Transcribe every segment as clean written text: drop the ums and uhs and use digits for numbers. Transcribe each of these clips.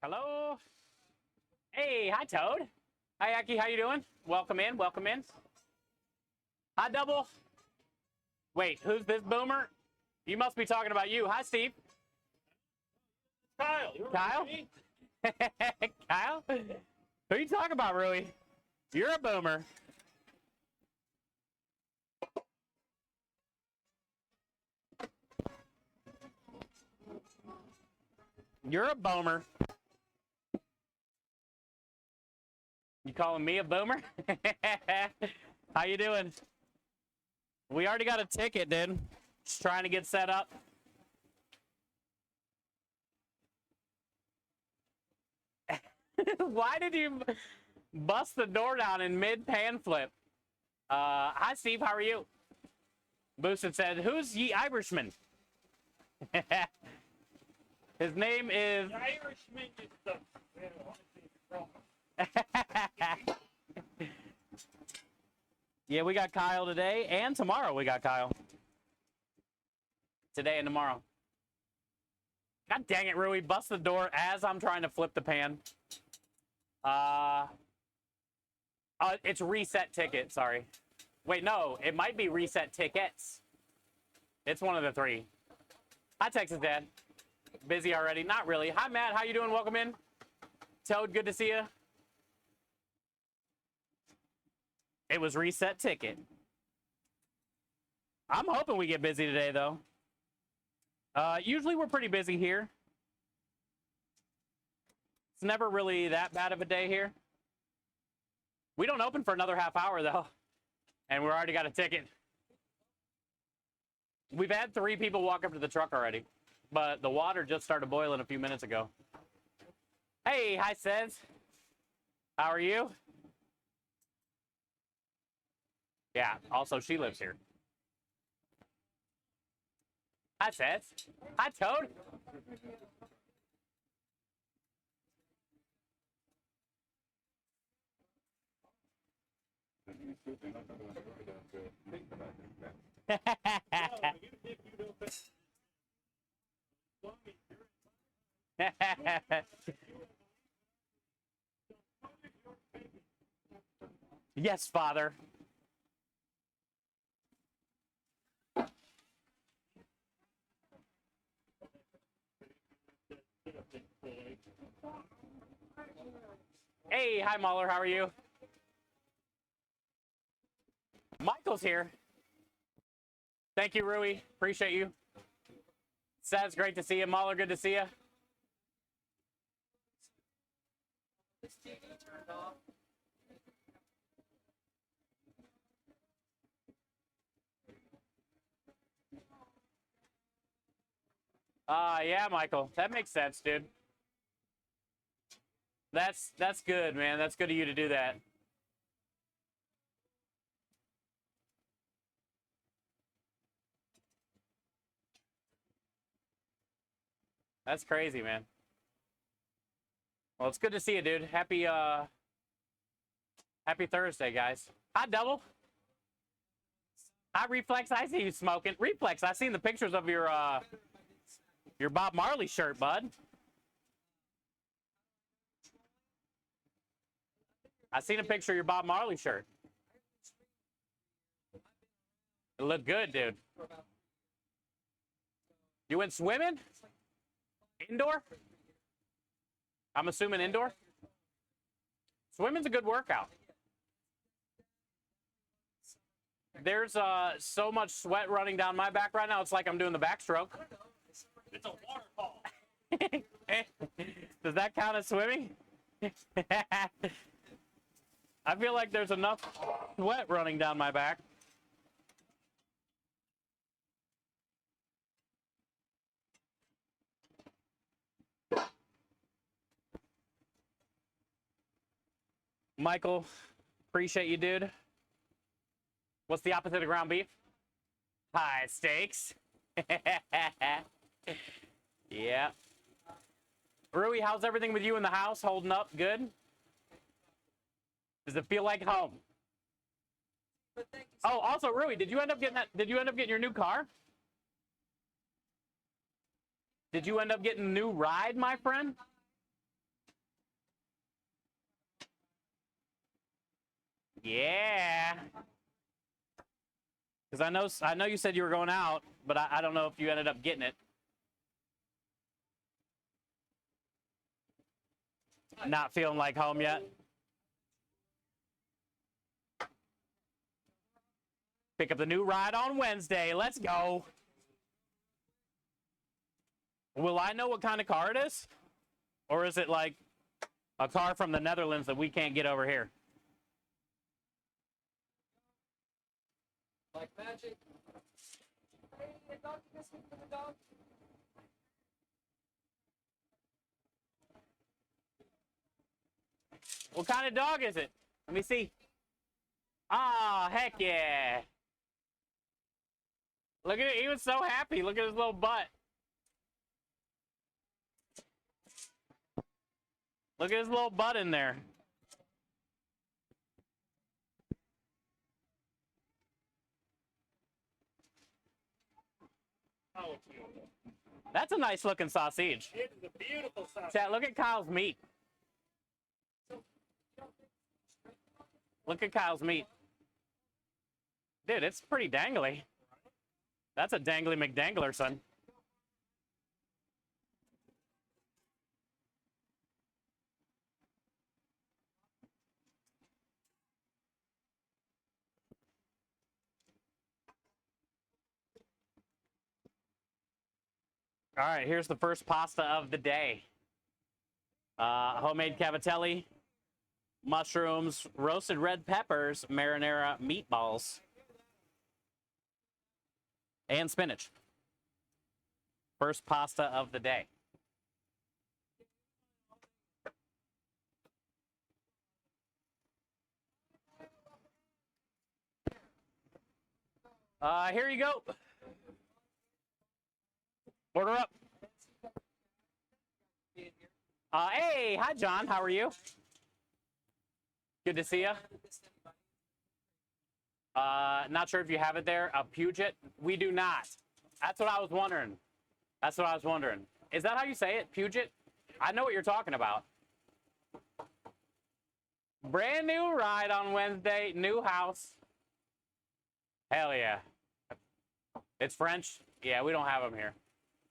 Hello. Hey, hi Toad. Hi Aki, how you doing? Welcome in, welcome in. Hi Double. Wait, who's this boomer? You must be talking about you. Hi Steve. Kyle. Kyle? Kyle? Who you talking about, Rui? You're a boomer. You're a boomer. You calling me a boomer? How you doing? We already got a ticket, dude. Just trying to get set up. Why did you bust the door down in mid pan flip? Hi Steve, how are you? Boosted said, "Who's ye Irishman?" His name is. The Irishman is the. Yeah, we got Kyle today and tomorrow. We got Kyle today and tomorrow. God dang it, Rui! Bust the door as I'm trying to flip the pan. It's reset ticket. Sorry. Wait, no, it might be reset tickets. It's one of the three. Hi, Texas Dad. Busy already? Not really. Hi, Matt. How you doing? Welcome in. Toad, good to see you. It was reset ticket. I'm hoping we get busy today, though. Usually we're pretty busy here. It's never really that bad of a day here. We don't open for another half hour, though. And we're already got a ticket. We've had 3 people walk up to the truck already. But the water just started boiling a few minutes ago. Hey, hi, Sez. How are you? Yeah, also she lives here. Hi, Sez. Hi, Toad. Yes, Father. Hey, hi, Mahler. How are you? Michael's here. Thank you, Rui. Appreciate you. Sad's great to see you. Mahler, good to see you. This TV turned off. Yeah, Michael. That makes sense, dude. That's good, man. That's good of you to do that. That's crazy, man. Well, it's good to see you, dude. Happy Thursday, guys. Hi, Double. Hi, Reflex. I see you smoking. Reflex, I seen the pictures of your Bob Marley shirt, bud. I seen a picture of your Bob Marley shirt. It looked good, dude. You went swimming? Indoor? I'm assuming indoor? Swimming's a good workout. There's so much sweat running down my back right now. It's like I'm doing the backstroke. It's a waterfall. Does that count as swimming? I feel like there's enough sweat running down my back. Michael, appreciate you, dude. What's the opposite of ground beef? High steaks. Yeah. Rui, how's everything with you in the house? Holding up good? Does it feel like home? Oh, also, Rui, did you end up getting that? Did you end up getting your new car? Did you end up getting a new ride, my friend? Yeah. Because I know you said you were going out, but I don't know if you ended up getting it. Not feeling like home yet. Pick up the new ride on Wednesday. Let's go. Will I know what kind of car it is? Or is it like a car from the Netherlands that we can't get over here? Like magic. Hey, the dog, this one for the dog. What kind of dog is it? Let me see. Ah, heck yeah. Look at it. He was so happy. Look at his little butt. Look at his little butt in there. Oh, it's beautiful. That's a nice looking sausage. It is a beautiful sausage. Chat, look at Kyle's meat. Look at Kyle's meat. Dude, it's pretty dangly. That's a dangly McDangler, son. All right, here's the first pasta of the day. Homemade cavatelli, mushrooms, roasted red peppers, marinara meatballs, and spinach. First pasta of the day. Here you go. Order up. Hey, hi, John. How are you? Good to see you. Not sure if you have it there. A Puget? We do not. That's what I was wondering. That's what I was wondering. Is that how you say it? Puget? I know what you're talking about. Brand new ride on Wednesday. New house. Hell yeah. It's French? Yeah, we don't have them here.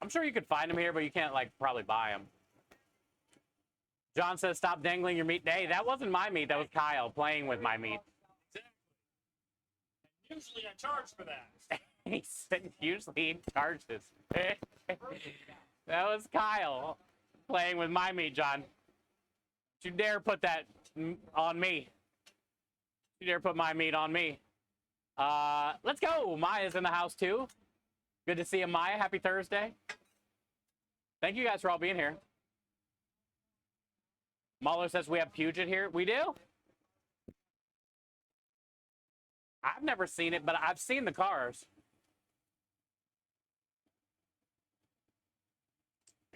I'm sure you could find them here, but you can't, like, probably buy them. John says, stop dangling your meat. Hey, that wasn't my meat. That was Kyle playing with my meat. Usually I charge for that. He said usually he charges. That was Kyle playing with my meat, John. Don't you dare put that on me. You dare put my meat on me. Let's go. Maya's in the house, too. Good to see you, Maya. Happy Thursday. Thank you guys for all being here. Muller says we have Puget here. We do? I've never seen it, but I've seen the cars.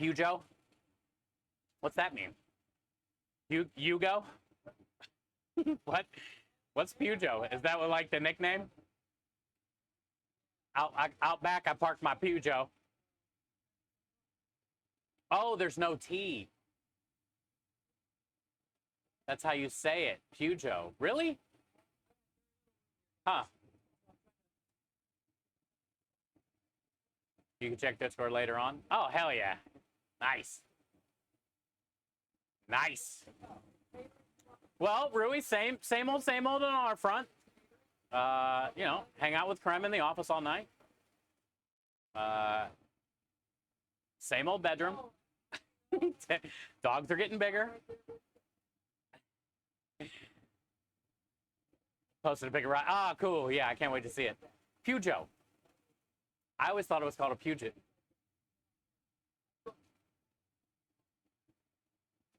Pujo? What's that mean? Hugo? What? What's Pujo? Is that what, like, the nickname? Out back, I parked my Pujo. Oh, there's no T. That's how you say it. Pujo. Really? Huh. You can check Discord later on. Oh, hell yeah. Nice. Nice. Well, Rui, same old on our front. You know, hang out with Krem in the office all night. Same old bedroom. Dogs are getting bigger. Posted a bigger ride. Ah, cool. Yeah, I can't wait to see it. Pujo. I always thought it was called a Puget.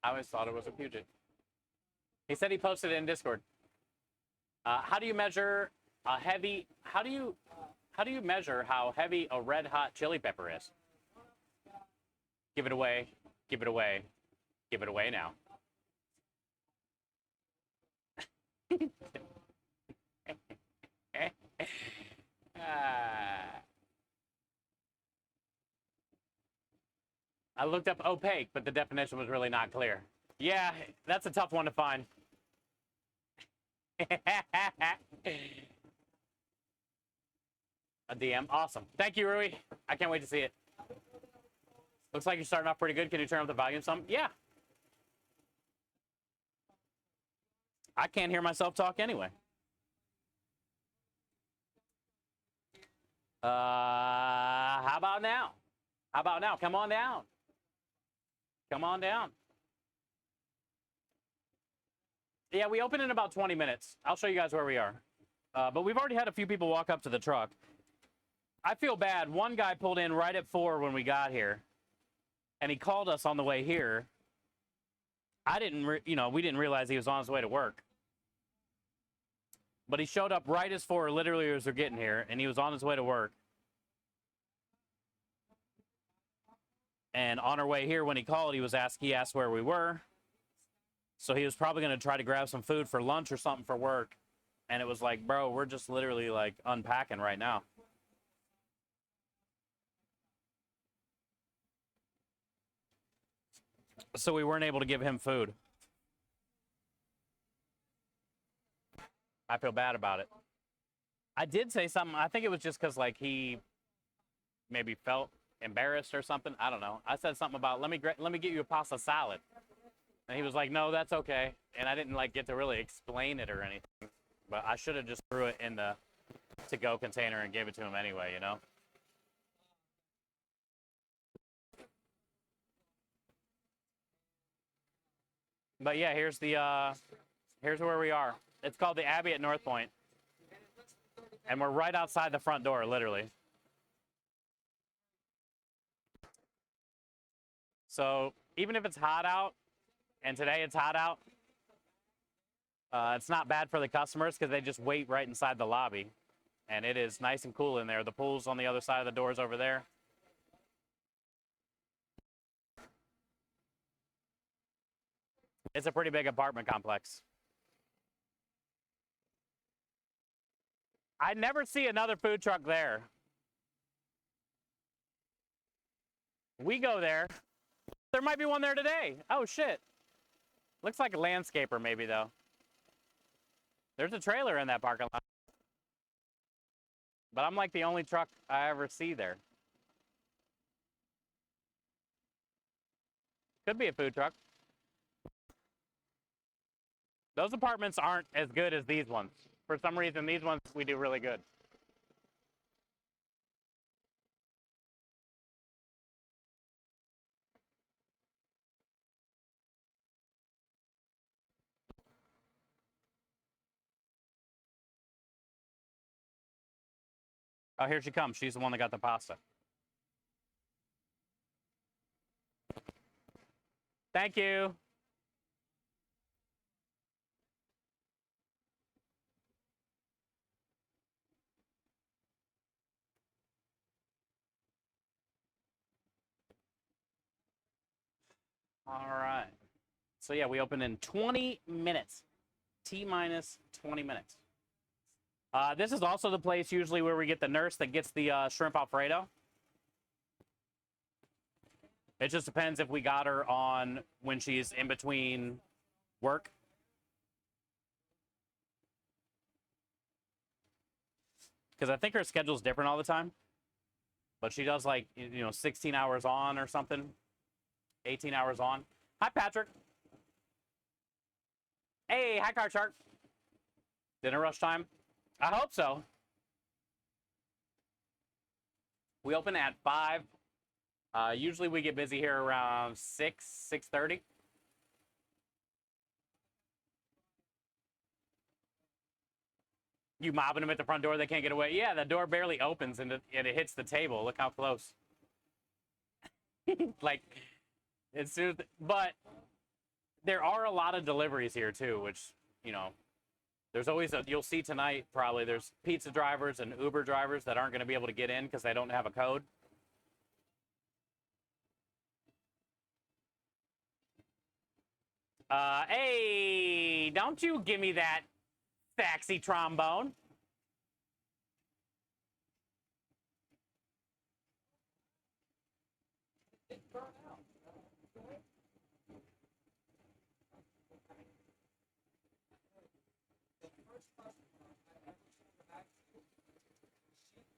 I always thought it was a Puget. He said he posted it in Discord. How do you measure a heavy? How do you measure how heavy a red hot chili pepper is? Give it away. Give it away. Give it away now. I looked up opaque, but the definition was really not clear. Yeah, that's a tough one to find. A DM. Awesome. Thank you, Rui. I can't wait to see it. Looks like you're starting off pretty good. Can you turn up the volume some? Yeah. I can't hear myself talk anyway. How about now? How about now? Come on down. Come on down. Yeah, we open in about 20 minutes. I'll show you guys where we are. But we've already had a few people walk up to the truck. I feel bad. One guy pulled in right at 4 when we got here, and he called us on the way here. I didn't, we didn't realize he was on his way to work. But he showed up right as 4, literally as we're getting here, and he was on his way to work. And on our way here, when he called, he asked where we were. So he was probably going to try to grab some food for lunch or something for work. And it was like, bro, we're just literally like unpacking right now. So we weren't able to give him food. I feel bad about it. I did say something. I think it was just because like he maybe felt embarrassed or something. I don't know. I said something about let me get you a pasta salad, and he was like, no, that's okay. And I didn't like get to really explain it or anything, but I should have just threw it in the to-go container and gave it to him anyway, you know. But yeah, here's where we are. It's called the Abbey at North Point. And we're right outside the front door, literally. So even if it's hot out, and today it's hot out, it's not bad for the customers because they just wait right inside the lobby. And it is nice and cool in there. The pool's on the other side of the doors over there. It's a pretty big apartment complex. I never see another food truck there. We go there. There might be one there today. Oh, shit. Looks like a landscaper maybe, though. There's a trailer in that parking lot. But I'm like the only truck I ever see there. Could be a food truck. Those apartments aren't as good as these ones. For some reason, these ones we do really good. Oh, here she comes. She's the one that got the pasta. Thank you. All right. So yeah, we open in 20 minutes. T-minus 20 minutes. This is also the place usually where we get the nurse that gets the shrimp Alfredo. It just depends if we got her on when she's in between work. Because I think her schedule's different all the time. But she does like, 16 hours on or something. 18 hours on. Hi, Patrick. Hey, hi, Card Shark. Dinner rush time? I hope so. We open at 5. Usually we get busy here around 6:30. You mobbing them at the front door, they can't get away. Yeah, the door barely opens and it hits the table. Look how close. Like, it's soon, but there are a lot of deliveries here too, which, there's always you'll see tonight probably there's pizza drivers and Uber drivers that aren't going to be able to get in because they don't have a code. Hey, don't you give me that sexy trombone.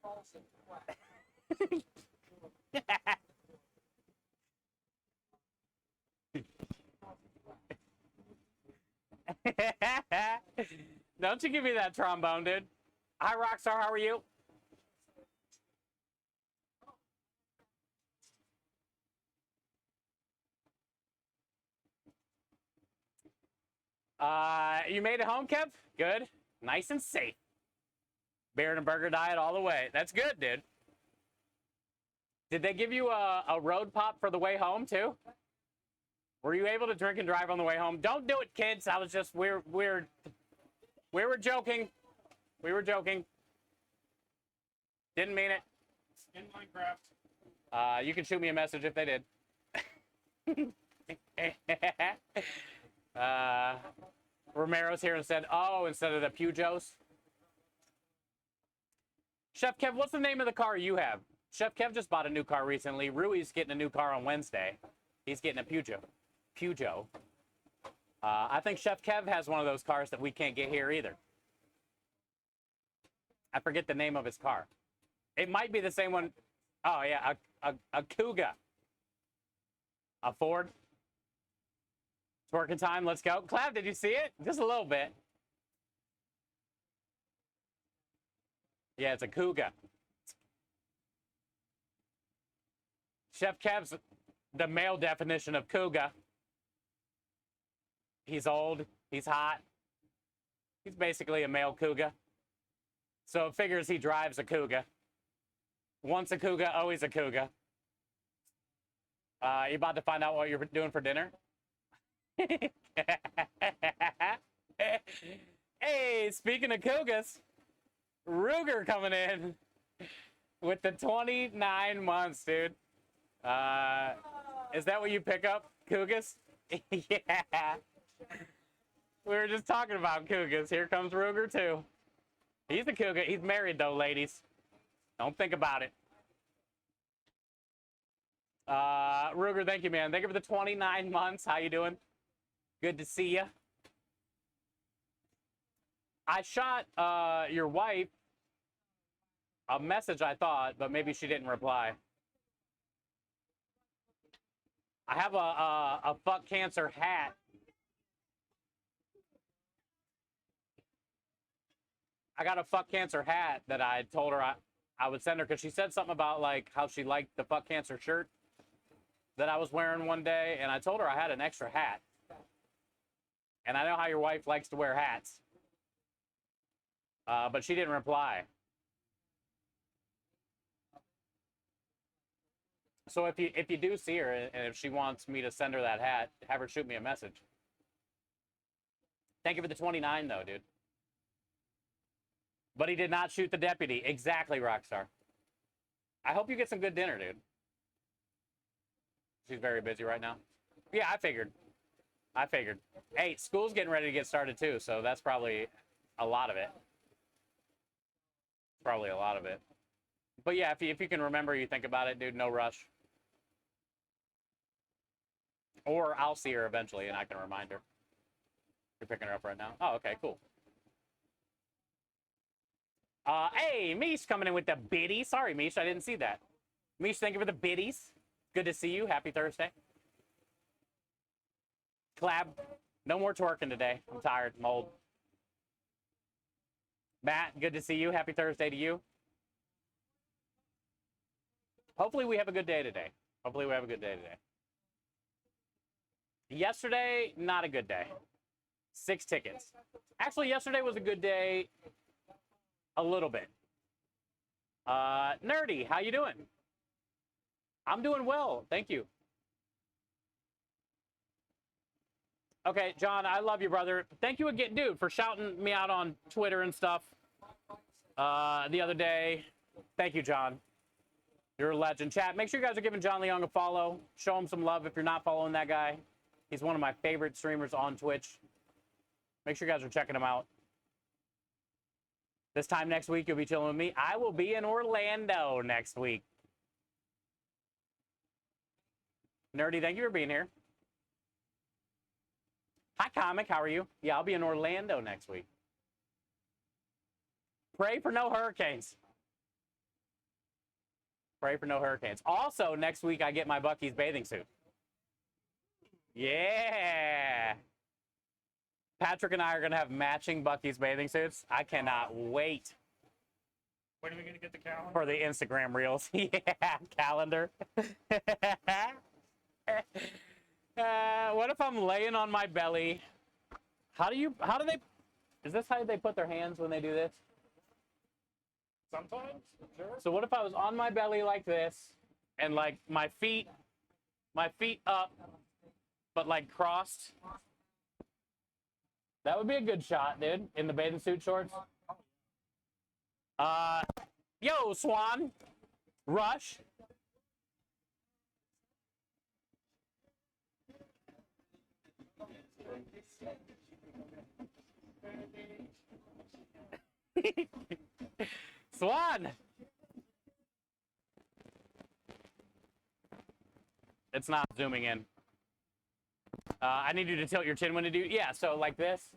false and flat. Don't you give me that trombone, dude. Hi, Rockstar. How are you? You made it home, Kev? Good. Nice and safe. Beer and burger diet all the way. That's good, dude. Did they give you a road pop for the way home, too? Were you able to drink and drive on the way home? Don't do it, kids. I was just, we were joking. We were joking. Didn't mean it. In Minecraft. You can shoot me a message if they did. Romero's here and said, oh, instead of the Pujos. Chef Kev, what's the name of the car you have? Chef Kev just bought a new car recently. Rui's getting a new car on Wednesday. He's getting a Pujo. I think Chef Kev has one of those cars that we can't get here either. I forget the name of his car. It might be the same one. Oh, yeah, a Kuga. A Ford. It's working time. Let's go. Clav, did you see it? Just a little bit. Yeah, it's a Kuga. Chef Kev's the male definition of Kuga. He's old. He's hot. He's basically a male Kuga. So it figures he drives a Kuga. Once a Kuga, always a Kuga. You about to find out what you're doing for dinner? Hey, speaking of Kugas, Ruger coming in with the 29 months, dude. Is that what you pick up, Kugas? Yeah. We were just talking about Kugas. Here comes Ruger, too. He's a Kuga. He's married, though, ladies. Don't think about it. Ruger, thank you, man. Thank you for the 29 months. How you doing? Good to see you. I shot your wife a message, I thought, but maybe she didn't reply. I have a fuck cancer hat. I got a fuck cancer hat that I told her I would send her because she said something about like how she liked the fuck cancer shirt that I was wearing one day, and I told her I had an extra hat. And I know how your wife likes to wear hats. But she didn't reply. So if you do see her and if she wants me to send her that hat, have her shoot me a message. Thank you for the 29 though, dude. But he did not shoot the deputy. Exactly, Rockstar. I hope you get some good dinner, dude. She's very busy right now. Yeah, I figured. Hey, school's getting ready to get started too, so that's probably a lot of it. Probably a lot of it. But yeah, if you can remember, you think about it, dude, no rush. Or I'll see her eventually and I can remind her. You're picking her up right now? Oh, okay, cool. Hey, Mish coming in with the biddies. Sorry, Mish, I didn't see that. Mish, thank you for the biddies. Good to see you. Happy Thursday. Clab, no more twerking today. I'm tired. I'm old. Matt, good to see you. Happy Thursday to you. Hopefully we have a good day today. Yesterday, not a good day. 6 tickets. Actually, yesterday was a good day. A little bit. Nerdy, how you doing? I'm doing well. Thank you. Okay, John, I love you, brother. Thank you again, dude, for shouting me out on Twitter and stuff the other day. Thank you, John. You're a legend. Chat, make sure you guys are giving John Leong a follow. Show him some love if you're not following that guy. He's one of my favorite streamers on Twitch. Make sure you guys are checking him out. This time next week, you'll be chilling with me. I will be in Orlando next week. Nerdy, thank you for being here. Hi, Comic. How are you? Yeah, I'll be in Orlando next week. Pray for no hurricanes. Pray for no hurricanes. Also, next week I get my Buc-ee's bathing suit. Yeah. Patrick and I are going to have matching Buc-ee's bathing suits. I cannot wait When are we gonna get the calendar? for the Instagram reels. Yeah, calendar. What if I'm laying on my belly? How do they, is this how they put their hands when they do this? Sometimes, sure. So what if I was on my belly like this and like my feet up, but like crossed? That would be a good shot, dude, in the bathing suit shorts. Yo, Swan, Rush. Swan. It's not zooming in. I need you to tilt your chin when you do. Yeah, so like this.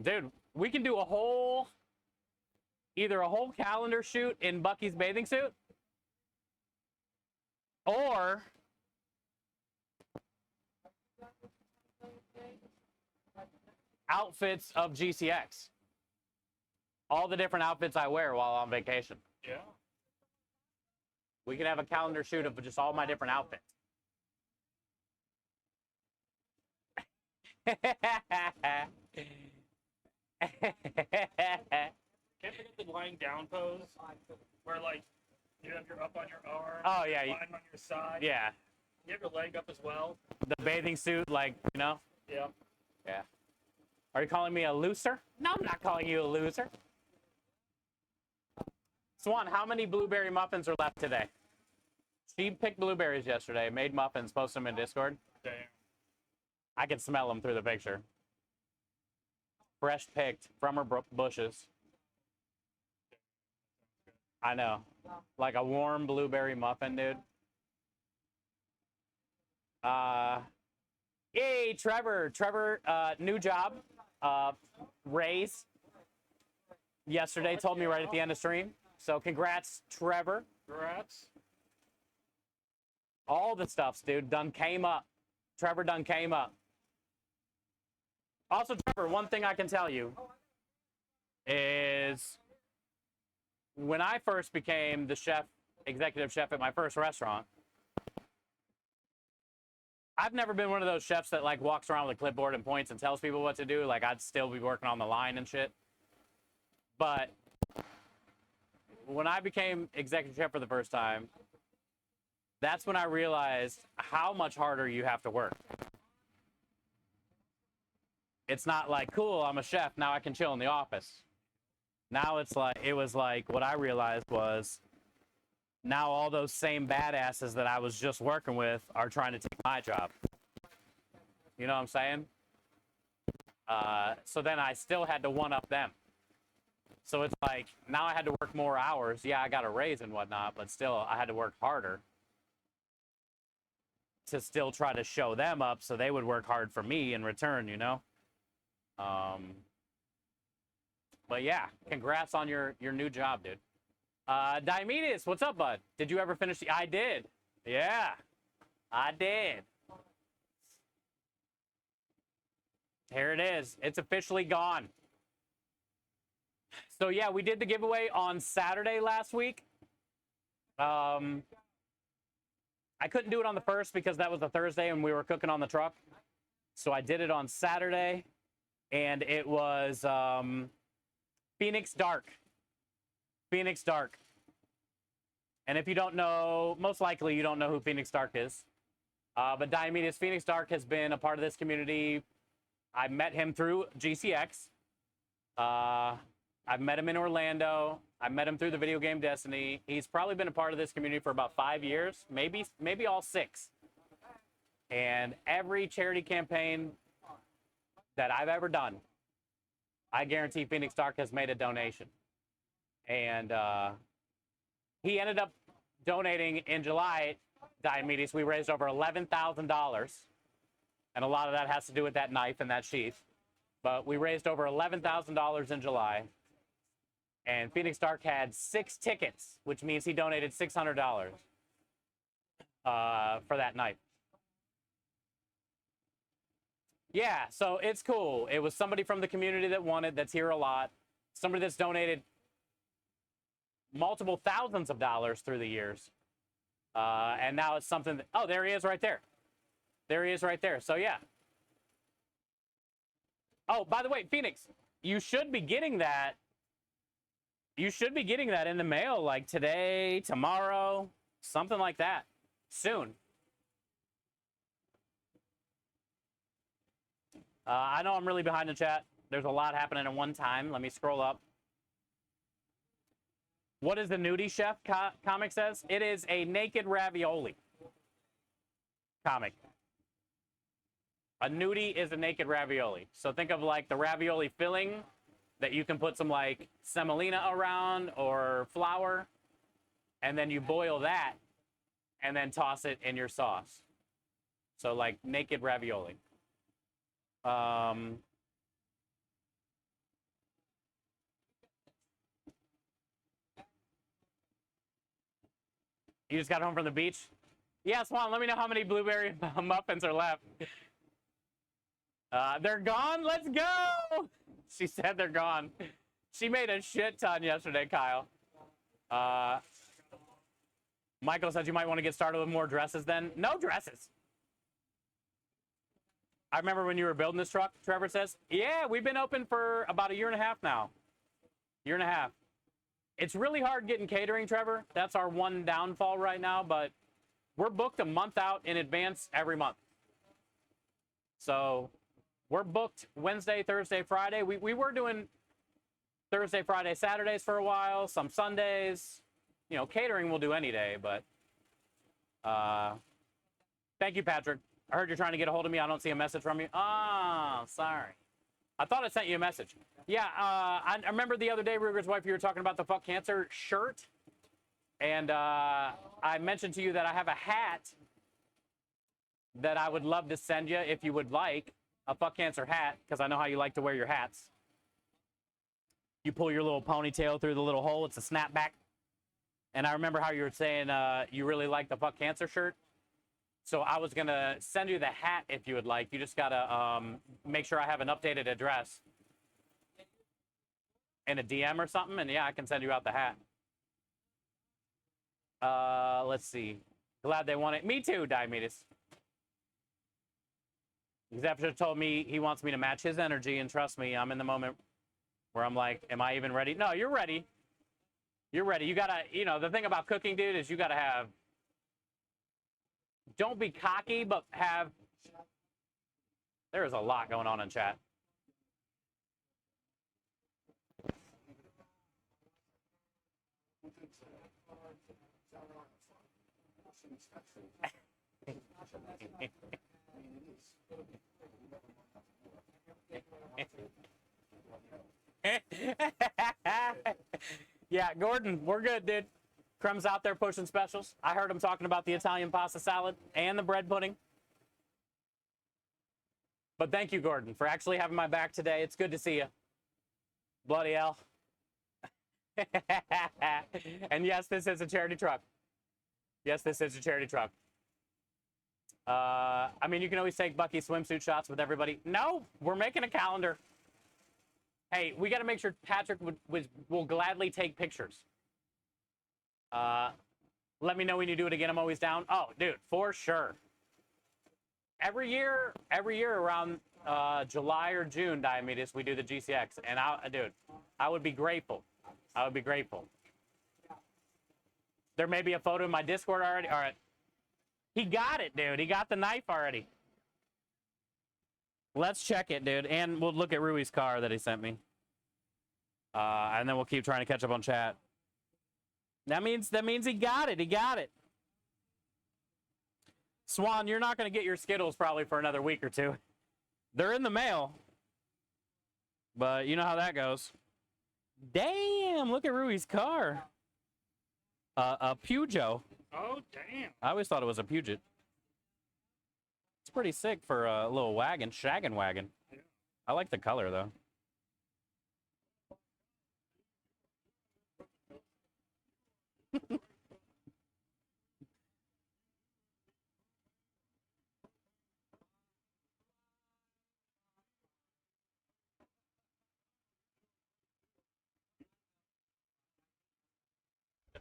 Dude, we can do either a whole calendar shoot in Buc-ee's bathing suit, or outfits of GCX. All the different outfits I wear while on vacation. Yeah. We can have a calendar shoot of just all my different outfits. Can't forget the lying down pose, where like you have your up on your arm. Oh, yeah, Lying on your side. Yeah, You have your leg up as well. the bathing suit, like, you know? Yeah. Yeah. Are you calling me a loser? No, I'm not calling you a loser. Swan, how many blueberry muffins are left today? She picked blueberries yesterday, made muffins, posted them in Discord. Damn. I can smell them through the picture. Fresh picked from her bushes. I know. Like a warm blueberry muffin, dude. Yay, Trevor. Trevor, new job. Raise. Yesterday, told me right at the end of stream. So congrats, Trevor. Congrats. All the stuffs, dude, done came up. Trevor done came up. Also, Trevor, one thing I can tell you is when I first became the chef, executive chef at my first restaurant, I've never been one of those chefs that like walks around with a clipboard and points and tells people what to do. Like I'd still be working on the line and shit. But when I became executive chef for the first time, that's when I realized how much harder you have to work. It's not like, cool, I'm a chef, now I can chill in the office. Now it was like, what I realized was, now all those same badasses that I was just working with are trying to take my job. You know what I'm saying? So then I still had to one-up them. So it's like, now I had to work more hours. Yeah, I got a raise and whatnot, but still, I had to work harder to still try to show them up so they would work hard for me in return, you know? But yeah, congrats on your new job, dude. Diomedes, what's up, bud? Did you ever finish I did. Yeah, I did. Here it is. It's officially gone. So yeah, we did the giveaway on Saturday last week. I couldn't do it on the first because that was a Thursday and we were cooking on the truck. So I did it on Saturday, and it was Phoenix Dark. Phoenix Dark. And if you don't know, most likely you don't know who Phoenix Dark is. But Diomedes, Phoenix Dark has been a part of this community. I met him through GCX. I've met him in Orlando. I met him through the video game Destiny. He's probably been a part of this community for about 5 years, maybe all 6. And every charity campaign that I've ever done, I guarantee Phoenix Dark has made a donation. And he ended up donating in July, Diomedes. We raised over $11,000. And a lot of that has to do with that knife and that sheath. But we raised over $11,000 in July. And Phoenix Dark had 6 tickets, which means he donated $600 for that night. Yeah, so it's cool. It was somebody from the community that won it, that's here a lot. Somebody that's donated multiple thousands of dollars through the years. And now it's something that, oh, there he is right there. There he is right there. So, yeah. Oh, by the way, Phoenix, you should be getting that. You should be getting that in the mail like today, tomorrow, something like that. Soon. I know I'm really behind the chat. There's a lot happening at one time. Let me scroll up. What is the Nudie Chef comic says? It is a naked ravioli comic. A nudie is a naked ravioli. So think of like the ravioli filling that you can put some like semolina around or flour, and then you boil that and then toss it in your sauce. So like naked ravioli. You just got home from the beach? Yeah, Swan, let me know how many blueberry muffins are left. They're gone? Let's go! She said they're gone. She made a shit ton yesterday, Kyle. Michael said you might want to get started with more dresses then. No dresses. I remember when you were building this truck, Trevor says. Yeah, we've been open for about a year and a half now. Year and a half. It's really hard getting catering, Trevor. That's our one downfall right now, but we're booked a month out in advance every month. So we're booked Wednesday, Thursday, Friday. We were doing Thursday, Friday, Saturdays for a while, some Sundays. You know, catering we'll do any day, but thank you, Patrick. I heard you're trying to get a hold of me. I don't see a message from you. Oh, sorry. I thought I sent you a message. Yeah, I remember the other day, Ruger's wife, you were talking about the Fuck Cancer shirt. And I mentioned to you that I have a hat that I would love to send you if you would like. A Fuck Cancer hat, because I know how you like to wear your hats. You pull your little ponytail through the little hole. It's a snapback. And I remember how you were saying you really like the Fuck Cancer shirt. So I was going to send you the hat if you would like. You just got to make sure I have an updated address in a DM or something. And, yeah, I can send you out the hat. Let's see. Glad they want it. Me too, Diomedes. Zephyr told me he wants me to match his energy. And trust me, I'm in the moment where I'm like, am I even ready? No, you're ready. You're ready. You got to, you know, the thing about cooking, dude, is you got to have, don't be cocky, but have, there's a lot going on in chat. Yeah, Gordon, we're good, dude. Crumb's out there pushing specials. I heard him talking about the Italian pasta salad and the bread pudding. But thank you, Gordon, for actually having my back today. It's good to see you. Bloody hell. And yes, this is a charity truck. Yes, this is a charity truck. I mean, you can always take Bucky swimsuit shots with everybody. No, we're making a calendar. Hey, we got to make sure Patrick will gladly take pictures. Let me know when you do it again. I'm always down. Oh, dude, for sure. Every year around July or June, Diomedes, we do the GCX. And, dude, I would be grateful. I would be grateful. There may be a photo in my Discord already. All right. He got it, dude. He got the knife already. Let's check it, dude. And we'll look at Rui's car that he sent me. And then we'll keep trying to catch up on chat. That means he got it. He got it. Swan, you're not going to get your Skittles probably for another week or two. They're in the mail. But you know how that goes. Damn, look at Rui's car. A Peugeot. Oh, damn. I always thought it was a Puget. It's pretty sick for a little wagon, shaggin' wagon. I like the color, though. If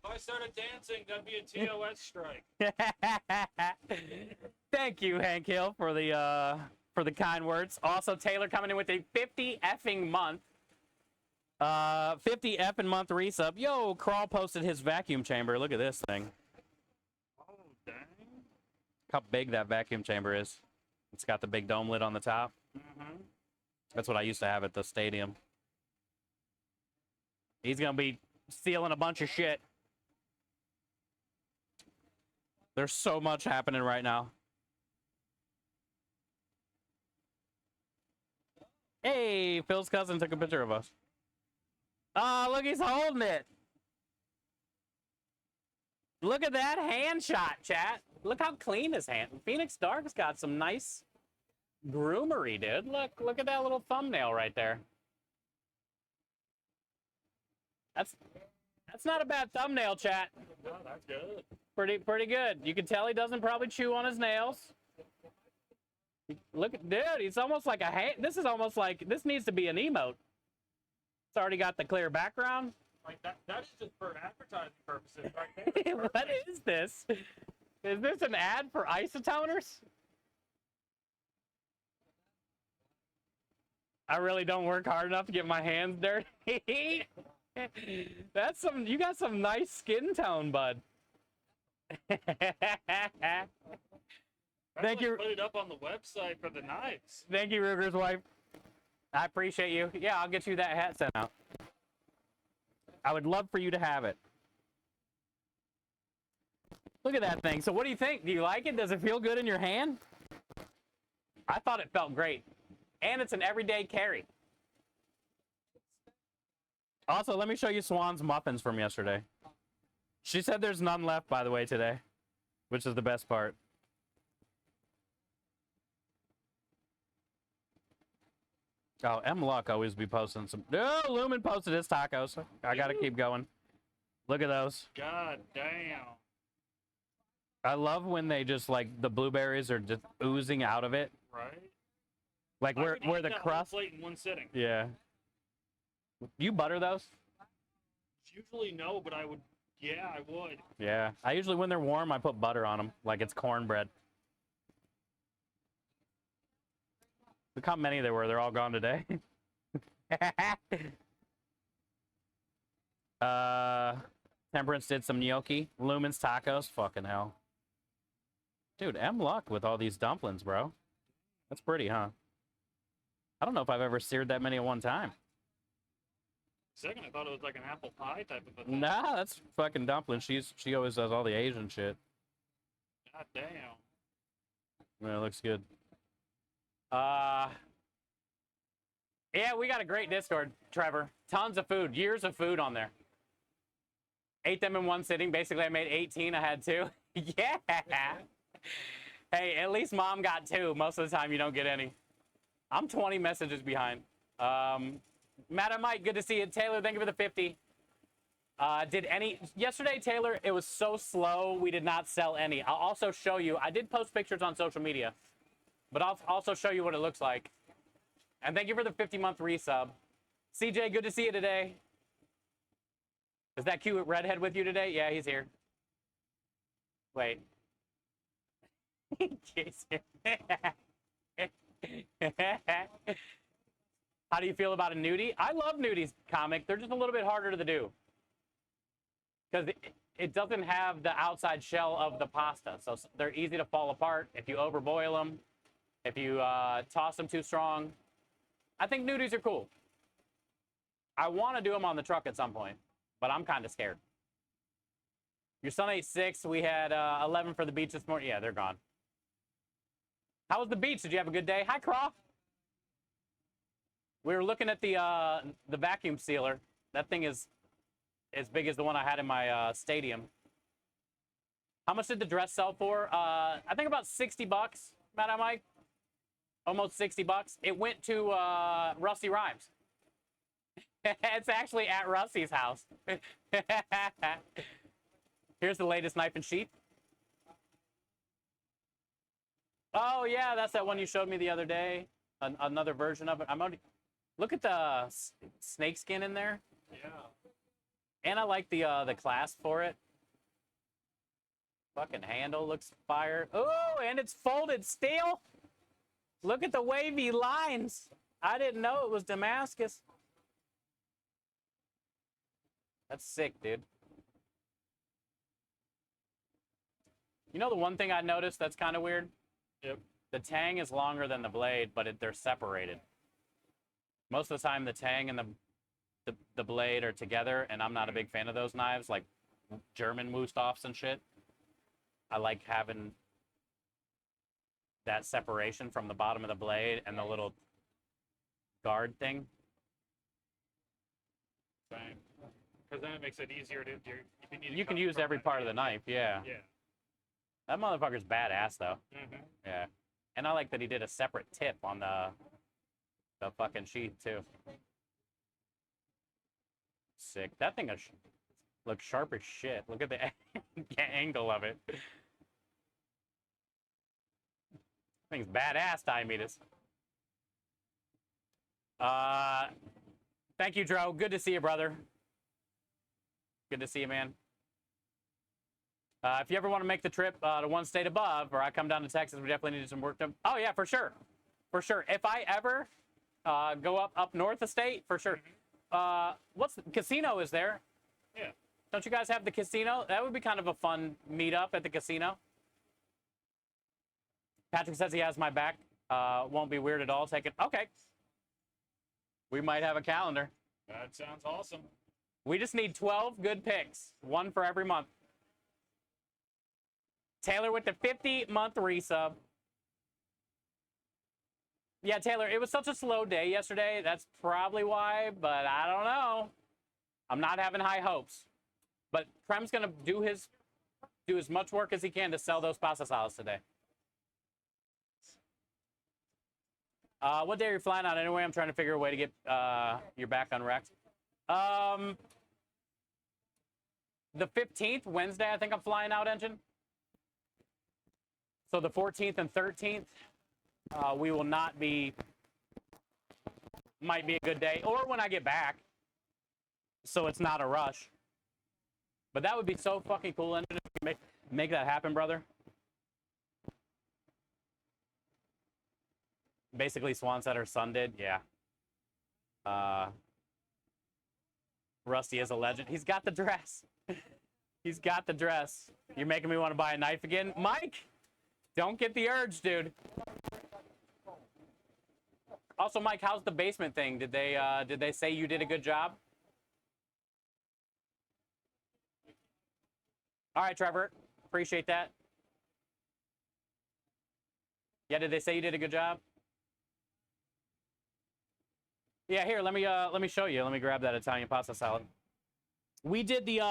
I started dancing, that'd be a TOS strike. Thank you, Hank Hill, for the kind words. Also, Taylor coming in with a 50 effing month. 50 effing month resub. Yo, Crawl posted his vacuum chamber. Look at this thing. Oh, dang. How big that vacuum chamber is. It's got the big dome lid on the top. Mm-hmm. That's what I used to have at the stadium. He's gonna be stealing a bunch of shit. There's so much happening right now. Hey, Phil's cousin took a picture of us. Oh, look, he's holding it. Look at that hand shot, chat. Look how clean his hand. Phoenix Dark's got some nice groomery, dude. Look at that little thumbnail right there. That's not a bad thumbnail, chat. No, that's good. Pretty good. You can tell he doesn't probably chew on his nails. Look at, dude, he's almost like a hand. This is almost like, this needs to be an emote. It's already got the clear background. Like that is just for advertising purposes right there. What is this? Is this an ad for isotoners? I really don't work hard enough to get my hands dirty. That's some, you got some nice skin tone, bud. Thank you. Put it up on the website for the knives. Thank you, Ruger's wife. I appreciate you. Yeah, I'll get you that hat sent out. I would love for you to have it. Look at that thing. So what do you think? Do you like it? Does it feel good in your hand? I thought it felt great. And it's an everyday carry. Also, let me show you Swan's muffins from yesterday. She said there's none left, by the way, today, which is the best part. Oh, M. Luck always be posting some. No, Lumen posted his tacos. I gotta keep going. Look at those. God damn. I love when they just like the blueberries are just oozing out of it. Right? Like I where would eat the that whole crust. plate in one sitting. Yeah. You butter those? Usually no, but I would. Yeah, I would. Yeah. I usually when they're warm, I put butter on them, like it's cornbread. Look how many there were. They're all gone today. Temperance did some gnocchi. Lumen's tacos. Fucking hell. Dude, M. Luck with all these dumplings, bro. That's pretty, huh? I don't know if I've ever seared that many at one time. Second, I thought it was like an apple pie type of a thing. Nah, that's fucking dumpling. She always does all the Asian shit. God damn. Yeah, it looks good. Yeah, we got a great Discord, Trevor. Tons of food, years of food on there. Ate them in one sitting. Basically, I made 18. I had 2. Yeah. Hey, at least mom got 2. Most of the time, you don't get any. I'm 20 messages behind. Matt and Mike, good to see you. Taylor, thank you for the 50. Yesterday, Taylor, it was so slow, we did not sell any. I'll also show you. I did post pictures on social media, but I'll also show you what it looks like. And thank you for the 50-month resub. CJ, good to see you today. Is that cute redhead with you today? Yeah, he's here. Wait. How do you feel about a nudie? I love nudies comic. They're just a little bit harder to do. Because it doesn't have the outside shell of the pasta. So they're easy to fall apart if you overboil them, if you toss them too strong. I think nudies are cool. I want to do them on the truck at some point, but I'm kind of scared. Your son ate 6. We had 11 for the beach this morning. Yeah, they're gone. How was the beach? Did you have a good day? Hi, Croft. We were looking at the vacuum sealer. That thing is as big as the one I had in my stadium. How much did the dress sell for? I think about $60, Matt and Mike. Almost $60. It went to Rusty Rhymes. It's actually at Rusty's house. Here's the latest knife and sheath. Oh yeah, that's that one you showed me the other day. Another version of it. I'm already. Look at the snake skin in there. Yeah. And I like the clasp for it. Fucking handle looks fire. Oh, and it's folded steel. Look at the wavy lines. I didn't know it was Damascus. That's sick, dude. You know the one thing I noticed that's kind of weird? Yep. The tang is longer than the blade, but they're separated. Most of the time, the tang and the blade are together, and I'm not a big fan of those knives, like German Wüsthoffs and shit. I like having that separation from the bottom of the blade and the little guard thing. Same. Because then it makes it easier to. If you need to You can cut use from every that part of the edge. knife, yeah. Yeah. That motherfucker's badass, though. Mm-hmm. Yeah. And I like that he did a separate tip on the fucking sheath, too. Sick. That thing looks sharp as shit. Look at the angle of it. Thing's badass, Diomedes. Thank you, Dro. Good to see you, brother. Good to see you, man. If you ever want to make the trip to one state above, or I come down to Texas, we definitely need some work done. Oh, yeah, for sure. For sure. If I ever go up north of state, for sure. What's the casino is there? Yeah. Don't you guys have the casino? That would be kind of a fun meetup at the casino. Patrick says he has my back. Won't be weird at all. Take it. Okay. We might have a calendar. That sounds awesome. We just need 12 good picks, one for every month. Taylor with the 50-month resub. Yeah, Taylor, it was such a slow day yesterday. That's probably why, but I don't know. I'm not having high hopes. But Krem's going to do as much work as he can to sell those pasta salads today. What day are you flying out anyway? I'm trying to figure a way to get your back unwrecked. The 15th, Wednesday, I think I'm flying out, Engine. So the 14th and 13th, we will not be, might be a good day, or when I get back, so it's not a rush. But that would be so fucking cool, Engine, if you make that happen, brother. Basically, Swansetter Sun did, yeah. Rusty is a legend. He's got the dress. He's got the dress. You're making me want to buy a knife again. Mike, don't get the urge, dude. Also, Mike, how's the basement thing? Did they say you did a good job? All right, Trevor. Appreciate that. Yeah, did they say you did a good job? Yeah, here, let me show you. Let me grab that Italian pasta salad. We did the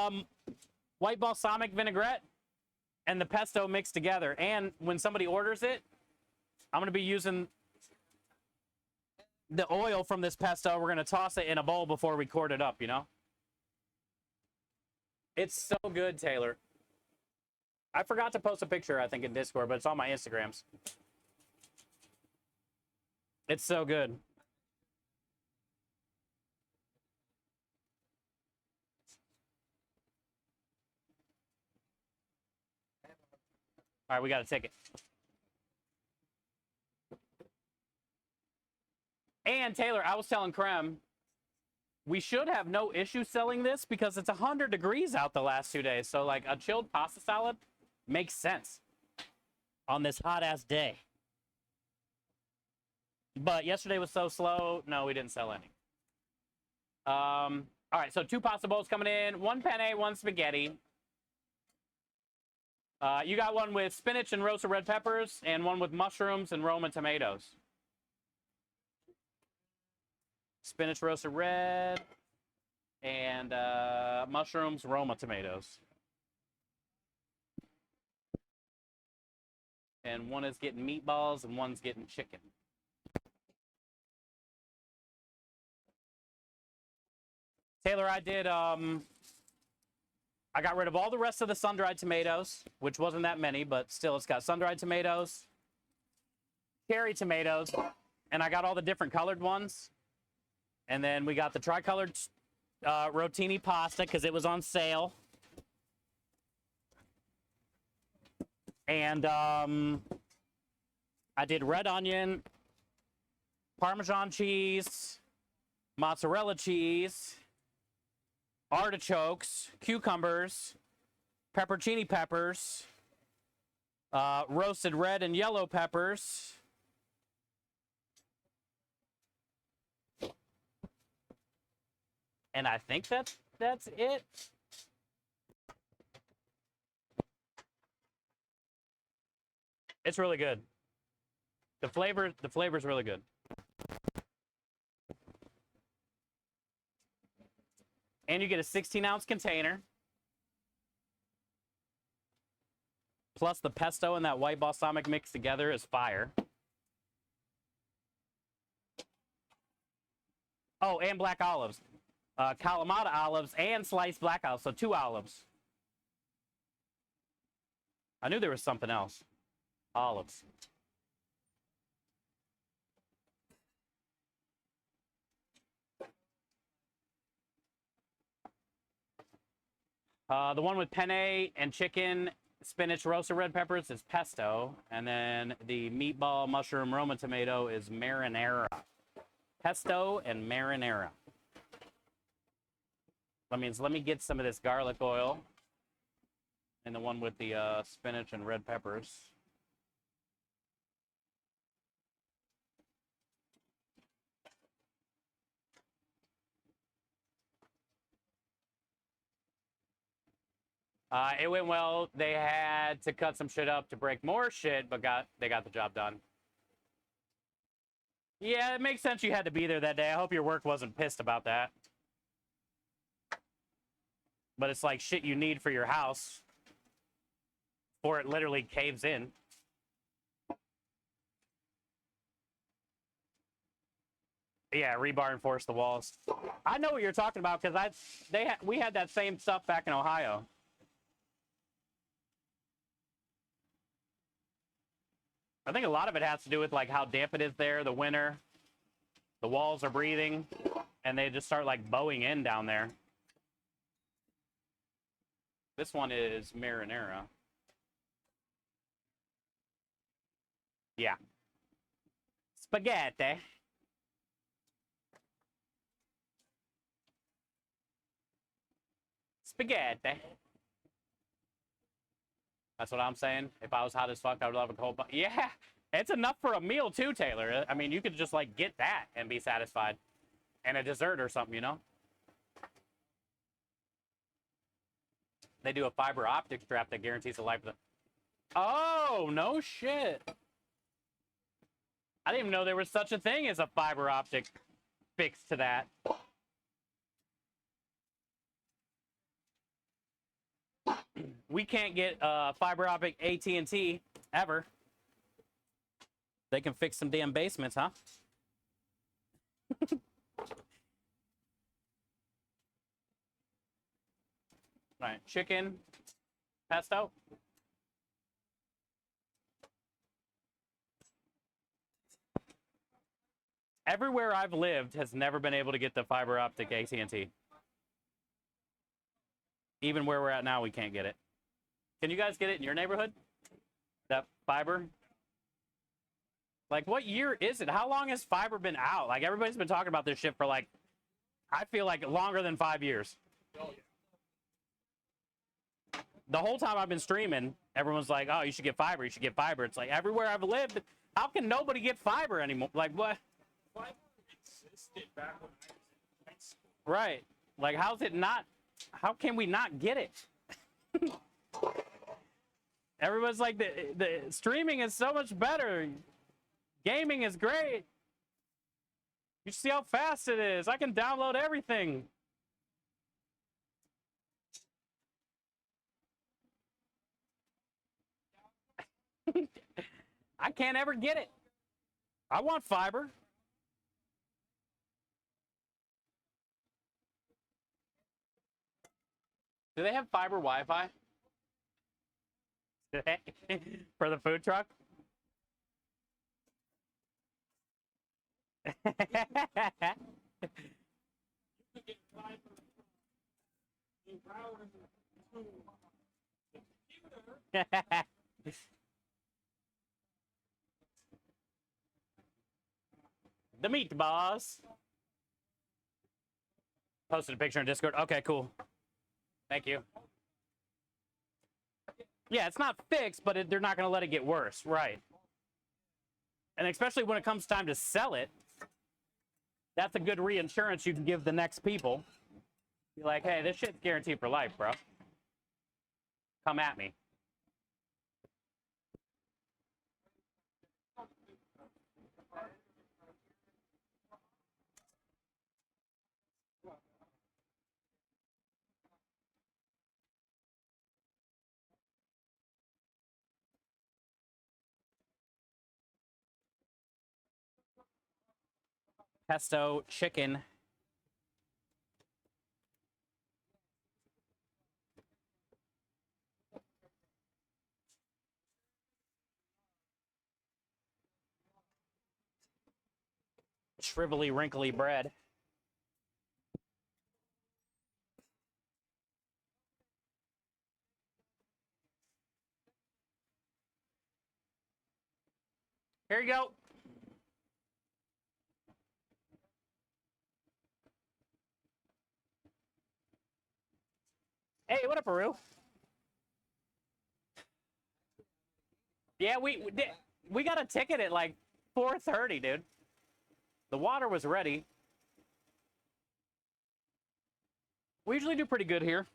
white balsamic vinaigrette and the pesto mixed together. And when somebody orders it, I'm going to be using the oil from this pesto. We're going to toss it in a bowl before we quart it up, you know? It's so good, Taylor. I forgot to post a picture, I think, in Discord, but it's on my Instagrams. It's so good. All right, we got a ticket. And Taylor, I was telling Krem, we should have no issue selling this because it's 100 degrees out the last 2 days. So like a chilled pasta salad makes sense on this hot ass day. But yesterday was so slow. No, we didn't sell any. All right, so 2 pasta bowls coming in, 1 penne, 1 spaghetti. You got one with spinach and roasted red peppers, and one with mushrooms and Roma tomatoes. Spinach roasted red, and mushrooms, Roma tomatoes. And one is getting meatballs, and one's getting chicken. Taylor, I I got rid of all the rest of the sun-dried tomatoes, which wasn't that many, but still, it's got sun-dried tomatoes, cherry tomatoes, and I got all the different colored ones. And then we got the tricolored rotini pasta because it was on sale. And I did red onion, Parmesan cheese, mozzarella cheese, artichokes, cucumbers, peppercini peppers, roasted red and yellow peppers, and I think that's it. It's really good. The flavor's really good. And you get a 16-ounce container. Plus the pesto and that white balsamic mixed together is fire. Oh, and black olives. Kalamata olives and sliced black olives, so 2 olives. I knew there was something else. Olives. The one with penne and chicken, spinach, roasted red peppers is pesto. And then the meatball, mushroom, Roma tomato is marinara. Pesto and marinara. That means let me get some of this garlic oil. And the one with the spinach and red peppers. It went well. They had to cut some shit up to break more shit, but they got the job done. Yeah, it makes sense you had to be there that day. I hope your work wasn't pissed about that. But it's like shit you need for your house, or it literally caves in. Yeah, rebar and force the walls. I know what you're talking about because we had that same stuff back in Ohio. I think a lot of it has to do with like how damp it is there, the winter. The walls are breathing, and they just start like bowing in down there. This one is marinara. Yeah. Spaghetti. Spaghetti. That's what I'm saying. If I was hot as fuck, I would love a cold bunch. Yeah, it's enough for a meal too, Taylor. I mean, you could just like get that and be satisfied. And a dessert or something, you know? They do a fiber optic strap that guarantees the life of the... Oh, no shit. I didn't even know there was such a thing as a fiber optic fix to that. We can't get fiber optic AT&T ever. They can fix some damn basements, huh? All right, chicken, pesto. Everywhere I've lived has never been able to get the fiber optic AT&T. Even where we're at now, we can't get it. Can you guys get it in your neighborhood? That fiber? Like, what year is it? How long has fiber been out? Like, everybody's been talking about this shit for, like, I feel like longer than 5 years. Oh, yeah. The whole time I've been streaming, everyone's like, oh, you should get fiber. You should get fiber. It's like, everywhere I've lived, how can nobody get fiber anymore? Like, what? Fiber existed back when I was in high school. Right. Like, how's it not? How can we not get it? Everyone's like, the streaming is so much better. Gaming is great. You see how fast it is. I can download everything. I can't ever get it. I want fiber. Do they have fiber Wi-Fi? For the food truck? The meat boss. Posted a picture in Discord. Okay, cool. Thank you. Yeah, it's not fixed, but they're not going to let it get worse. Right. And especially when it comes time to sell it, that's a good reinsurance you can give the next people. Be like, hey, this shit's guaranteed for life, bro. Come at me. Pesto chicken. Shrivelly, wrinkly bread. Here you go. Hey, what up, Aru? Yeah, we got a ticket at like 4:30, dude. The water was ready. We usually do pretty good here,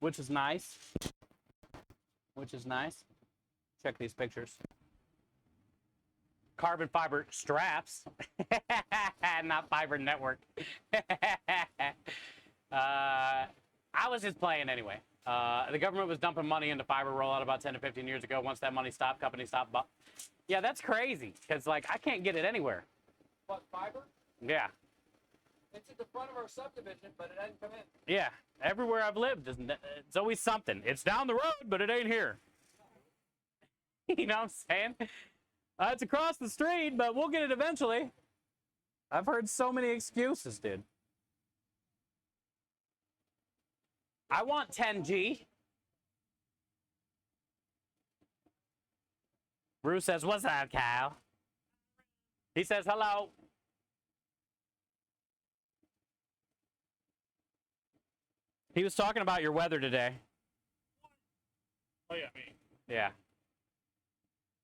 which is nice. Which is nice. Check these pictures. Carbon fiber straps, not fiber network. I was just playing anyway. The government was dumping money into fiber rollout about 10 to 15 years ago. Once that money stopped, companies stopped. Yeah, that's crazy because like I can't get it anywhere. What, fiber? Yeah. It's at the front of our subdivision, but it hasn't come in. Yeah, everywhere I've lived, it's always something. It's down the road, but it ain't here. You know what I'm saying? It's across the street, but we'll get it eventually. I've heard so many excuses, dude. I want 10G. Bruce says, what's up, Kyle? He says, hello. He was talking about your weather today. Oh yeah, me. Yeah.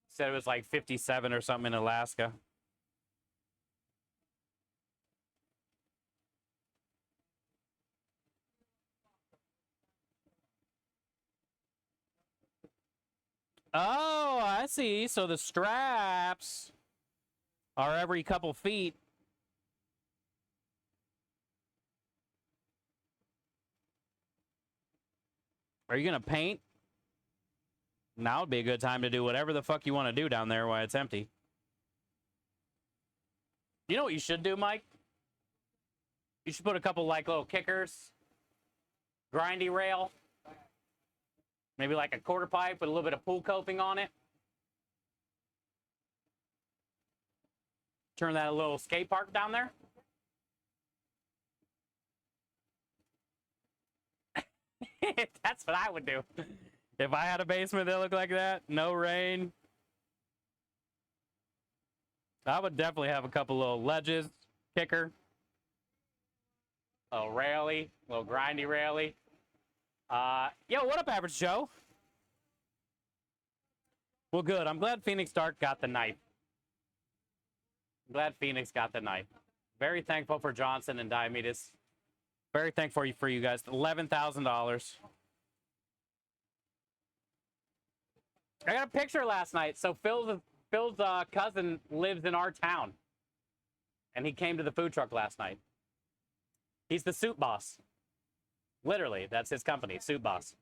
Said it was like 57 or something in Alaska. Oh, I see. So the straps are every couple feet. Are you going to paint? Now would be a good time to do whatever the fuck you want to do down there while it's empty. You know what you should do, Mike? You should put a couple like little kickers, grindy rail, maybe like a quarter pipe with a little bit of pool coping on it. Turn that a little skate park down there. That's what I would do. If I had a basement that looked like that, no rain, I would definitely have a couple little ledges, kicker, a little railie, a little grindy railie. Yo, what up, Average Joe? Well, good. I'm glad Phoenix Dark got the knife. I'm glad Phoenix got the knife. Very thankful for Johnson and Diomedes. Very thankful for you guys. $11,000. I got a picture last night. So Phil's cousin lives in our town, and he came to the food truck last night. He's the Soup Boss. Literally, that's his company, Soup Boss.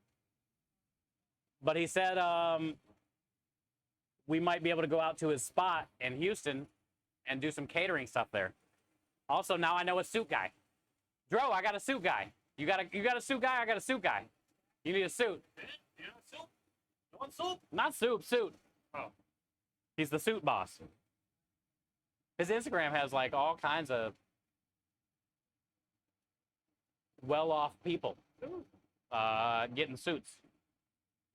But he said we might be able to go out to his spot in Houston and do some catering stuff there. Also, now I know a soup guy. Dro, I got a soup guy. You got a suit guy? I got a suit guy. You need a suit. You know, soup? You want soup? Not soup, suit. Oh. He's the suit boss. His Instagram has like all kinds of well-off people getting suits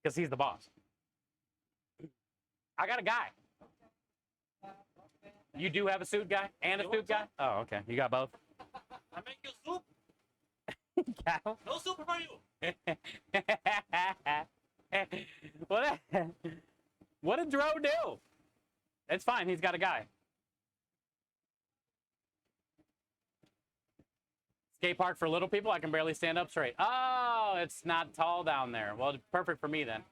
because he's the boss. I got a guy. You do have a suit guy and a suit guy? Oh, okay. You got both? I make you soup. Cal? No soup for you. What did Dro do? It's fine. He's got a guy. Skate park for little people. I can barely stand up straight. Oh, it's not tall down there. Well, perfect for me then.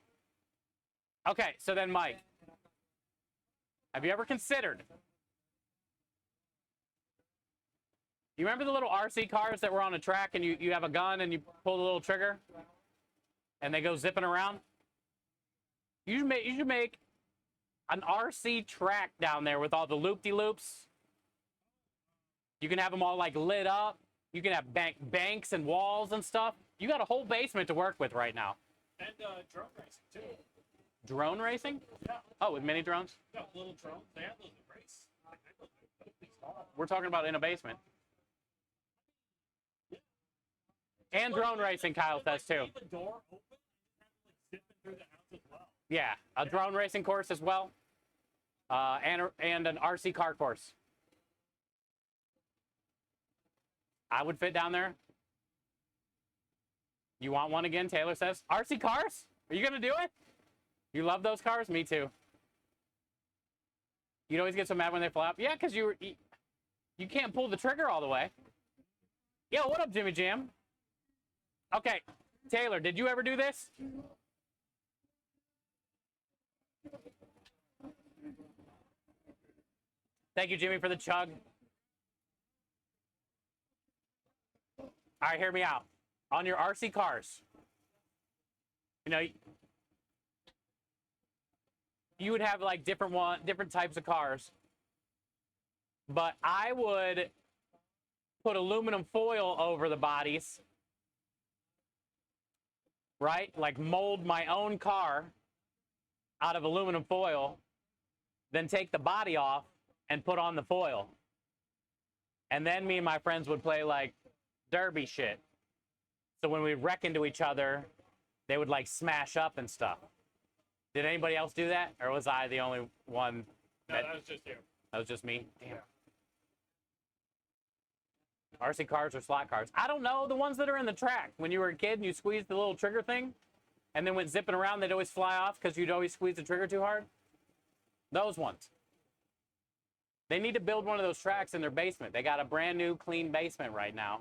Okay, so then Mike, have you ever considered? You remember the little RC cars that were on a track and you have a gun and you pull the little trigger and they go zipping around? You should make an RC track down there with all the loop-de-loops. You can have them all like lit up. You can have banks and walls and stuff. You got a whole basement to work with right now. And drone racing, too. Drone racing? Yeah. Oh, with mini drones? Yeah, little drones. They have those that race. Like, they look these small. We're talking about in a basement. And drone racing, Kyle says too. Leave the door open and have it, like, zipping through the house as well. Yeah, a drone racing course as well. And an RC car course. I would fit down there. You want one again, Taylor says. RC cars? Are you going to do it? You love those cars? Me too. You'd always get so mad when they flop. Yeah, because you can't pull the trigger all the way. Yo, what up, Jimmy Jam? Okay, Taylor, did you ever do this? Thank you, Jimmy, for the chug. All right, hear me out. On your RC cars, you know, you would have like different types of cars, but I would put aluminum foil over the bodies, right? Like mold my own car out of aluminum foil, then take the body off and put on the foil. And then me and my friends would play like derby shit. So when we wreck into each other, they would like smash up and stuff. Did anybody else do that? Or was I the only one? No, that was just you. That was just me? Damn. RC cars or slot cars? I don't know. The ones that are in the track. When you were a kid and you squeezed the little trigger thing and then went zipping around, they'd always fly off because you'd always squeeze the trigger too hard. Those ones. They need to build one of those tracks in their basement. They got a brand new clean basement right now.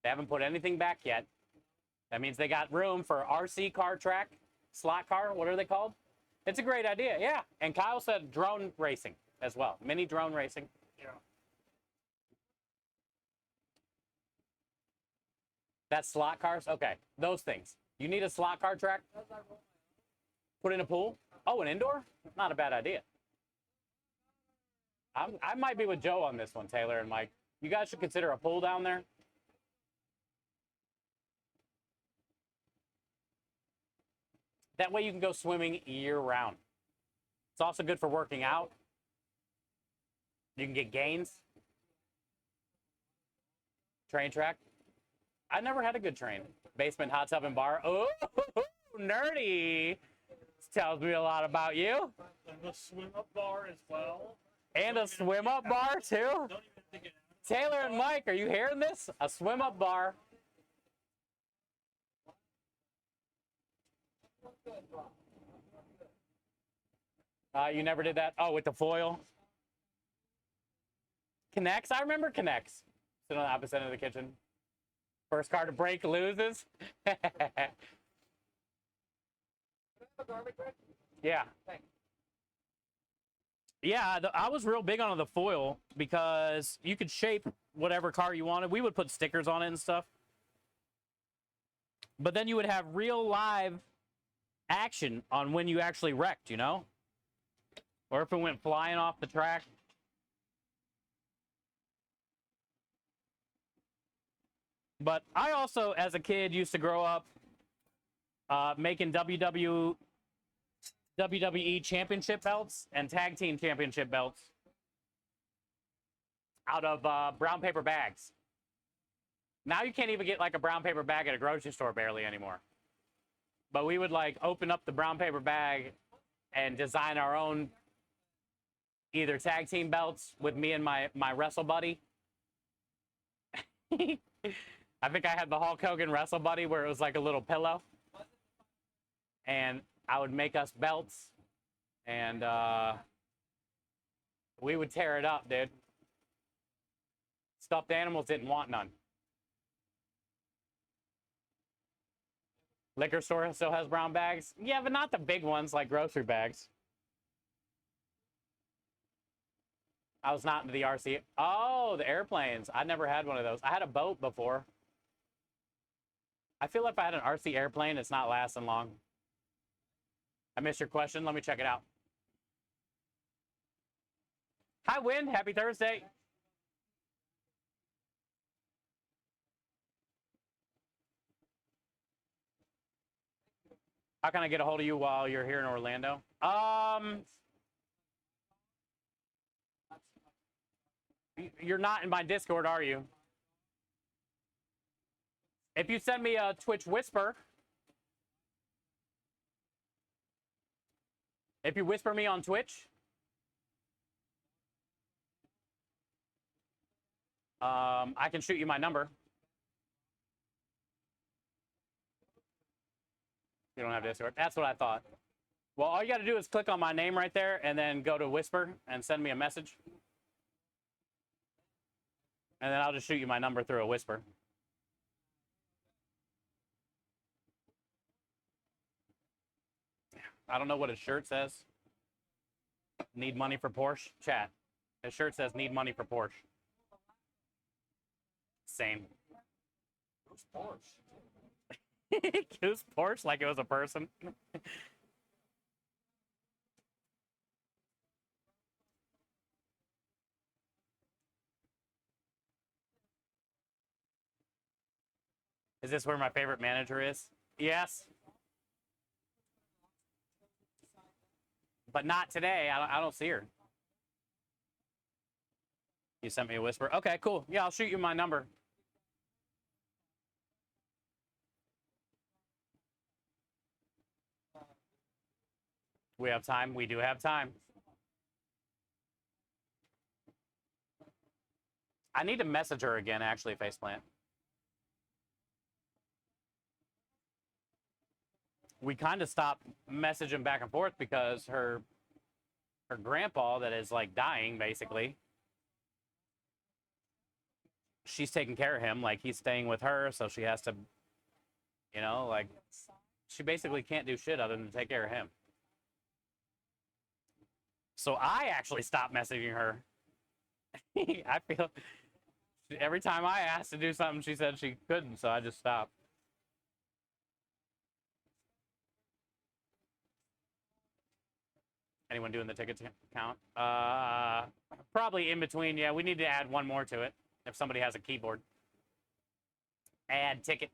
They haven't put anything back yet. That means they got room for RC car track, slot car, what are they called? It's a great idea, yeah. And Kyle said drone racing as well, mini drone racing. Yeah. That's slot cars? Okay, those things. You need a slot car track? Put in a pool? Oh, an indoor? Not a bad idea. I might be with Joe on this one, Taylor and Mike. You guys should consider a pool down there. That way you can go swimming year-round. It's also good for working out. You can get gains. Train track. I never had a good train. Basement, hot tub, and bar. Oh, nerdy. This tells me a lot about you. And the swim-up bar as well. And a swim-up bar, too? Don't even think it. Taylor and Mike, are you hearing this? A swim-up bar. You never did that? Oh, with the foil? Connects? I remember Connects. Sit on the opposite end of the kitchen. First car to break loses. Yeah. Yeah, I was real big on the foil because you could shape whatever car you wanted. We would put stickers on it and stuff. But then you would have real live action on when you actually wrecked, you know? Or if it went flying off the track. But I also, as a kid, used to grow up making WWE championship belts and tag team championship belts out of brown paper bags. Now you can't even get like a brown paper bag at a grocery store barely anymore. But we would like open up the brown paper bag and design our own either tag team belts with me and my wrestle buddy. I think I had the Hulk Hogan wrestle buddy where it was like a little pillow. And I would make us belts and we would tear it up, dude. Stuffed animals didn't want none. Liquor store still has brown bags. Yeah, but not the big ones like grocery bags. I was not into the RC. Oh, the airplanes. I never had one of those. I had a boat before. I feel like if I had an RC airplane, it's not lasting long. I missed your question. Let me check it out. Hi, Win. Happy Thursday. How can I get a hold of you while you're here in Orlando? You're not in my Discord, are you? If you send me a Twitch Whisper, if you whisper me on Twitch, I can shoot you my number. You don't have Discord. That's what I thought. Well, all you got to do is click on my name right there and then go to Whisper and send me a message. And then I'll just shoot you my number through a Whisper. I don't know what his shirt says. Need money for Porsche? Chat. His shirt says need money for Porsche. Same. Who's Porsche? Goose Porsche like it was a person. Is this where my favorite manager is? Yes. But not today. I don't see her. You sent me a whisper. Okay, cool. Yeah, I'll shoot you my number. We have time. We do have time. I need to message her again, actually, Faceplant. We kind of stopped messaging back and forth because her grandpa that is like dying, basically, she's taking care of him. Like he's staying with her, so she has to, you know, like she basically can't do shit other than take care of him. So I actually stopped messaging her. I feel every time I asked to do something, she said she couldn't, so I just stopped. Anyone doing the ticket count? Probably in between. Yeah, we need to add one more to it if somebody has a keyboard. Add ticket.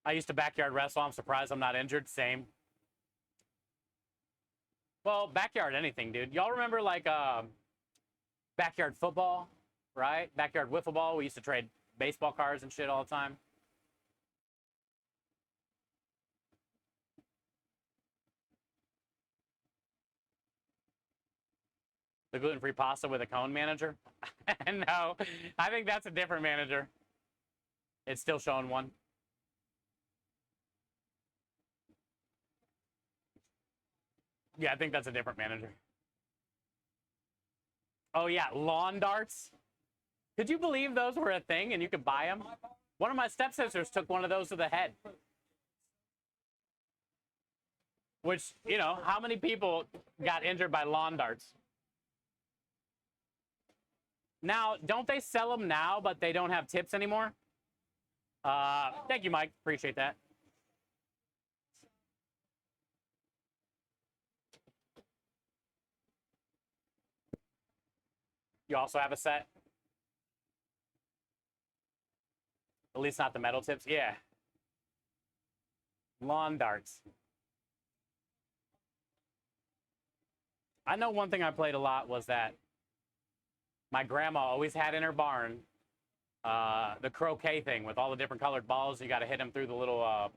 I used to backyard wrestle. I'm surprised I'm not injured. Same. Well, backyard anything, dude. Y'all remember like backyard football, right? Backyard wiffle ball. We used to trade baseball cards and shit all the time. The gluten-free pasta with a cone manager? No, I think that's a different manager. It's still showing one. Yeah, I think that's a different manager. Oh, yeah, lawn darts. Could you believe those were a thing and you could buy them? One of my stepsisters took one of those to the head. Which, you know, how many people got injured by lawn darts? Now, don't they sell them now, but they don't have tips anymore? Thank you, Mike. Appreciate that. You also have a set? At least not the metal tips. Yeah. Lawn darts. I know one thing I played a lot was that my grandma always had in her barn the croquet thing with all the different colored balls. You got to hit them through the little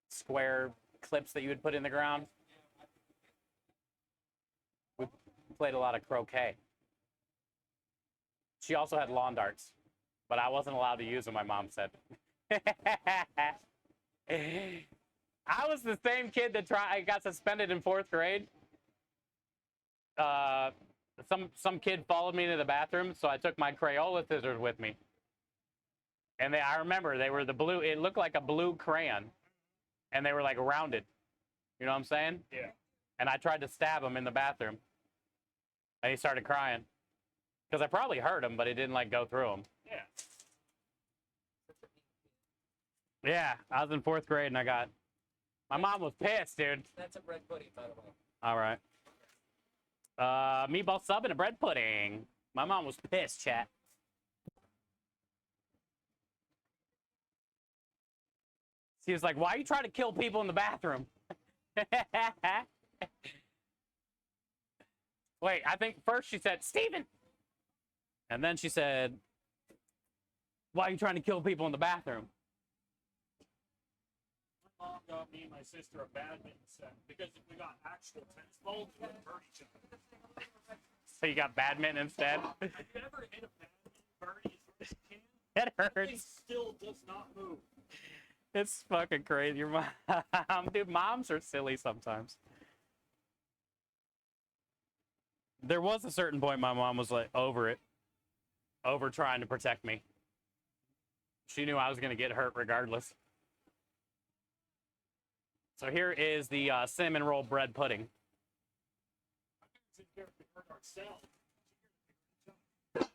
square clips that you would put in the ground. We played a lot of croquet. She also had lawn darts, but I wasn't allowed to use them, my mom said. I was the same kid that got suspended in 4th grade. Some kid followed me to the bathroom, so I took my Crayola scissors with me. And I remember they were the blue. It looked like a blue crayon, and they were like rounded. You know what I'm saying? Yeah. And I tried to stab him in the bathroom, and he started crying because I probably hurt him, but it didn't like go through him. Yeah. Yeah, I was in 4th grade, and my mom was pissed, dude. That's a bread pudding, by the way. All right. Meatball sub and a bread pudding. My mom was pissed, chat. She was like, why are you trying to kill people in the bathroom? Wait, I think first she said, Steven. And then she said, why are you trying to kill people in the bathroom? My mom got me and my sister a badminton set because we got actual tennis balls and wouldn't hurt each other. So you got badminton instead? Have you ever hit a badminton birdie as hard as you can? It That thing hurts. still does not move. It's fucking crazy. Your mom, dude, moms are silly sometimes. There was a certain point my mom was like over it, over trying to protect me. She knew I was going to get hurt regardless. So here is the cinnamon roll bread pudding. Sit here and hurt ourselves.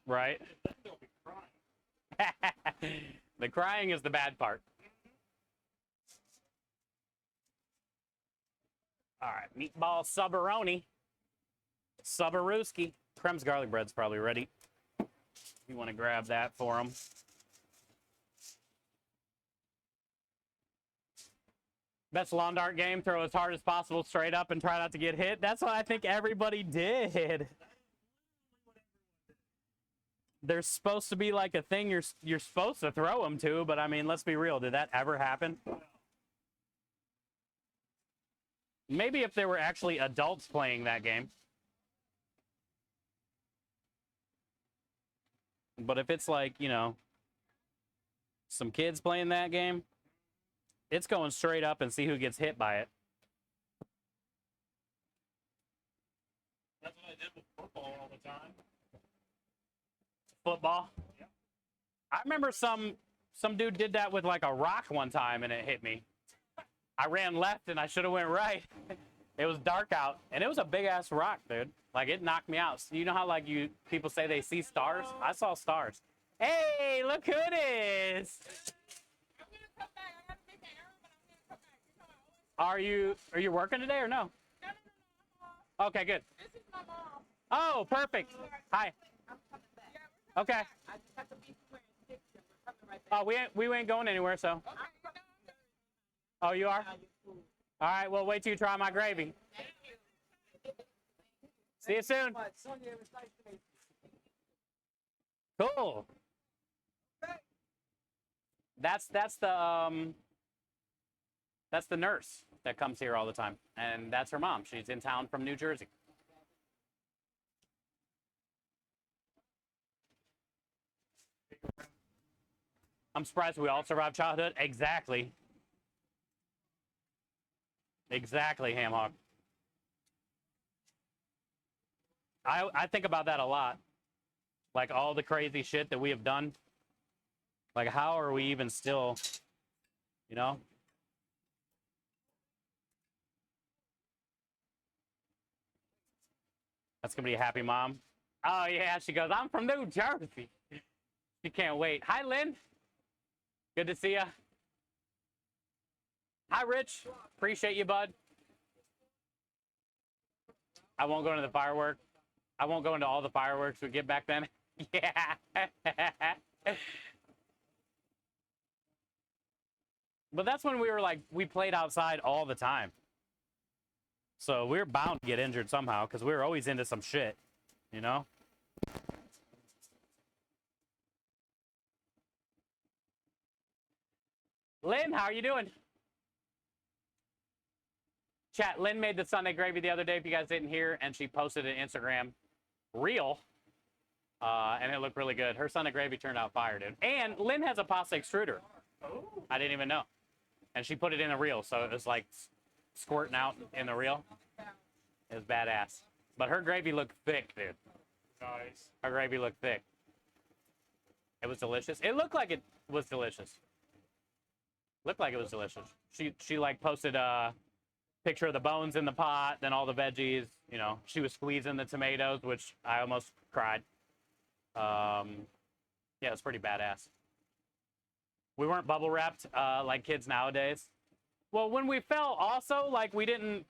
Right? Then they'll be crying. The crying is the bad part. All right, meatball subaroni. Subarooski. Krem's garlic bread's probably ready. You want to grab that for them. Best lawn dart game, throw as hard as possible straight up and try not to get hit. That's what I think everybody did. There's supposed to be like a thing you're supposed to throw them to, but I mean, let's be real. Did that ever happen? Maybe if there were actually adults playing that game. But if it's like, you know, some kids playing that game, it's going straight up and see who gets hit by it. That's what I did with football all the time. Football? Yeah. I remember some dude did that with like a rock one time and it hit me. I ran left and I should have went right. It was dark out and it was a big ass rock, dude. Like it knocked me out. So you know how like people say they see stars? I saw stars. Hey, look who it is. I'm gonna come back. I gotta make an error, but I'm gonna come back. You know, I always. Are you working today or no? No, I'm off. Okay, good. This is my mom. Oh, perfect. Hi. I'm coming back. Yeah, we're Okay. I just have to be somewhere in 6 and we're coming right back. Oh, we ain't going anywhere, so. Okay, you know, Oh, you are? All right, well, wait till you try my gravy. See you soon. but Sonia, it was nice to meet you. Cool. Okay. That's the nurse that comes here all the time, and that's her mom. She's in town from New Jersey. I'm surprised we all survived childhood. Exactly. Exactly, Ham Hog. I think about that a lot. Like all the crazy shit that we have done. Like how are we even still, you know? That's gonna be a happy mom. Oh yeah, she goes, I'm from New Jersey. She can't wait. Hi, Lynn. Good to see ya. Hi, Rich. Appreciate you, bud. I won't go to the firework. I won't go into all the fireworks we get back then. Yeah. But that's when we were like, we played outside all the time. So we were bound to get injured somehow because we were always into some shit, you know? Lynn, how are you doing? Chat, Lynn made the Sunday gravy the other day, if you guys didn't hear, and she posted an Instagram reel, and it looked really good. Her Sunday gravy turned out fire, dude. And Lynn has a pasta extruder. Oh. I didn't even know. And she put it in a reel, so it was like squirting out in the reel. It was badass. But her gravy looked thick, dude. Nice. Her gravy looked thick. It was delicious. It looked like it was delicious. Looked like it was delicious. She like posted a picture of the bones in the pot, then all the veggies. You know, she was squeezing the tomatoes, which I almost cried. Yeah, it was pretty badass. We weren't bubble wrapped like kids nowadays. Well, when we fell, also like we didn't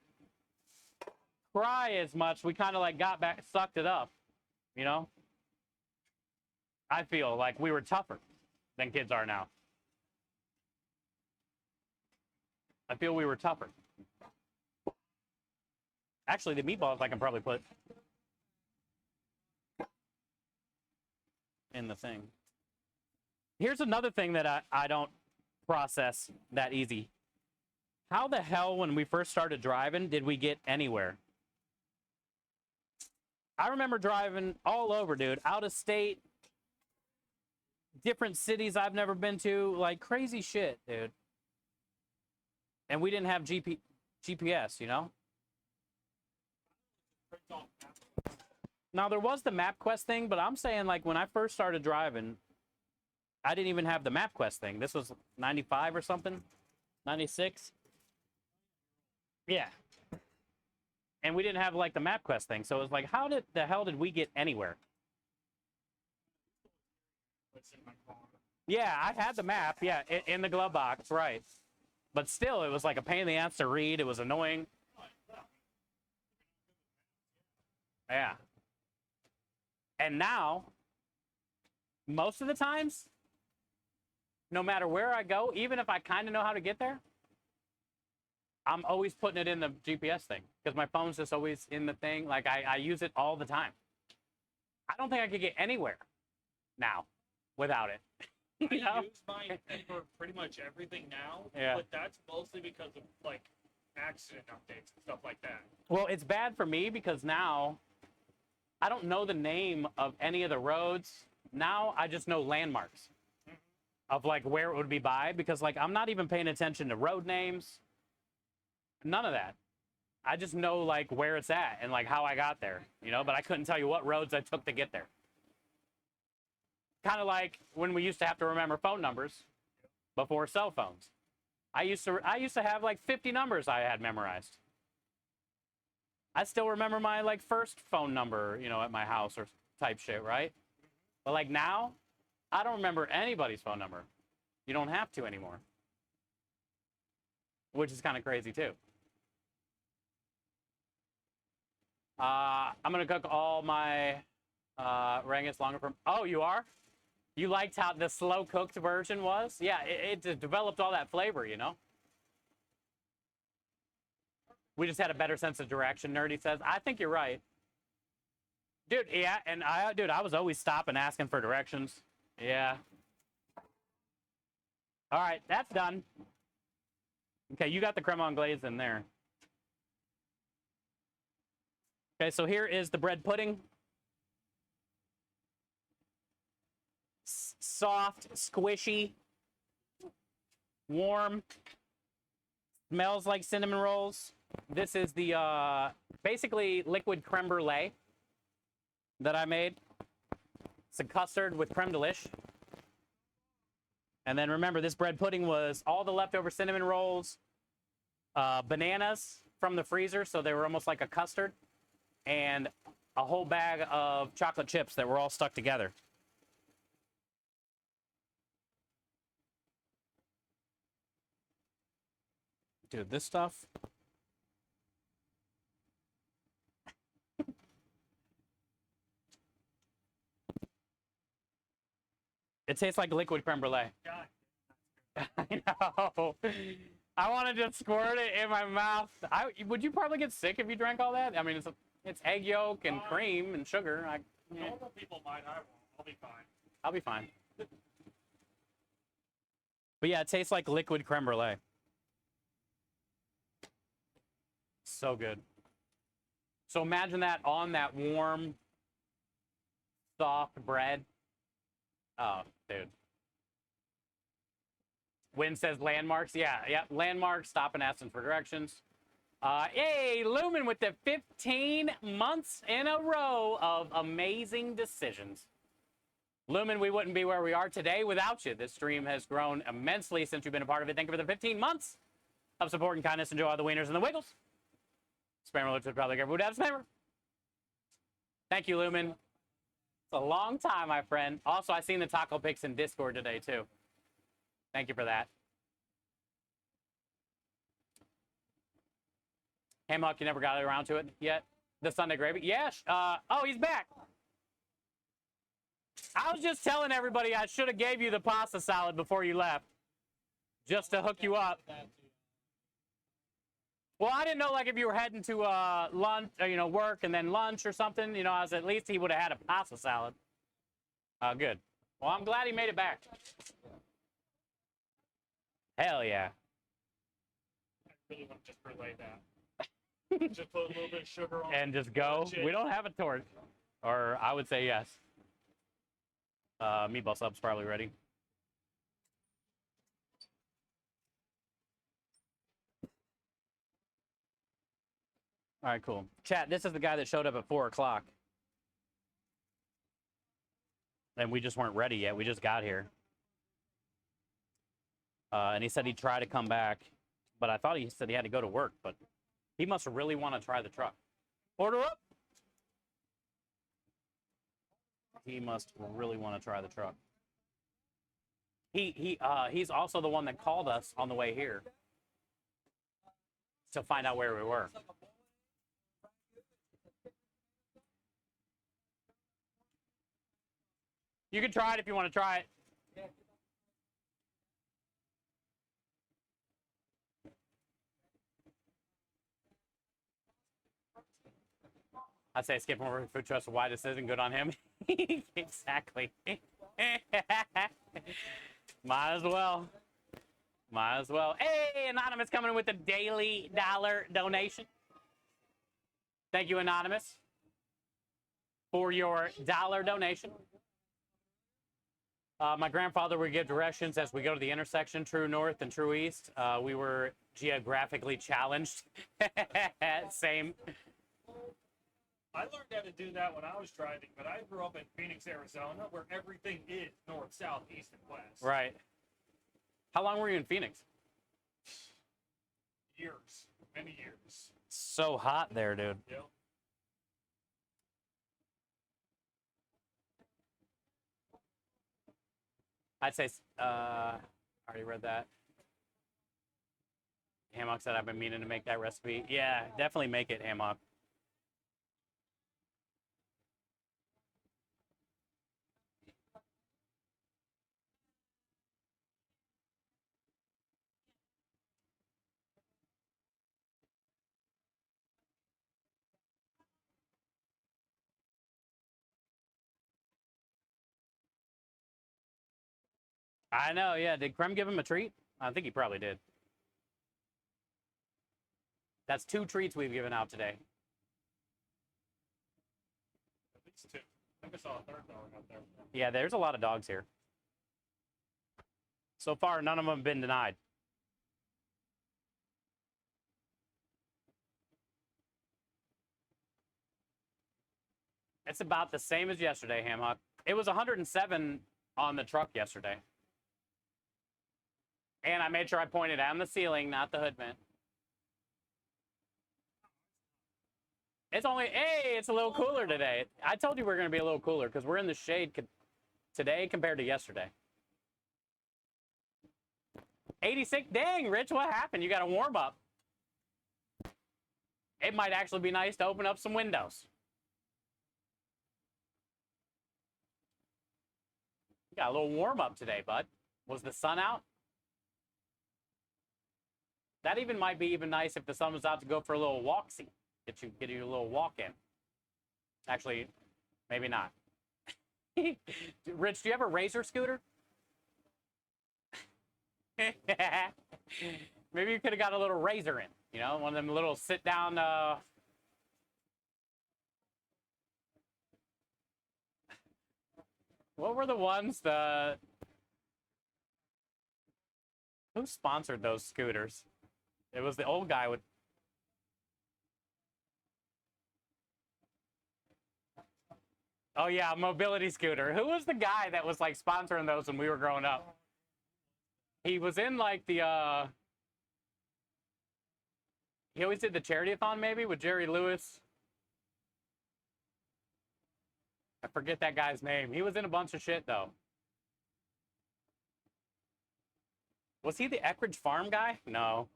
cry as much. We kind of like got back, sucked it up. You know. I feel like we were tougher than kids are now. I feel we were tougher. Actually, the meatballs I can probably put in the thing. Here's another thing that I don't process that easy. How the hell, when we first started driving, did we get anywhere? I remember driving all over, dude. Out of state, different cities I've never been to, like crazy shit, dude. And we didn't have GPS, you know? Now, there was the MapQuest thing, but I'm saying, like, when I first started driving, I didn't even have the MapQuest thing. This was 95 or something? 96? Yeah. And we didn't have, like, the MapQuest thing. So it was like, how the hell did we get anywhere? What's in my car? Yeah, I had the map. Yeah, in the glove box, right. But still, it was like a pain in the ass to read. It was annoying. Yeah. And now, most of the times, no matter where I go, even if I kind of know how to get there, I'm always putting it in the GPS thing because my phone's just always in the thing. Like, I use it all the time. I don't think I could get anywhere now without it. You know? I use mine for pretty much everything now, Yeah. but that's mostly because of, like, accident updates and stuff like that. Well, it's bad for me because now I don't know the name of any of the roads. Now I just know landmarks of like where it would be by because like I'm not even paying attention to road names. None of that. I just know like where it's at and like how I got there, you know, but I couldn't tell you what roads I took to get there. Kind of like when we used to have to remember phone numbers before cell phones. I used to have like 50 numbers I had memorized. I still remember my like first phone number, you know, at my house or type shit, right? But like now, I don't remember anybody's phone number. You don't have to anymore. Which is kind of crazy too. I'm gonna cook all my Rangus longer from. Oh, you are? You liked how the slow cooked version was? Yeah, it developed all that flavor, you know? We just had a better sense of direction, Nerdy says. I think you're right. Dude, yeah, and I was always stopping asking for directions. Yeah. All right, that's done. Okay, you got the creme anglaise in there. Okay, so here is the bread pudding. Soft, squishy, warm, smells like cinnamon rolls. This is the basically liquid creme brulee that I made. It's a custard with creme de lish. And then remember, this bread pudding was all the leftover cinnamon rolls, bananas from the freezer, so they were almost like a custard, and a whole bag of chocolate chips that were all stuck together. Dude, this stuff. It tastes like liquid creme brulee. God, I know. I want to just squirt it in my mouth. Would you probably get sick if you drank all that? I mean, it's egg yolk and cream and sugar. Yeah, normal people might. I won't. I'll be fine. I'll be fine. But yeah, it tastes like liquid creme brulee. So good. So imagine that on that warm, soft bread. Oh, dude. Win says landmarks. Yeah, landmarks. Stop and ask them for directions. Hey, Lumen with the 15 months in a row of amazing decisions. Lumen, we wouldn't be where we are today without you. This stream has grown immensely since you've been a part of it. Thank you for the 15 months of support and kindness. Enjoy all the wieners and the wiggles. Spammer looks probably like every spammer. Thank you, Lumen. It's a long time, my friend. Also, I seen the taco pics in Discord today, too. Thank you for that. Hammock, you never got around to it yet? The Sunday gravy? Yes. Oh, he's back. I was just telling everybody I should have gave you the pasta salad before you left. Just to hook you up. Well, I didn't know, like, if you were heading to lunch, or, work and then lunch or something. I was at least he would have had a pasta salad. Good. Well, I'm glad he made it back. Hell yeah. I really want to just relay that. Just put a little bit of sugar on And just go. We don't have a torch. Or I would say yes. Meatball sub's probably ready. All right, cool. Chat, this is the guy that showed up at 4 o'clock. And we just weren't ready yet. We just got here. And he said he'd try to come back. But I thought he said he had to go to work. But he must really want to try the truck. Order up! He must really want to try the truck. He's also the one that called us on the way here to find out where we were. You can try it if you want to try it. I'd say skip over food trust. Why this isn't good on him? Exactly. Might as well. Might as well. Hey, Anonymous coming in with a daily dollar donation. Thank you, Anonymous, for your dollar donation. My grandfather would give directions as we go to the intersection, true north and true east. We were geographically challenged. Same. I learned how to do that when I was driving, but I grew up in Phoenix, Arizona, where everything is north, south, east, and west. Right. How long were you in Phoenix? Years. Many years. So hot there, dude. Yep. I'd say, I already read that. Hammock said I've been meaning to make that recipe. Yeah, definitely make it, Hammock. I know, yeah. Did Krem give him a treat? I think he probably did. That's 2 treats we've given out today. At least 2. I think I saw a third dog out there. Yeah, there's a lot of dogs here. So far, none of them have been denied. It's about the same as yesterday, Hammock. It was 107 on the truck yesterday. And I made sure I pointed on the ceiling, not the hood vent. It's only, hey, it's a little cooler today. I told you we are going to be a little cooler because we're in the shade today compared to yesterday. 86, dang, Rich, what happened? You got to warm up. It might actually be nice to open up some windows. Got a little warm up today, bud. Was the sun out? That even might be even nice if the sun was out to go for a little walksy. Get you a little walk in. Actually, maybe not. Rich, do you have a Razor scooter? Maybe you could have got a little Razor in. You know, one of them little sit down. What were the ones? Who sponsored those scooters? It was the old guy with. Oh yeah, a mobility scooter. Who was the guy that was like sponsoring those when we were growing up? He was in like the he always did the charity-a-thon maybe with Jerry Lewis. I forget that guy's name. He was in a bunch of shit though. Was he the Eckridge Farm guy? No.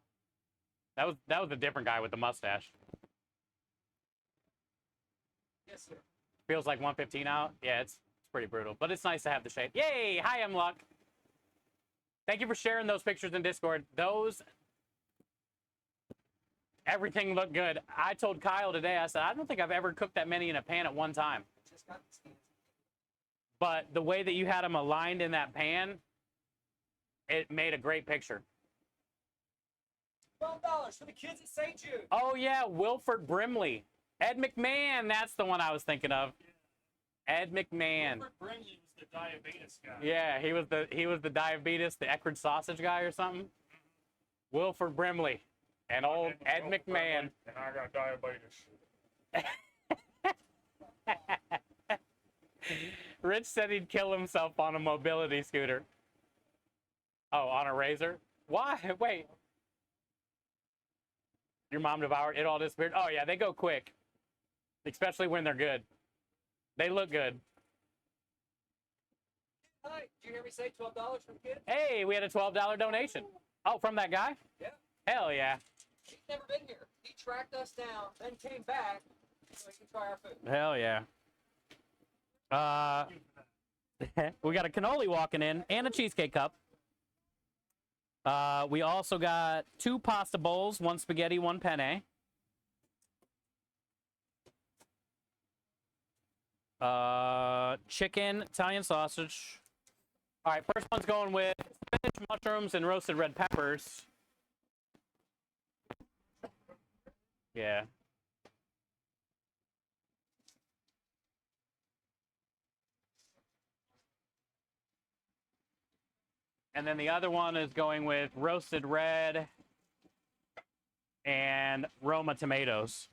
That was a different guy with the mustache. Yes, sir. Feels like 115 out. Yeah, it's pretty brutal, but it's nice to have the shade. Yay! Hi, M Luck. Thank you for sharing those pictures in Discord. Everything looked good. I told Kyle today, I said, I don't think I've ever cooked that many in a pan at one time. But the way that you had them aligned in that pan, it made a great picture. $12 for the kids at St. Jude. Oh, yeah, Wilford Brimley. Ed McMahon, that's the one I was thinking of. Ed McMahon. Wilford Brimley was the diabetes guy. Yeah, he was the diabetes, the Eckridge sausage guy or something. Wilford Brimley and old Ed McMahon. And I got diabetes. Rich said he'd kill himself on a mobility scooter. Oh, on a Razor? Why? Wait. Your mom devoured it, all disappeared? Oh, yeah, they go quick. Especially when they're good. They look good. Hi, did you hear me say $12 for the kids? Hey, we had a $12 donation. Oh, from that guy? Yeah. Hell yeah. He's never been here. He tracked us down, then came back so he can try our food. Hell yeah. We got a cannoli walking in and a cheesecake cup. We also got 2 pasta bowls, 1 spaghetti, 1 penne. Chicken, Italian sausage. All right, first one's going with spinach, mushrooms, and roasted red peppers. Yeah. And then the other one is going with roasted red and Roma tomatoes.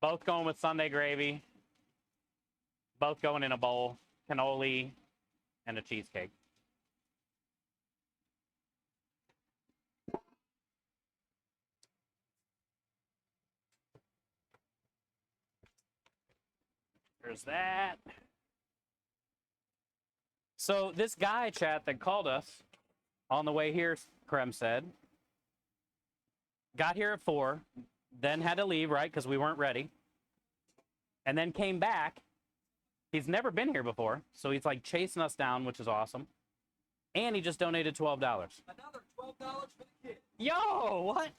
Both going with Sunday gravy. Both going in a bowl. Cannoli and a cheesecake. There's that. So this guy, chat, that called us on the way here, Krem said, got here at 4, then had to leave, right, because we weren't ready, and then came back. He's never been here before, so he's like chasing us down, which is awesome. And he just donated $12. Another $12 for the kids. Yo, what?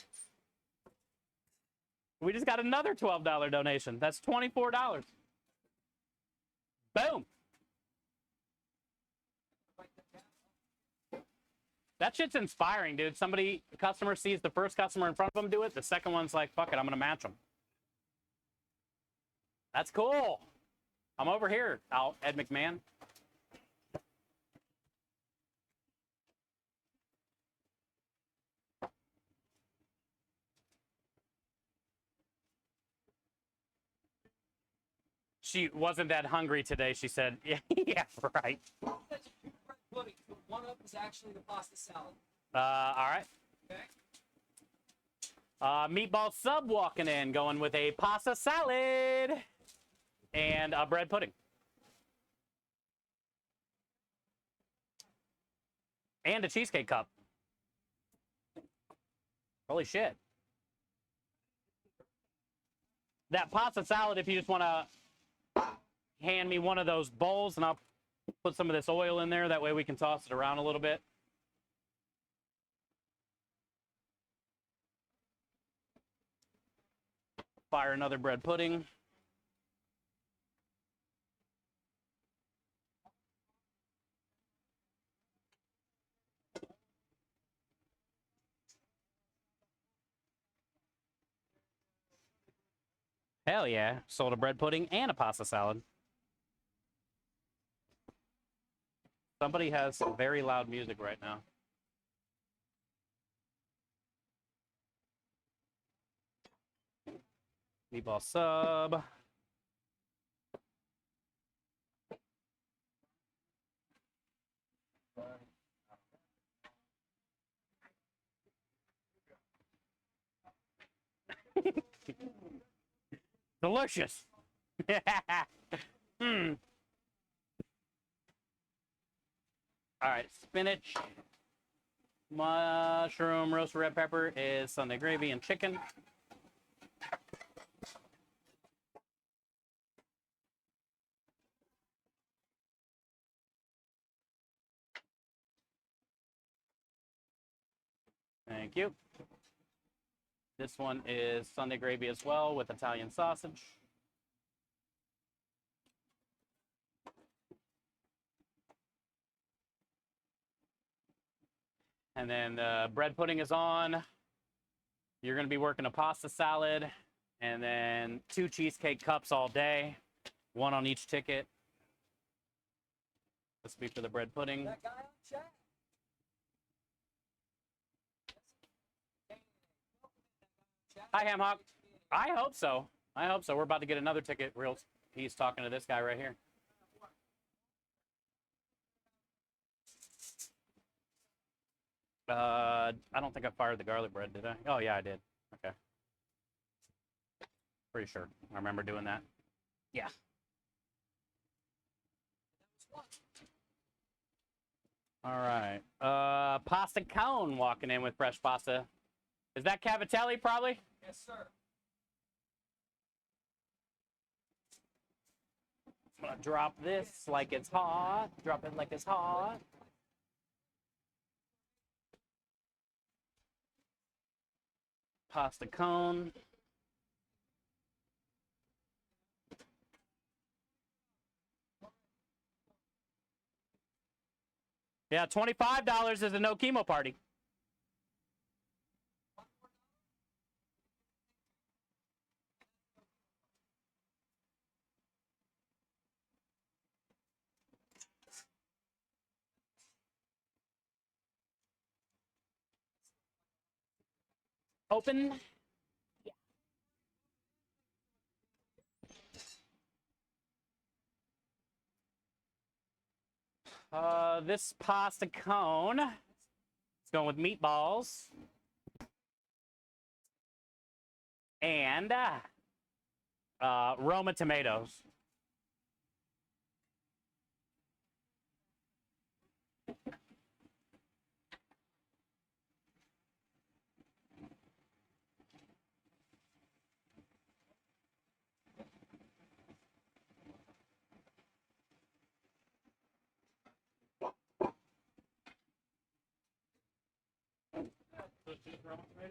We just got another $12 donation. That's $24. Boom. That shit's inspiring, dude. A customer sees the first customer in front of them do it. The second one's like, fuck it, I'm going to match them. That's cool. I'm over here, Ed McMahon. She wasn't that hungry today, she said. Yeah, yeah, right. One of them is actually the pasta salad. All right. Okay. Meatball sub walking in, going with a pasta salad and a bread pudding. And a cheesecake cup. Holy shit. That pasta salad, if you just want to hand me one of those bowls and I'll put some of this oil in there. That way we can toss it around a little bit. Fire another bread pudding. Hell yeah. Sold a bread pudding and a pasta salad. Somebody has some very loud music right now. Meatball sub. Delicious. Hmm. All right, spinach, mushroom, roasted red pepper is Sunday gravy and chicken. Thank you. This one is Sunday gravy as well with Italian sausage. And then the bread pudding is on. You're going to be working a pasta salad and then 2 cheesecake cups all day, 1 on each ticket. This will be for the bread pudding. That guy on chat. Hi, Hamhock. I hope so. I hope so. We're about to get another ticket. He's talking to this guy right here. I don't think I fired the garlic bread, did I? Oh, yeah, I did. Okay. Pretty sure. I remember doing that. Yeah. All right. Pasta cone walking in with fresh pasta. Is that Cavatelli, probably? Yes, sir. I'm gonna drop this like it's hot. Drop it like it's hot. Pasta cone. Yeah, $25 is a no chemo party. Open. This pasta cone is going with meatballs and Roma tomatoes.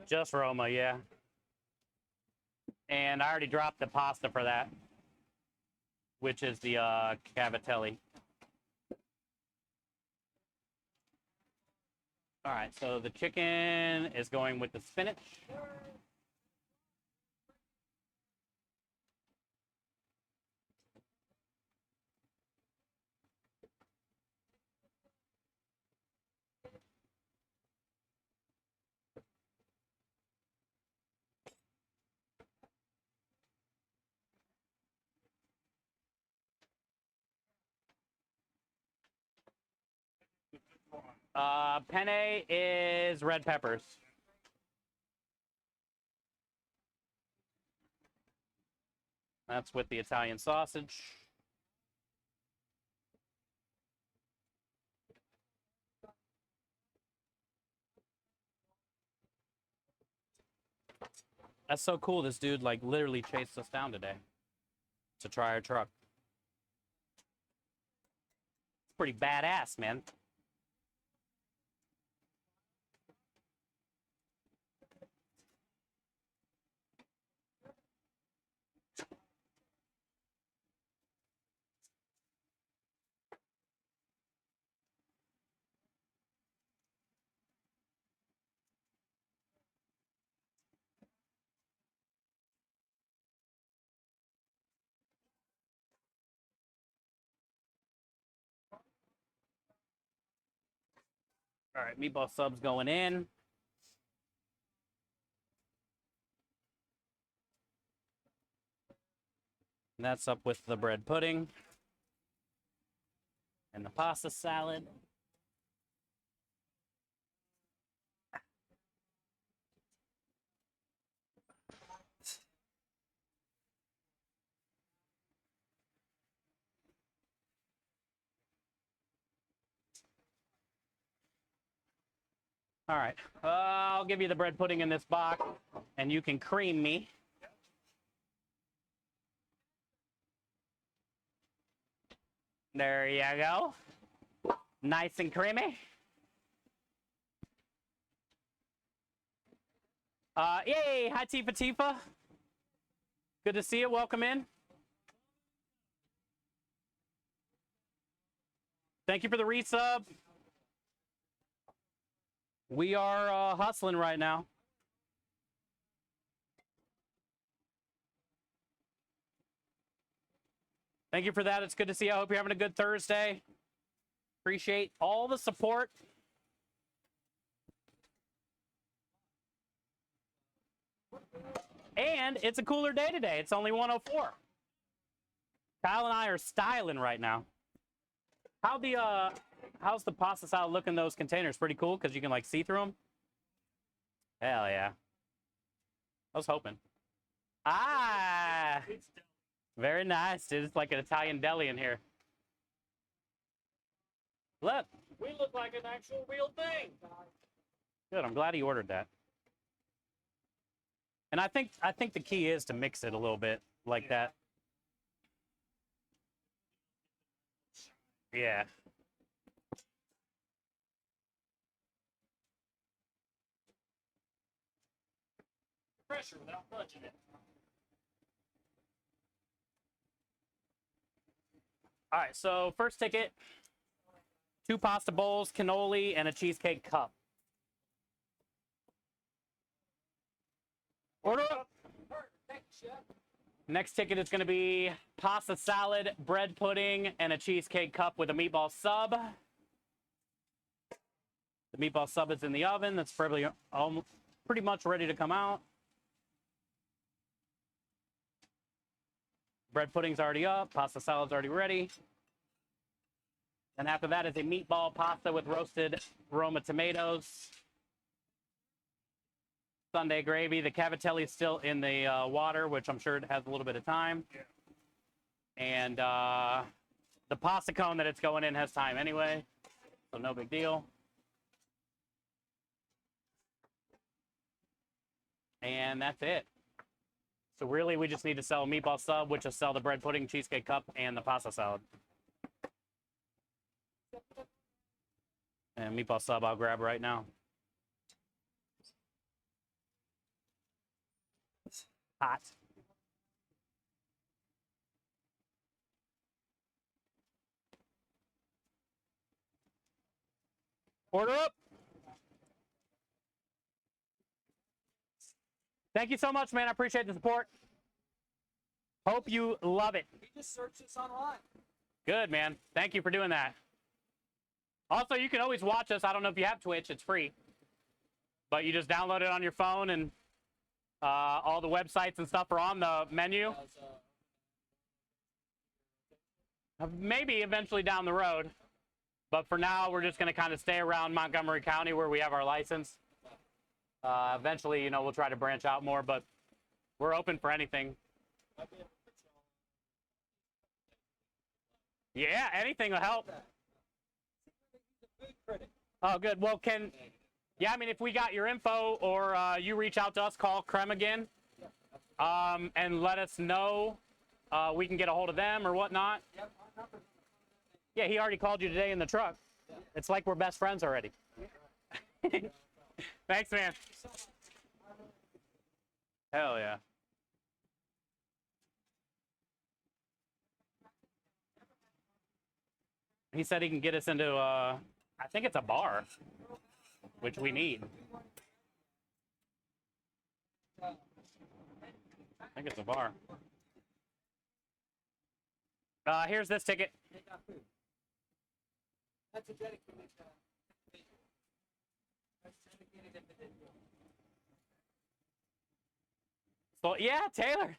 Just Roma, yeah. And I already dropped the pasta for that, which is the Cavatelli. All right, so the chicken is going with the spinach. Penne is red peppers. That's with the Italian sausage. That's so cool. This dude like literally chased us down today to try our truck. Pretty badass, man. All right, meatball subs going in. And that's up with the bread pudding and the pasta salad. All right, I'll give you the bread pudding in this box, and you can cream me. There you go. Nice and creamy. Yay, hi Tifa Tifa. Good to see you, welcome in. Thank you for the resub. We are hustling right now. Thank you for that. It's good to see you. I hope you're having a good Thursday. Appreciate all the support. And it's a cooler day today. It's only 104. Kyle and I are styling right now. How's the pasta salad look in those containers? Pretty cool because you can like see through them. Hell yeah. I was hoping. Ah, very nice, dude. It's like an Italian deli in here. Look, We look like an actual real thing. good. I'm glad he ordered that. And I think the key is to mix it a little bit like that. Yeah. Pressure without touching it. All right, so first ticket, 2 pasta bowls, cannoli, and a cheesecake cup. Order up. Thank you, chef. Next ticket is going to be pasta salad, bread pudding, and a cheesecake cup with a meatball sub. The meatball sub is in the oven. That's probably pretty much ready to come out. Bread pudding's already up. Pasta salad's already ready. And after that is a meatball pasta with roasted Roma tomatoes. Sunday gravy. The cavatelli is still in the water, which I'm sure it has a little bit of time. Yeah. And the pasta cone that it's going in has time anyway, so no big deal. And that's it. So really, we just need to sell a meatball sub, which will sell the bread pudding, cheesecake cup, and the pasta salad. And meatball sub I'll grab right now. Hot. Order up. Thank you so much, man. I appreciate the support. Hope you love it. We just searched this online. Good, man. Thank you for doing that. Also, you can always watch us. I don't know if you have Twitch. It's free. But you just download it on your phone, and all the websites and stuff are on the menu. Maybe eventually down the road. But for now, we're just going to kind of stay around Montgomery County where we have our license. Eventually, you know, we'll try to branch out more, but we're open for anything. Yeah, anything will help. Oh, good. Well, yeah, I mean, if we got your info or you reach out to us, call Krem again and let us know. We can get a hold of them or whatnot. Yeah, he already called you today in the truck. It's like we're best friends already. Thanks, man. Hell yeah. He said he can get us into, I think it's a bar, which we need. I think it's a bar. Here's this ticket. They got food. That's a dedicated. That's dedicated individual. So, yeah, Taylor.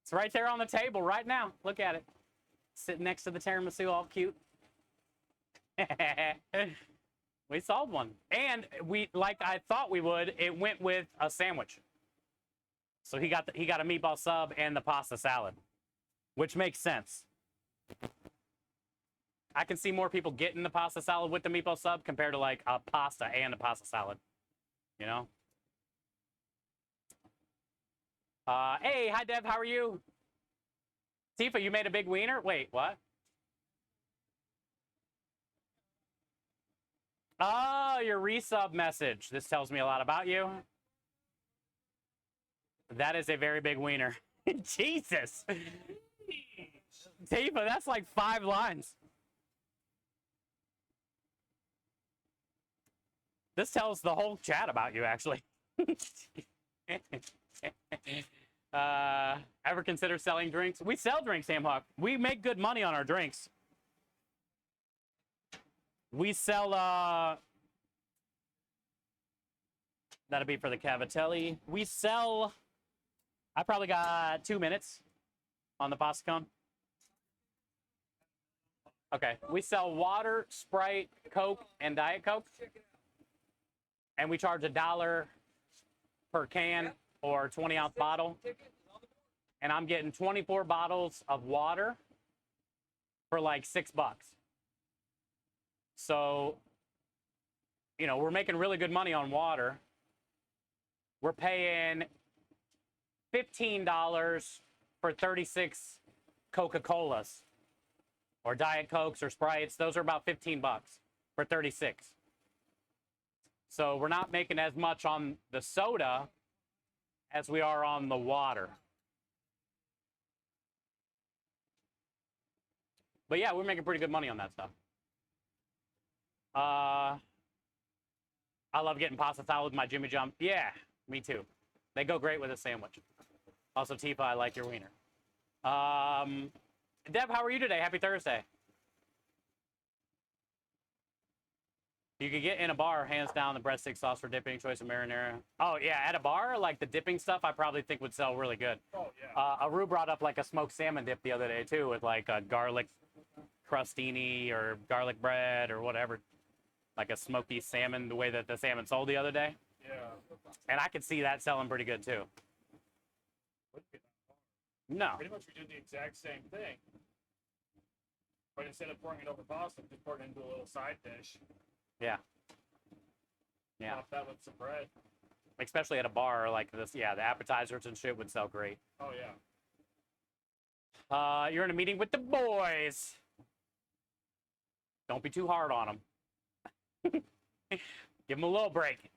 It's right there on the table right now. Look at it. Sitting next to the tiramisu, all cute. We solved one. And we, like I thought we would, it went with a sandwich. So he got a meatball sub and the pasta salad, which makes sense. I can see more people getting the pasta salad with the meatball sub compared to like a pasta and a pasta salad. You know? Hey, hi Dev, how are you? Tifa, you made a big wiener? Wait, what? Oh, your resub message. This tells me a lot about you. That is a very big wiener. Jesus. Tifa, that's like 5 lines. This tells the whole chat about you, actually. Ever consider selling drinks? We sell drinks, Sam Hawk. We make good money on our drinks. We sell, that'll be for the Cavatelli. We sell, I probably got 2 minutes on the pasta cone. Okay, we sell water, Sprite, Coke, and Diet Coke. And we charge $1 per can or 20-ounce bottle. And I'm getting 24 bottles of water for like $6. So, you know, we're making really good money on water. We're paying $15 for 36 Coca-Colas or Diet Cokes or Sprites. Those are about $15 for 36. So we're not making as much on the soda as we are on the water. But yeah, we're making pretty good money on that stuff. I love getting pasta salad with my Jimmy Jump. Yeah, me too. They go great with a sandwich. Also, Tifa, I like your wiener. Deb, how are you today? Happy Thursday. You could get in a bar, hands down, the breadstick sauce for dipping, choice of marinara. Oh, yeah, at a bar, like the dipping stuff, I probably think would sell really good. Oh, yeah. Aru brought up like a smoked salmon dip the other day, too, with like a garlic crostini or garlic bread or whatever. Like a smoky salmon, the way that the salmon sold the other day. Yeah. And I could see that selling pretty good, too. No. Pretty much we do the exact same thing. But instead of pouring it over pasta, just pour it into a little side dish. Yeah. Yeah. Top that with some bread. Especially at a bar like this. Yeah, the appetizers and shit would sell great. Oh, yeah. You're in a meeting with the boys. Don't be too hard on them. Give them a little break.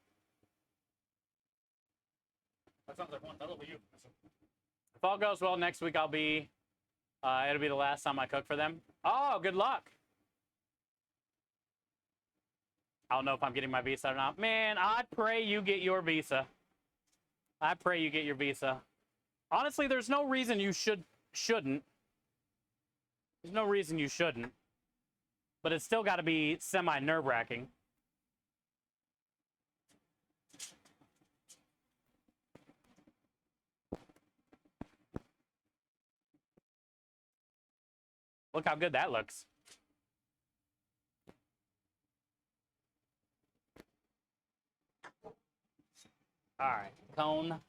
That sounds like one. That'll be you. If all goes well, next week I'll be, it'll be the last time I cook for them. Oh, good luck. I don't know if I'm getting my visa or not. Man, I pray you get your visa. I pray you get your visa. Honestly, there's no reason you shouldn't. There's no reason you shouldn't. But it's still got to be semi-nerve-wracking. Look how good that looks. All right, cone.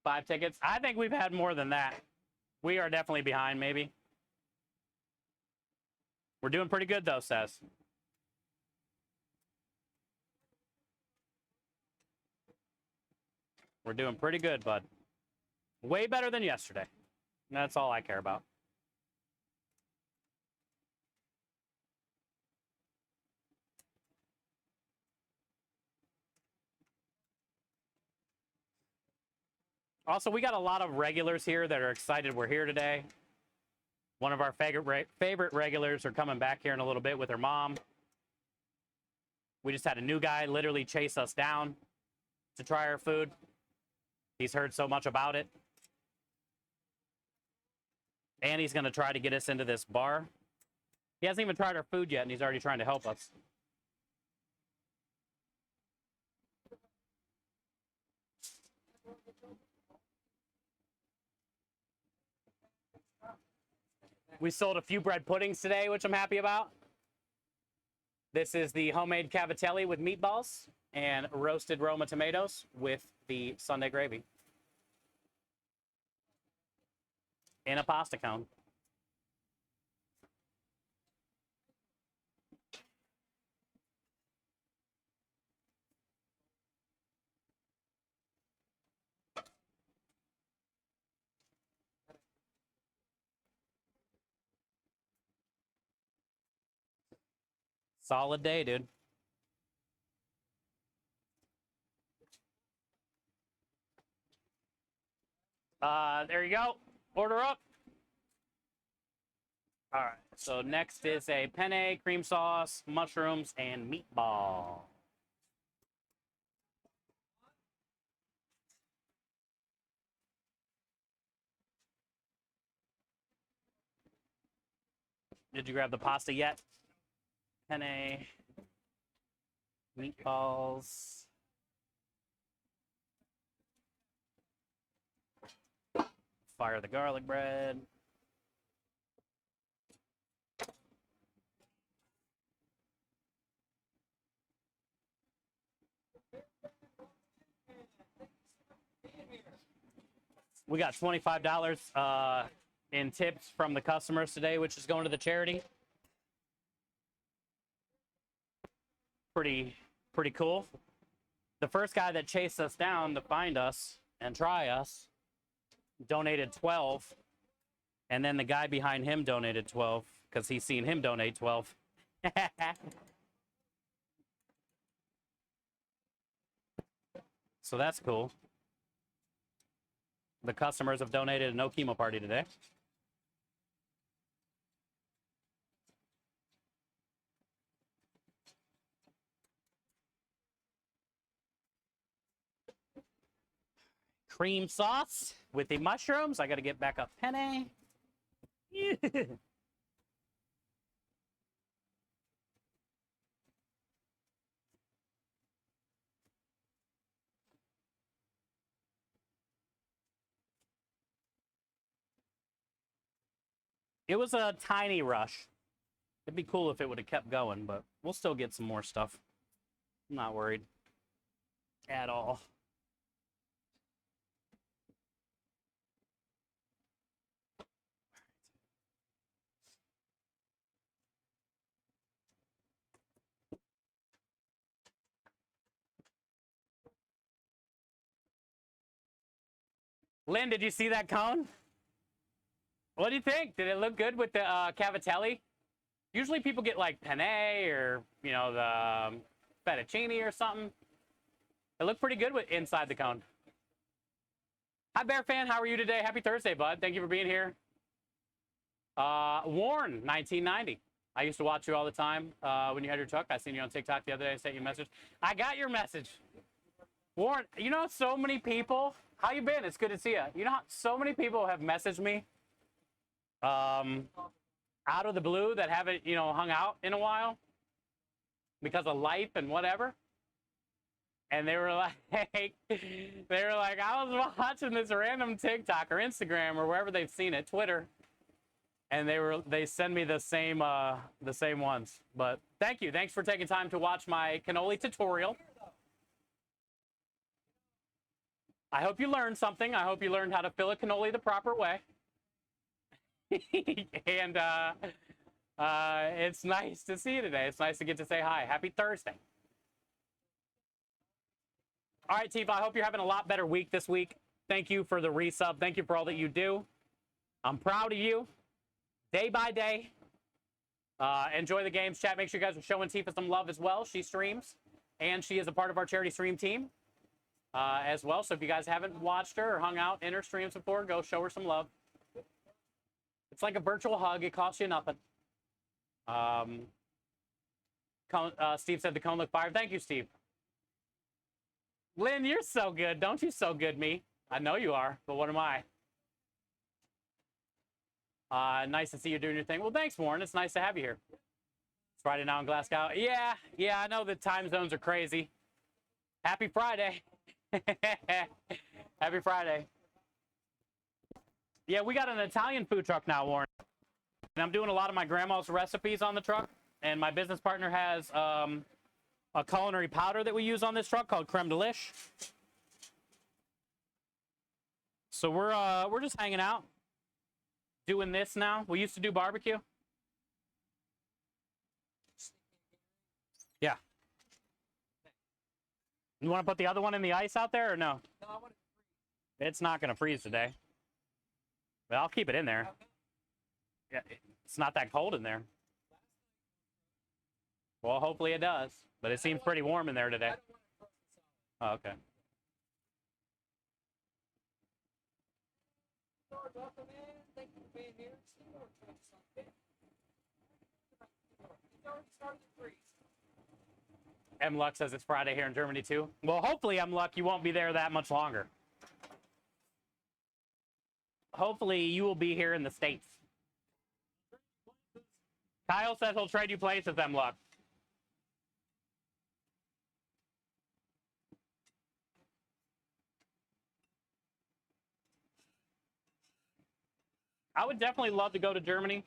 Five tickets. I think we've had more than that. We are definitely behind, maybe. We're doing pretty good, though, Says. We're doing pretty good, bud. Way better than yesterday. And that's all I care about. Also, we got a lot of regulars here that are excited we're here today. One of our favorite regulars are coming back here in a little bit with her mom. We just had a new guy literally chase us down to try our food. He's heard so much about it. And he's going to try to get us into this bar. He hasn't even tried our food yet, and he's already trying to help us. We sold a few bread puddings today, which I'm happy about. This is the homemade cavatelli with meatballs and roasted Roma tomatoes with the Sunday gravy. In a pasta cone. Solid day, dude. There you go. Order up. All right. So next is a penne, cream sauce, mushrooms, and meatball. Did you grab the pasta yet? Penne, meatballs. Fire the garlic bread. We got $25 in tips from the customers today, which is going to the charity. Pretty cool. The first guy that chased us down to find us and try us donated 12, and then the guy behind him donated 12 because he's seen him donate 12. So that's cool. The customers have donated a no chemo party today. Cream sauce with the mushrooms. I got to get back up penne. It was a tiny rush. It'd be cool if it would have kept going, but we'll still get some more stuff. I'm not worried at all. Lynn, did you see that cone? What do you think? Did it look good with the cavatelli? Usually people get like penne or, you know, the fettuccine or something. It looked pretty good with inside the cone. Hi, Bear Fan. How are you today? Happy Thursday, bud. Thank you for being here. Warren, 1990. I used to watch you all the time when you had your truck. I seen you on TikTok the other day. I sent you a message. I got your message. Warren, you know, so many people. How you been? It's good to see you. You know, so many people have messaged me out of the blue that haven't, you know, hung out in a while because of life and whatever. And they were like, I was watching this random TikTok or Instagram or wherever they've seen it, Twitter, and they send me the same ones. But thank you. Thanks for taking time to watch my cannoli tutorial. I hope you learned something. I hope you learned how to fill a cannoli the proper way. And it's nice to see you today. It's nice to get to say hi. Happy Thursday. All right, Tifa, I hope you're having a lot better week this week. Thank you for the resub. Thank you for all that you do. I'm proud of you. Day by day. Enjoy the games, chat. Make sure you guys are showing Tifa some love as well. She streams, and she is a part of our charity stream team as well. So if you guys haven't watched her or hung out in her streams before, go show her some love. It's like a virtual hug. It costs you nothing. Steve said the cone looked fire. Thank you, Steve. Lynn, you're so good. Don't you so good me? I know you are, but what am I? Nice to see you doing your thing. Well, thanks, Warren. It's nice to have you here. It's Friday now in Glasgow. Yeah, I know the time zones are crazy. Happy Friday. Happy Friday. Yeah, we got an Italian food truck now, Warren. And I'm doing a lot of my grandma's recipes on the truck. And my business partner has a culinary powder that we use on this truck called Creme Delish. So we're just hanging out, doing this now. We used to do barbecue. Yeah. You want to put the other one in the ice out there or no? No, I want It's not going to freeze today. But I'll keep it in there. Yeah, it's not that cold in there. Well, hopefully it does. But it seems pretty warm in there today. Oh, okay. welcome in. Thank you for being here. It's already started to freeze. M. Luck says it's Friday here in Germany too. Well, hopefully, M. Luck, you won't be there that much longer. Hopefully, you will be here in the States. Kyle says he'll trade you places, M. Luck. I would definitely love to go to Germany.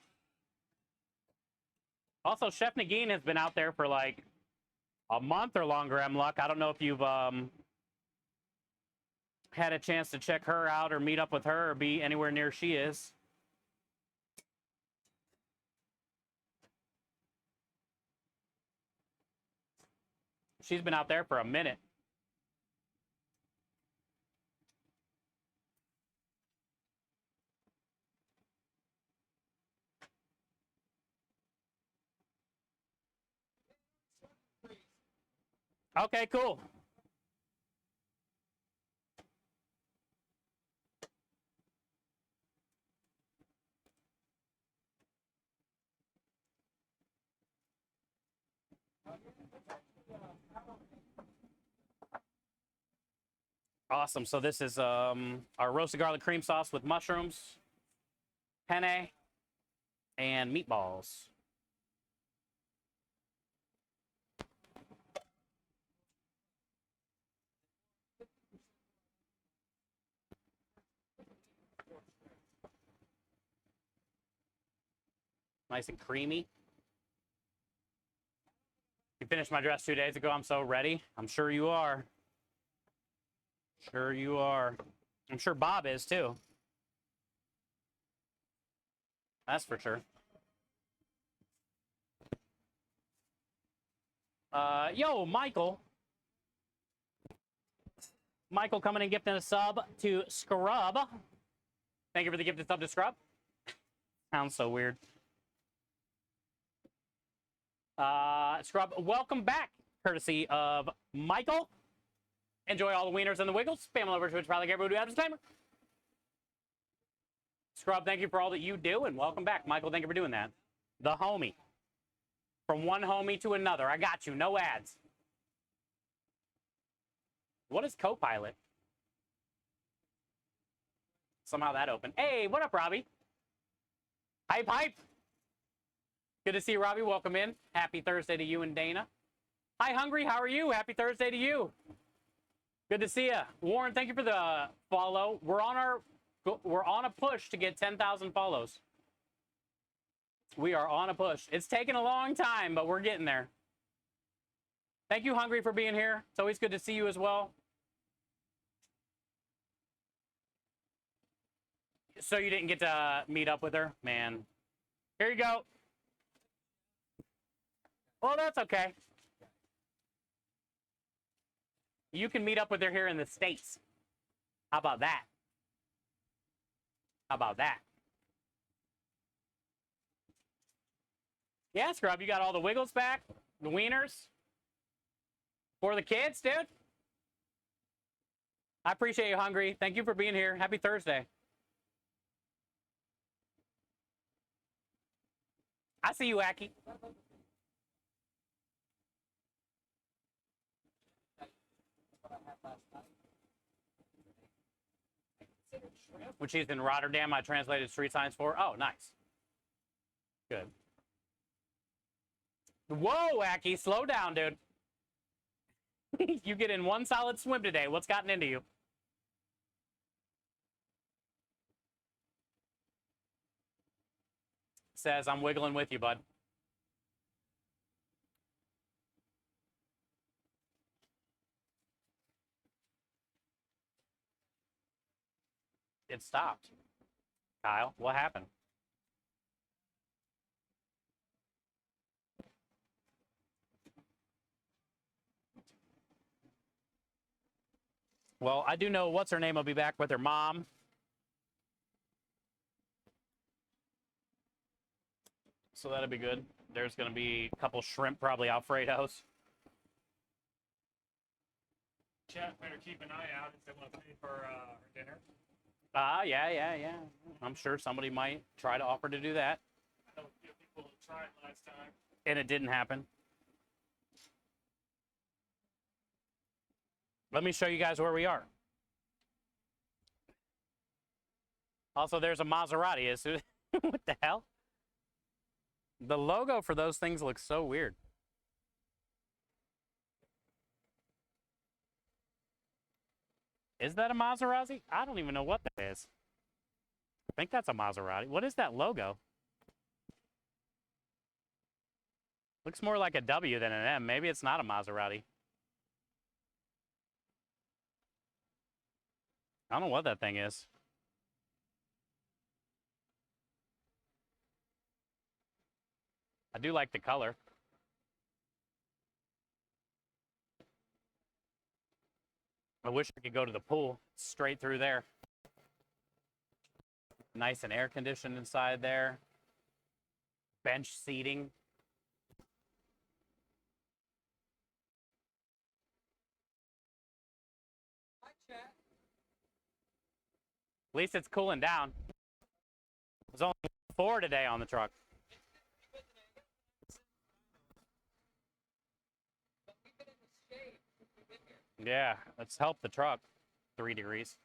Also, Chef Nagin has been out there for like a month or longer, M. Luck. I don't know if you've had a chance to check her out or meet up with her or be anywhere near she is. She's been out there for a minute. Okay, cool. Awesome. So this is our roasted garlic cream sauce with mushrooms, penne, and meatballs. Nice and creamy. You finished my dress 2 days ago. I'm so ready. I'm sure you are. Sure you are. I'm sure Bob is too. That's for sure. Yo, Michael. Michael coming and gifting a sub to Scrub. Thank you for the gifted sub to Scrub. Sounds so weird. Scrub, welcome back, courtesy of Michael. Enjoy all the wieners and the wiggles. Spam all over Twitch, probably like everybody who has a disclaimer. Scrub, thank you for all that you do, and welcome back. Michael, thank you for doing that. The homie. From one homie to another. I got you. No ads. What is Copilot? Somehow that opened. Hey, what up, Robbie? Hype, hype. Good to see you, Robbie. Welcome in. Happy Thursday to you and Dana. Hi, Hungry. How are you? Happy Thursday to you. Good to see you. Warren, thank you for the follow. We're on a push to get 10,000 follows. We are on a push. It's taken a long time, but we're getting there. Thank you, Hungry, for being here. It's always good to see you as well. So you didn't get to meet up with her? Man. Here you go. Well, that's okay. You can meet up with her here in the States. How about that? How about that? Yeah, Scrub, you got all the Wiggles back? The Wieners? For the kids, dude? I appreciate you, Hungry. Thank you for being here. Happy Thursday. I see you, Aki. When she's in Rotterdam, I translated street signs for. Oh, nice. Good. Whoa, Aki, slow down, dude. You get in one solid swim today. What's gotten into you? Says, I'm wiggling with you, bud. It stopped. Kyle, what happened? Well, I do know what's her name will be back with her mom. So that'll be good. There's going to be a couple shrimp, probably Alfredos. Chat better keep an eye out if they want to pay for her dinner. Yeah. I'm sure somebody might try to offer to do that. I know a few people tried last time. And it didn't happen. Let me show you guys where we are. Also, there's a Maserati. What the hell? The logo for those things looks so weird. Is that a Maserati? I don't even know what that is. I think that's a Maserati. What is that logo? Looks more like a W than an M. Maybe it's not a Maserati. I don't know what that thing is. I do like the color. I wish I could go to the pool straight through there. Nice and air conditioned inside there. Bench seating. Hi, chat. At least it's cooling down. There's only 4 today on the truck. But we've been in the shade since we've been here. Yeah, let's help the truck. 3 degrees.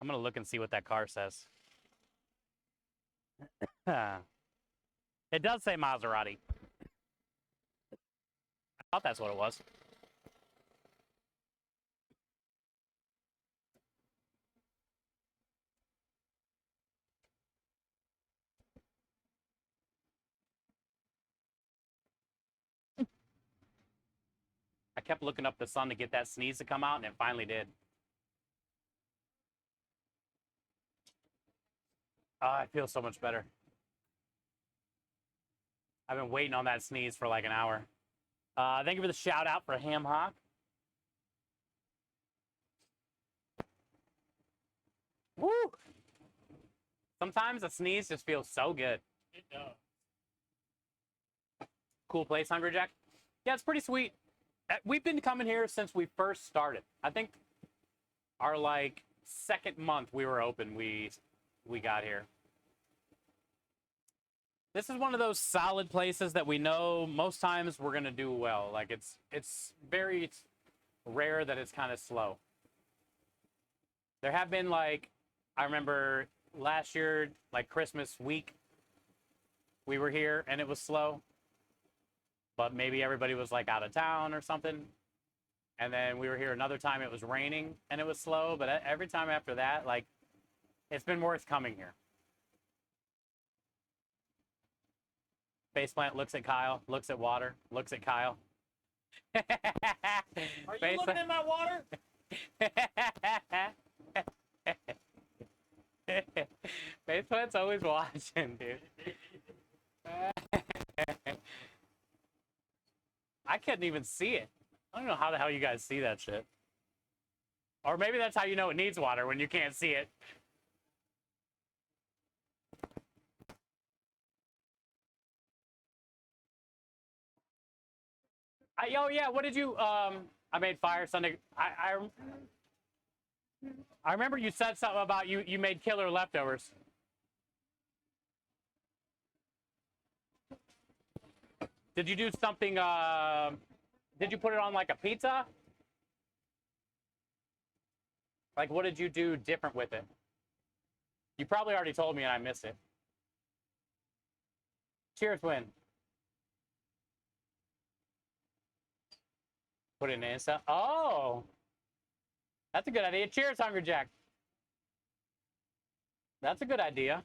I'm going to look and see what that car says. It does say Maserati. I thought that's what it was. I kept looking up the sun to get that sneeze to come out, and it finally did. Oh, I feel so much better. I've been waiting on that sneeze for like an hour. Thank you for the shout out for Ham Hock. Woo! Sometimes a sneeze just feels so good. It does. Cool place, Hungry Jack. Yeah, it's pretty sweet. We've been coming here since we first started. I think our like 2nd month we were open, we got here. This is one of those solid places that we know most times we're gonna do well. Like it's very rare that it's kind of slow. There have been like, I remember last year, like Christmas week, we were here and it was slow. But maybe everybody was like out of town or something. And then we were here another time, it was raining and it was slow. But every time after that, like, it's been worth coming here. Faceplant looks at Kyle, looks at water, looks at Kyle. Are you looking in my water? Faceplant's always watching, dude. I couldn't even see it. I don't know how the hell you guys see that shit. Or maybe that's how you know it needs water, when you can't see it. Oh yeah, what did you I made fire Sunday. I remember you said something about you made killer leftovers. Did you do something did you put it on like a pizza? Like what did you do different with it? You probably already told me and I missed it. Cheers, Win. Put it in Insta. Oh, that's a good idea. Cheers, Hungry Jack. That's a good idea.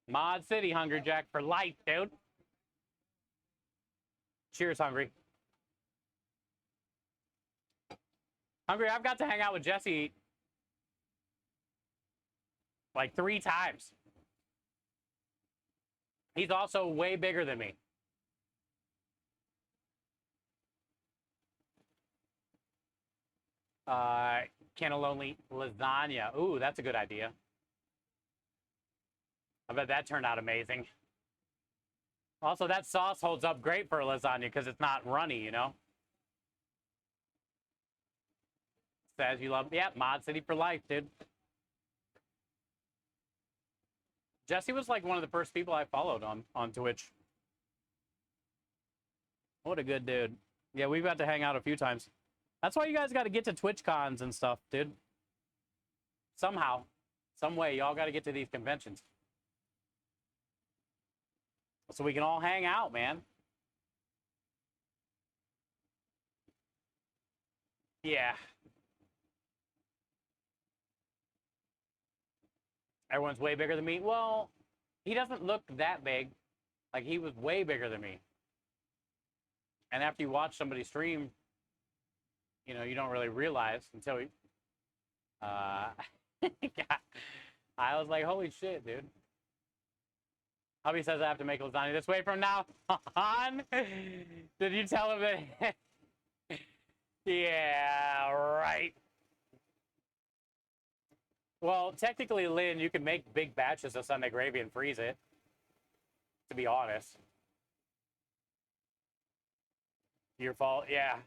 Mod City, Hungry Jack, for life, dude. Cheers, Hungry. Hungry, I've got to hang out with Jesse like 3 times. He's also way bigger than me. Cannelloni lasagna. Ooh, that's a good idea. I bet that turned out amazing. Also, that sauce holds up great for a lasagna because it's not runny, you know? Says you love, yeah, Mod City for life, dude. Jesse was like one of the first people I followed on Twitch. What a good dude. Yeah, we've got to hang out a few times. That's why you guys got to get to Twitch cons and stuff, dude. Somehow, some way, y'all got to get to these conventions. So we can all hang out, man. Yeah. Everyone's way bigger than me. Well, he doesn't look that big. Like, he was way bigger than me. And after you watch somebody stream, you know, you don't really realize until you... I was like, holy shit, dude. Hubby says I have to make lasagna this way from now on. Did you tell him that? Yeah, right. Well, technically, Lynn, you can make big batches of Sunday gravy and freeze it, to be honest. Your fault, yeah.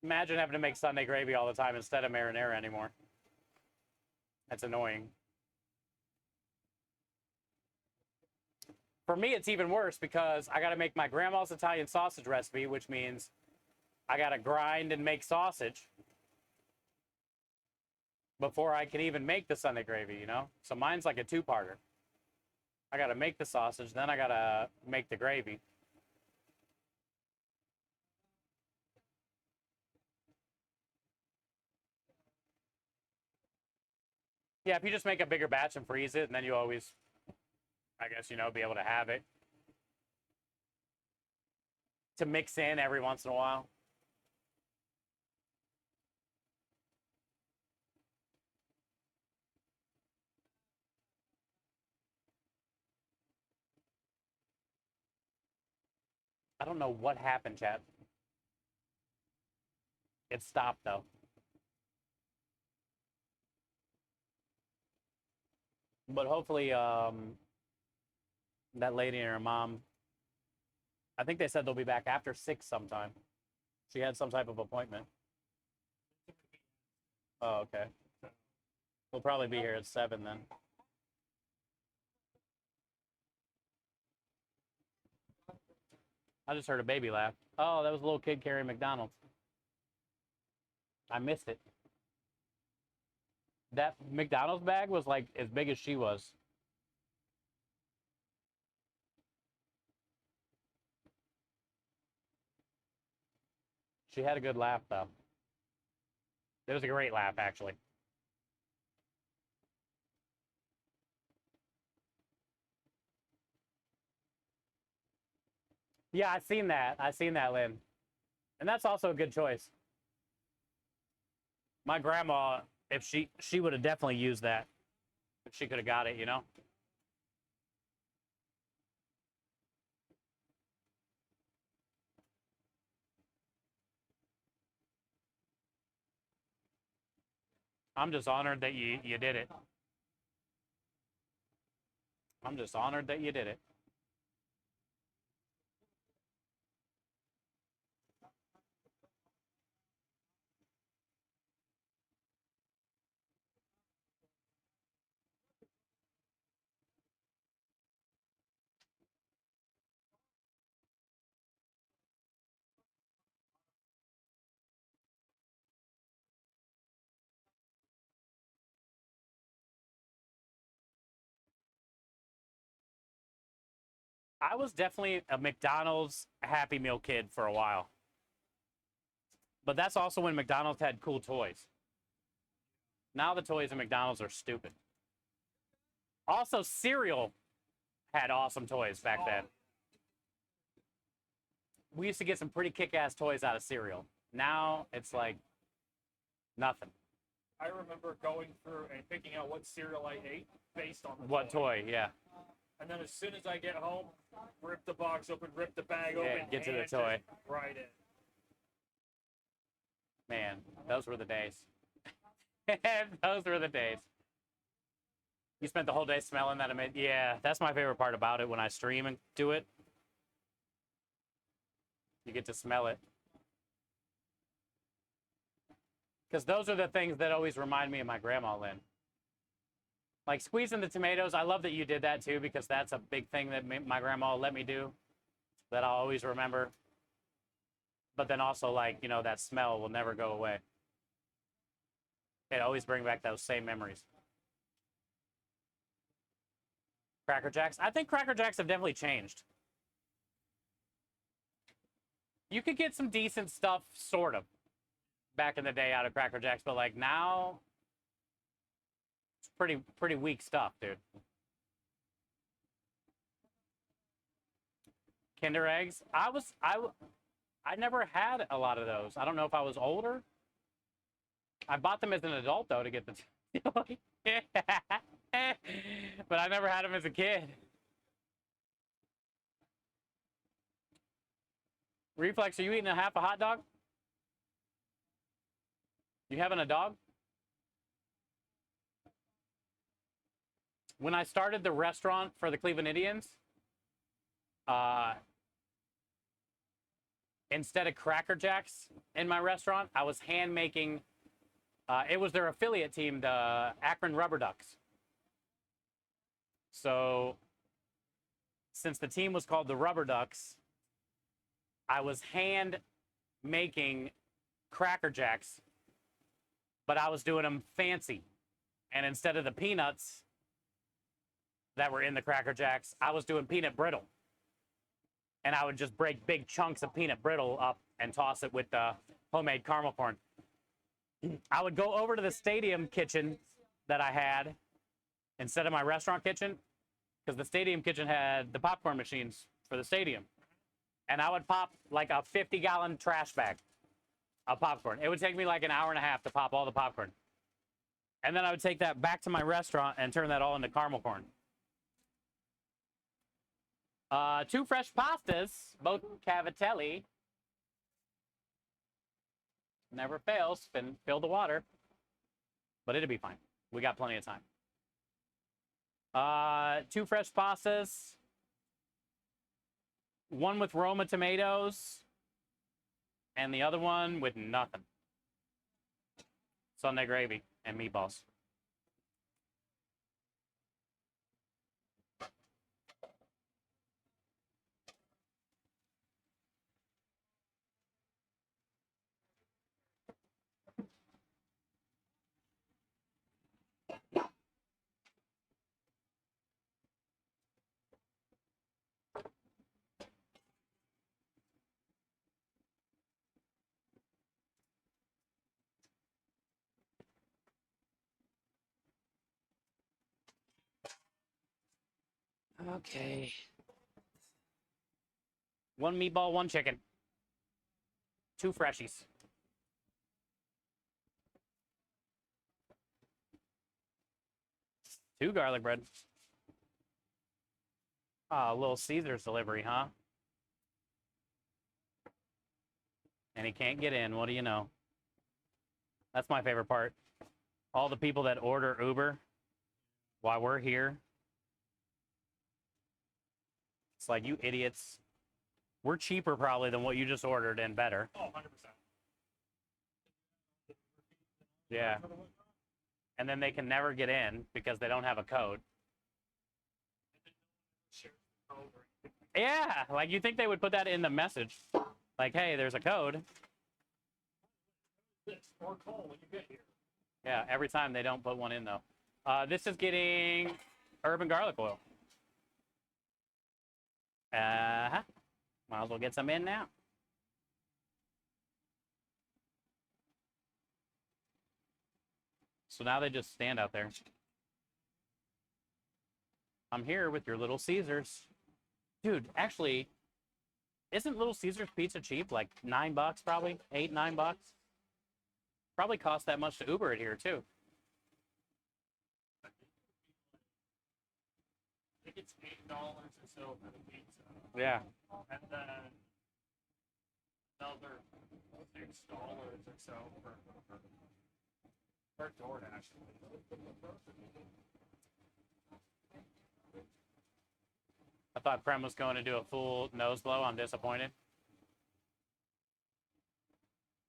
Imagine having to make Sunday gravy all the time instead of marinara anymore. That's annoying. For me, it's even worse because I got to make my grandma's Italian sausage recipe, which means I got to grind and make sausage before I can even make the Sunday gravy, you know? So mine's like a 2-parter. I got to make the sausage, then I got to make the gravy. Yeah, if you just make a bigger batch and freeze it, and then you always, I guess, you know, be able to have it to mix in every once in a while. I don't know what happened, chat. It stopped, though. But hopefully, that lady and her mom, I think they said they'll be back after 6 sometime. She had some type of appointment. Oh, okay. We'll probably be here at 7 then. I just heard a baby laugh. Oh, that was a little kid carrying McDonald's. I missed it. That McDonald's bag was like as big as she was. She had a good laugh, though. It was a great laugh, actually. Yeah, I seen that. I seen that, Lynn. And that's also a good choice. My grandma, if she would have definitely used that. If she could have got it, you know? I'm just honored that you did it. I'm just honored that you did it. I was definitely a McDonald's Happy Meal kid for a while. But that's also when McDonald's had cool toys. Now the toys at McDonald's are stupid. Also, cereal had awesome toys back then. We used to get some pretty kick-ass toys out of cereal. Now it's like nothing. I remember going through and picking out what cereal I ate based on the What toy? Yeah. And then as soon as I get home, rip the box open, rip the bag Yeah, open, get to the and toy. just right in. Man, those were the days. Those were the days. You spent the whole day smelling that. Yeah, that's my favorite part about it when I stream and do it. You get to smell it. Because those are the things that always remind me of my grandma, Lynn. Like squeezing the tomatoes. I love that you did that too, because that's a big thing that my grandma let me do that I'll always remember. But then also, like, you know, that smell will never go away. It always brings back those same memories. Cracker Jacks. I think Cracker Jacks have definitely changed. You could get some decent stuff, sort of, back in the day out of Cracker Jacks, but like now, it's pretty weak stuff, dude. Kinder Eggs. I never had a lot of those. I don't know if I was older. I bought them as an adult though to get the but I never had them as a kid. Reflex, are you eating a half a hot dog? You having a dog? When I started the restaurant for the Cleveland Indians, instead of Cracker Jacks in my restaurant, I was hand making, it was their affiliate team, the Akron Rubber Ducks. So since the team was called the Rubber Ducks, I was hand making Cracker Jacks, but I was doing them fancy. And instead of the peanuts that were in the Cracker Jacks, I was doing peanut brittle. And I would just break big chunks of peanut brittle up and toss it with the homemade caramel corn. I would go over to the stadium kitchen that I had instead of my restaurant kitchen, because the stadium kitchen had the popcorn machines for the stadium. And I would pop like a 50-gallon trash bag of popcorn. It would take me like an hour and a half to pop all the popcorn. And then I would take that back to my restaurant and turn that all into caramel corn. 2 fresh pastas, both cavatelli. Never fails. Fill the water. But it'll be fine. We got plenty of time. 2 fresh pastas. 1 with Roma tomatoes. And the other one with nothing. Sunday gravy and meatballs. Okay. 1 meatball, 1 chicken. 2 freshies. Two garlic bread. Ah, a little Caesar's delivery, huh? And he can't get in. What do you know? That's my favorite part. All the people that order Uber while we're here. It's like, you idiots. We're cheaper probably than what you just ordered and better. Oh, 100%. Yeah. And then they can never get in because they don't have a code. Yeah, like you think they would put that in the message. Like, hey, there's a code. Or call when you get here. Yeah, every time they don't put one in, though. This is getting urban garlic oil. Uh-huh. Might as well get some in now. So now they just stand out there. I'm here with your Little Caesars. Dude, actually, isn't Little Caesars pizza cheap? Like $9 probably? $8, $9? Probably cost that much to Uber it here, too. I think it's $8 or so for the pizza. Yeah. And then another $6 or so for DoorDash. I thought Prem was going to do a full nose blow. I'm disappointed.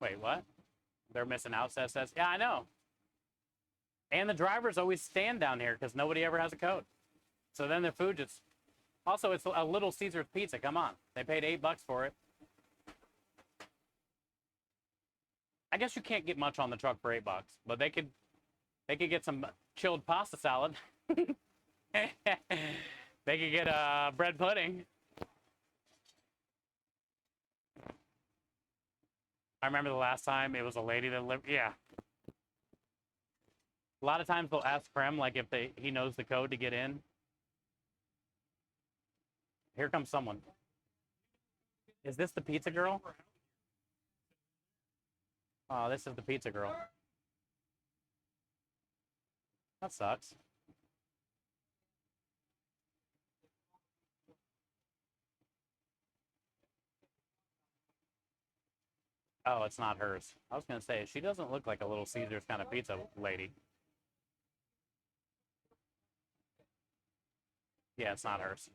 Wait, what? They're missing out, says. Yeah, I know. And the drivers always stand down here because nobody ever has a code. So then their food just... Also, it's a Little Caesars pizza. Come on. They paid $8 for it. I guess you can't get much on the truck for $8, but they could get some chilled pasta salad. They could get bread pudding. I remember the last time it was a lady that lived. Yeah. A lot of times they'll ask Prem like if he knows the code to get in. Here comes someone. Is this the pizza girl? Oh, this is the pizza girl. That sucks. Oh, it's not hers. I was going to say, she doesn't look like a Little Caesars kind of pizza lady. Yeah, it's not hers.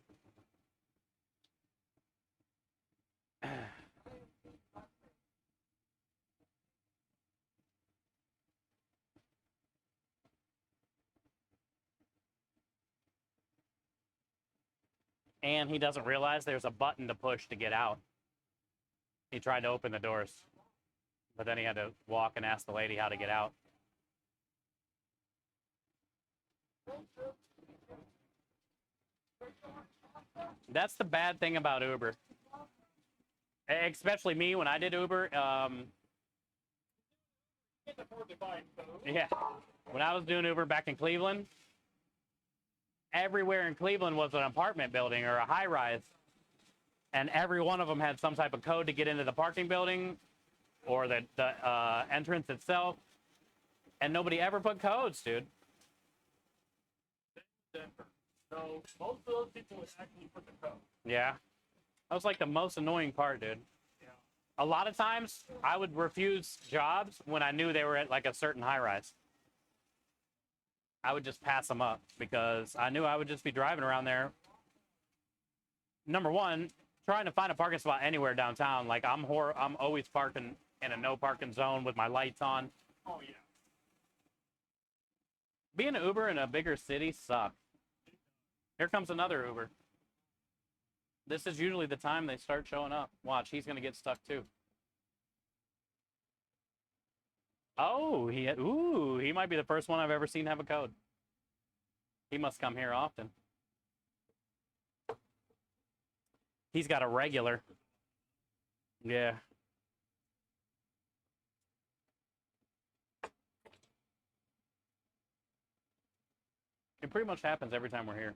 And he doesn't realize there's a button to push to get out. He tried to open the doors, but then he had to walk and ask the lady how to get out. That's the bad thing about Uber. Especially me when I did Uber. Yeah. When I was doing Uber back in Cleveland, everywhere in Cleveland was an apartment building or a high rise. And every one of them had some type of code to get into the parking building or the entrance itself. And nobody ever put codes, dude. So most of those people would actually put the code. Yeah. That was like the most annoying part, dude. Yeah. A lot of times I would refuse jobs when I knew they were at like a certain high rise. I would just pass them up because I knew I would just be driving around there. Number one, trying to find a parking spot anywhere downtown. Like I'm always parking in a no parking zone with my lights on. Oh yeah. Being an Uber in a bigger city sucks. Here comes another Uber. This is usually the time they start showing up. Watch, he's gonna get stuck too. Oh, he might be the first one I've ever seen have a code. He must come here often. He's got a regular. Yeah. It pretty much happens every time we're here.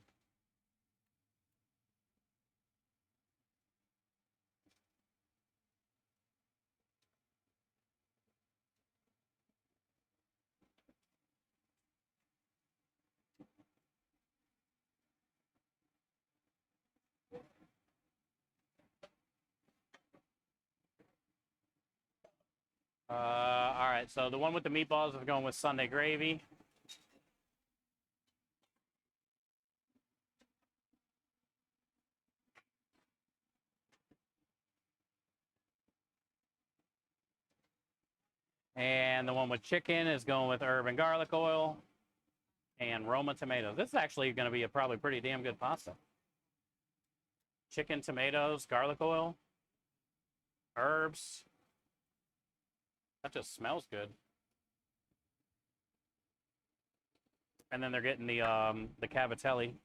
All right, so the one with the meatballs is going with Sunday gravy. And the one with chicken is going with herb and garlic oil and Roma tomatoes. This is actually going to be a probably pretty damn good pasta. Chicken, tomatoes, garlic oil, herbs. That just smells good. And then they're getting the cavatelli.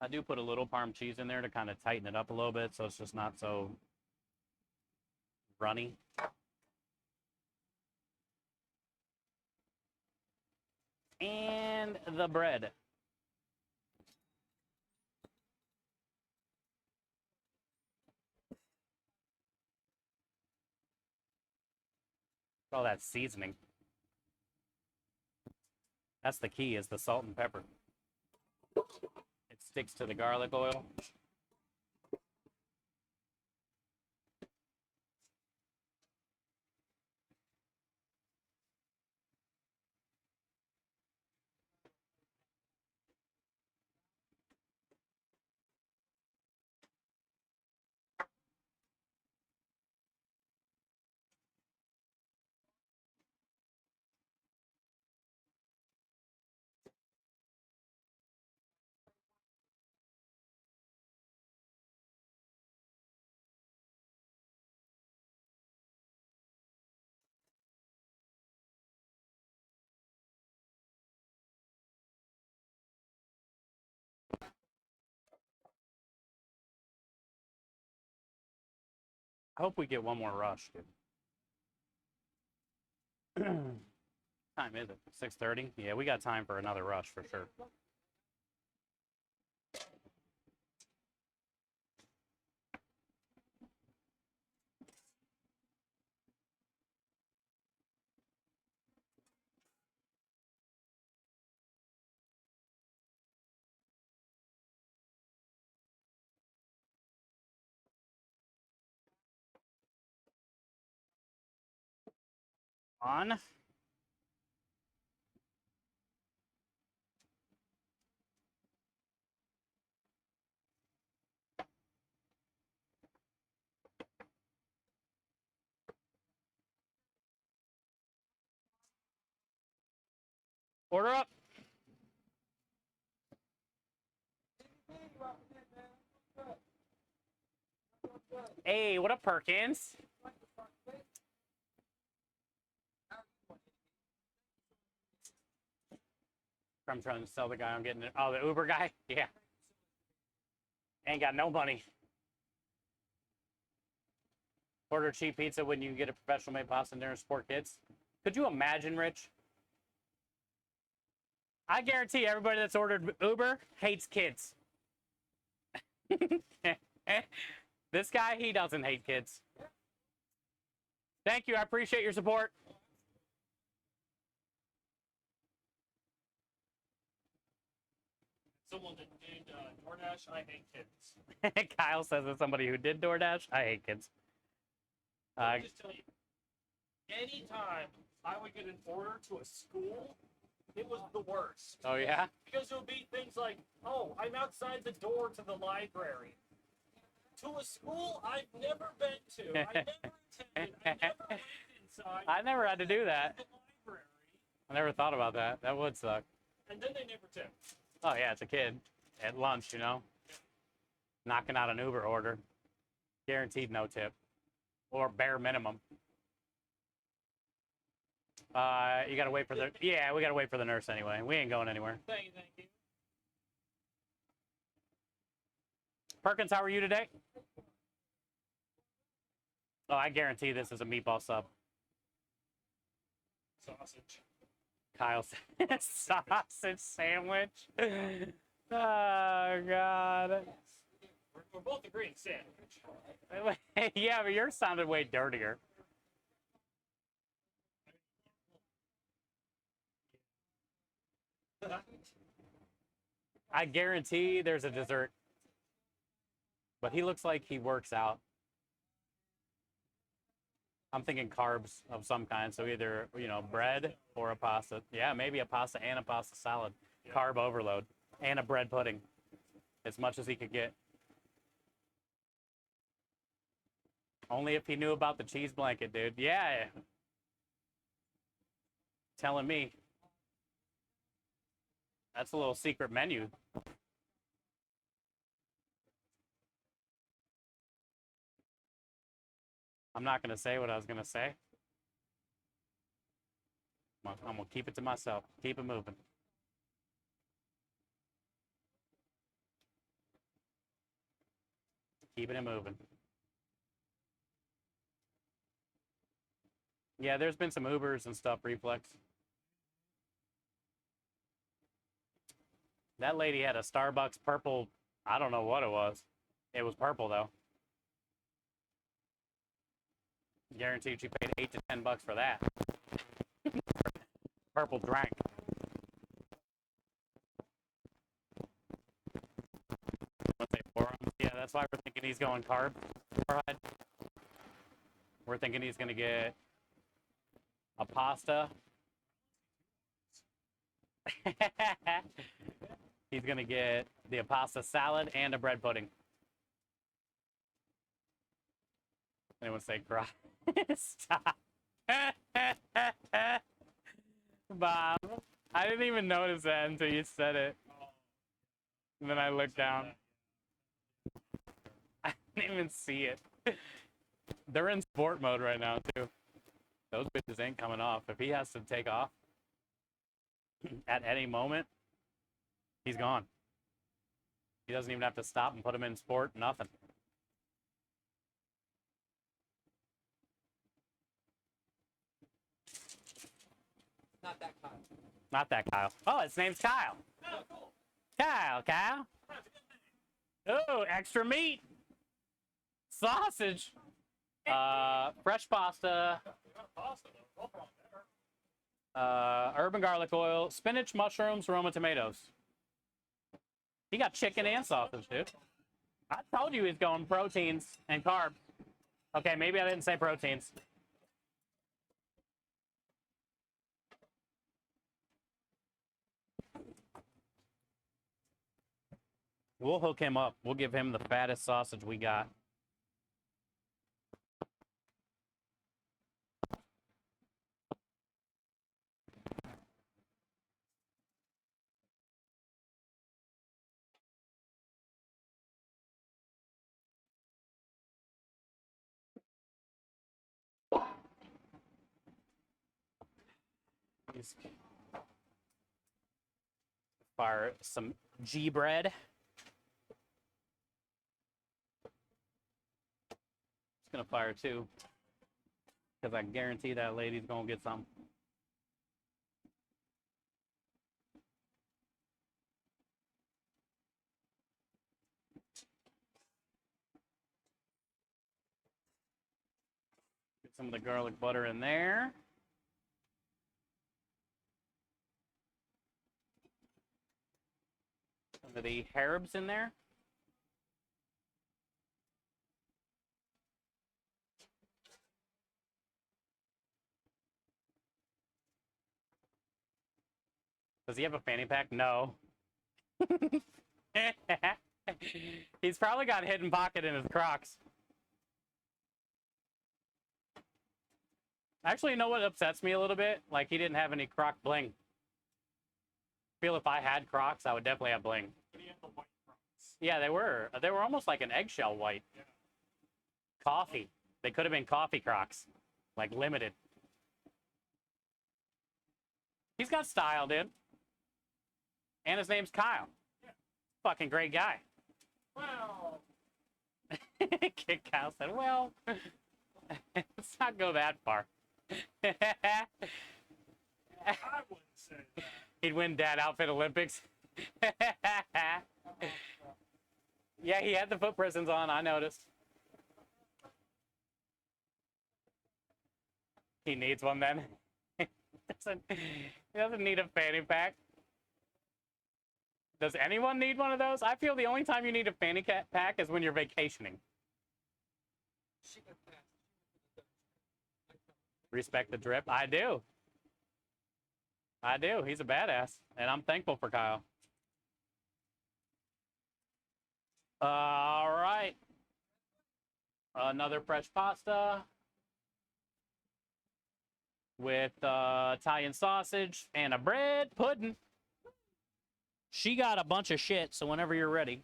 I do put a little Parm cheese in there to kind of tighten it up a little bit so it's just not so runny. And the bread. All that seasoning. That's the key, is the salt and pepper. It sticks to the garlic oil. I hope we get one more rush, dude. Time is it? 6:30? Yeah, we got time for another rush for sure. On. Order up. Hey, what up, Perkins? I'm trying to sell the guy I'm getting it. Oh, the Uber guy? Yeah. Ain't got no money. Order cheap pizza when you get a professional made pasta and dinner to support kids. Could you imagine, Rich? I guarantee everybody that's ordered Uber hates kids. This guy, he doesn't hate kids. Thank you. I appreciate your support. Someone that did DoorDash, I hate kids. Kyle says as somebody who did DoorDash, I hate kids. I'll just tell you, anytime I would get an order to a school, it was the worst. Oh, yeah? Because it would be things like, oh, I'm outside the door to the library. To a school I've never been to. I never attended. I never went inside. I never had to do that. The library. I never thought about that. That would suck. And then they never tipped. Oh, yeah, it's a kid at lunch, you know? Knocking out an Uber order. Guaranteed no tip. Or bare minimum. You gotta wait for the... Yeah, we gotta wait for the nurse anyway. We ain't going anywhere. Thank you. Perkins, how are you today? Oh, I guarantee this is a meatball sub. Sausage. Kyle said sausage sandwich. Oh, God. We're both agreeing sandwich. Yeah, but yours sounded way dirtier. I guarantee there's a dessert. But he looks like he works out. I'm thinking carbs of some kind. So either, you know, bread or a pasta. Yeah, maybe a pasta and a pasta salad. Yeah. Carb overload. And a bread pudding. As much as he could get. Only if he knew about the cheese blanket, dude. Yeah. Telling me. That's a little secret menu. I'm not going to say what I was going to say. I'm going to keep it to myself. Keep it moving. Keeping it moving. Yeah, there's been some Ubers and stuff, Reflex. That lady had a Starbucks purple, I don't know what it was. It was purple, though. Guaranteed she paid $8 to $10 for that. Purple drank. What's they for him? Yeah, that's why we're thinking he's going carb. We're thinking he's going to get a pasta. He's going to get the pasta salad and a bread pudding. Anyone say cry? Stop. Bob, I didn't even notice that until you said it. And then I looked down. I didn't even see it. They're in sport mode right now, too. Those bitches ain't coming off. If he has to take off at any moment, he's gone. He doesn't even have to stop and put him in sport, nothing. Not that Kyle. Not that Kyle. Oh, his name's Kyle. Oh, cool. Kyle. Oh, extra meat. Sausage. Fresh pasta. Pasta, though. What's wrong there? Urban garlic oil, spinach, mushrooms, Roma tomatoes. He got chicken and sausage, dude. I told you he's going proteins and carbs. Okay, maybe I didn't say proteins. We'll hook him up. We'll give him the fattest sausage we got. Fire some G bread. It's gonna fire too, because I guarantee that lady's gonna get some. Get some of the garlic butter in there. Some of the herbs in there. Does he have a fanny pack? No. He's probably got a hidden pocket in his Crocs. Actually, you know what upsets me a little bit? Like, he didn't have any Croc bling. I feel if I had Crocs, I would definitely have bling. But he had the white Crocs. Yeah, they were. They were almost like an eggshell white. Yeah. Coffee. They could have been coffee Crocs. Like, limited. He's got style, dude. And his name's Kyle. Yeah. Fucking great guy. Well, Kid Kyle said, well, let's not go that far. I wouldn't say that. He'd win Dad Outfit Olympics. Yeah, he had the foot prisons on, I noticed. He needs one then. He doesn't need a fanny pack. Does anyone need one of those? I feel the only time you need a fanny pack is when you're vacationing. She got past. Respect the drip. I do. I do. He's a badass, and I'm thankful for Kyle. All right. Another fresh pasta with Italian sausage and a bread pudding. She got a bunch of shit, so whenever you're ready.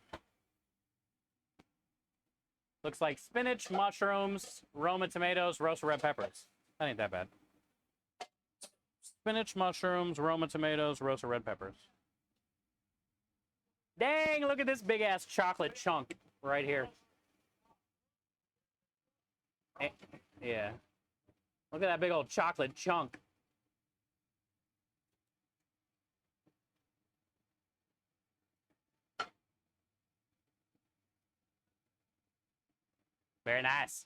Looks like spinach, mushrooms, Roma tomatoes, roasted red peppers. That ain't that bad. Spinach, mushrooms, Roma tomatoes, roasted red peppers. Dang, look at this big ass chocolate chunk right here. Yeah. Look at that big old chocolate chunk. Very nice.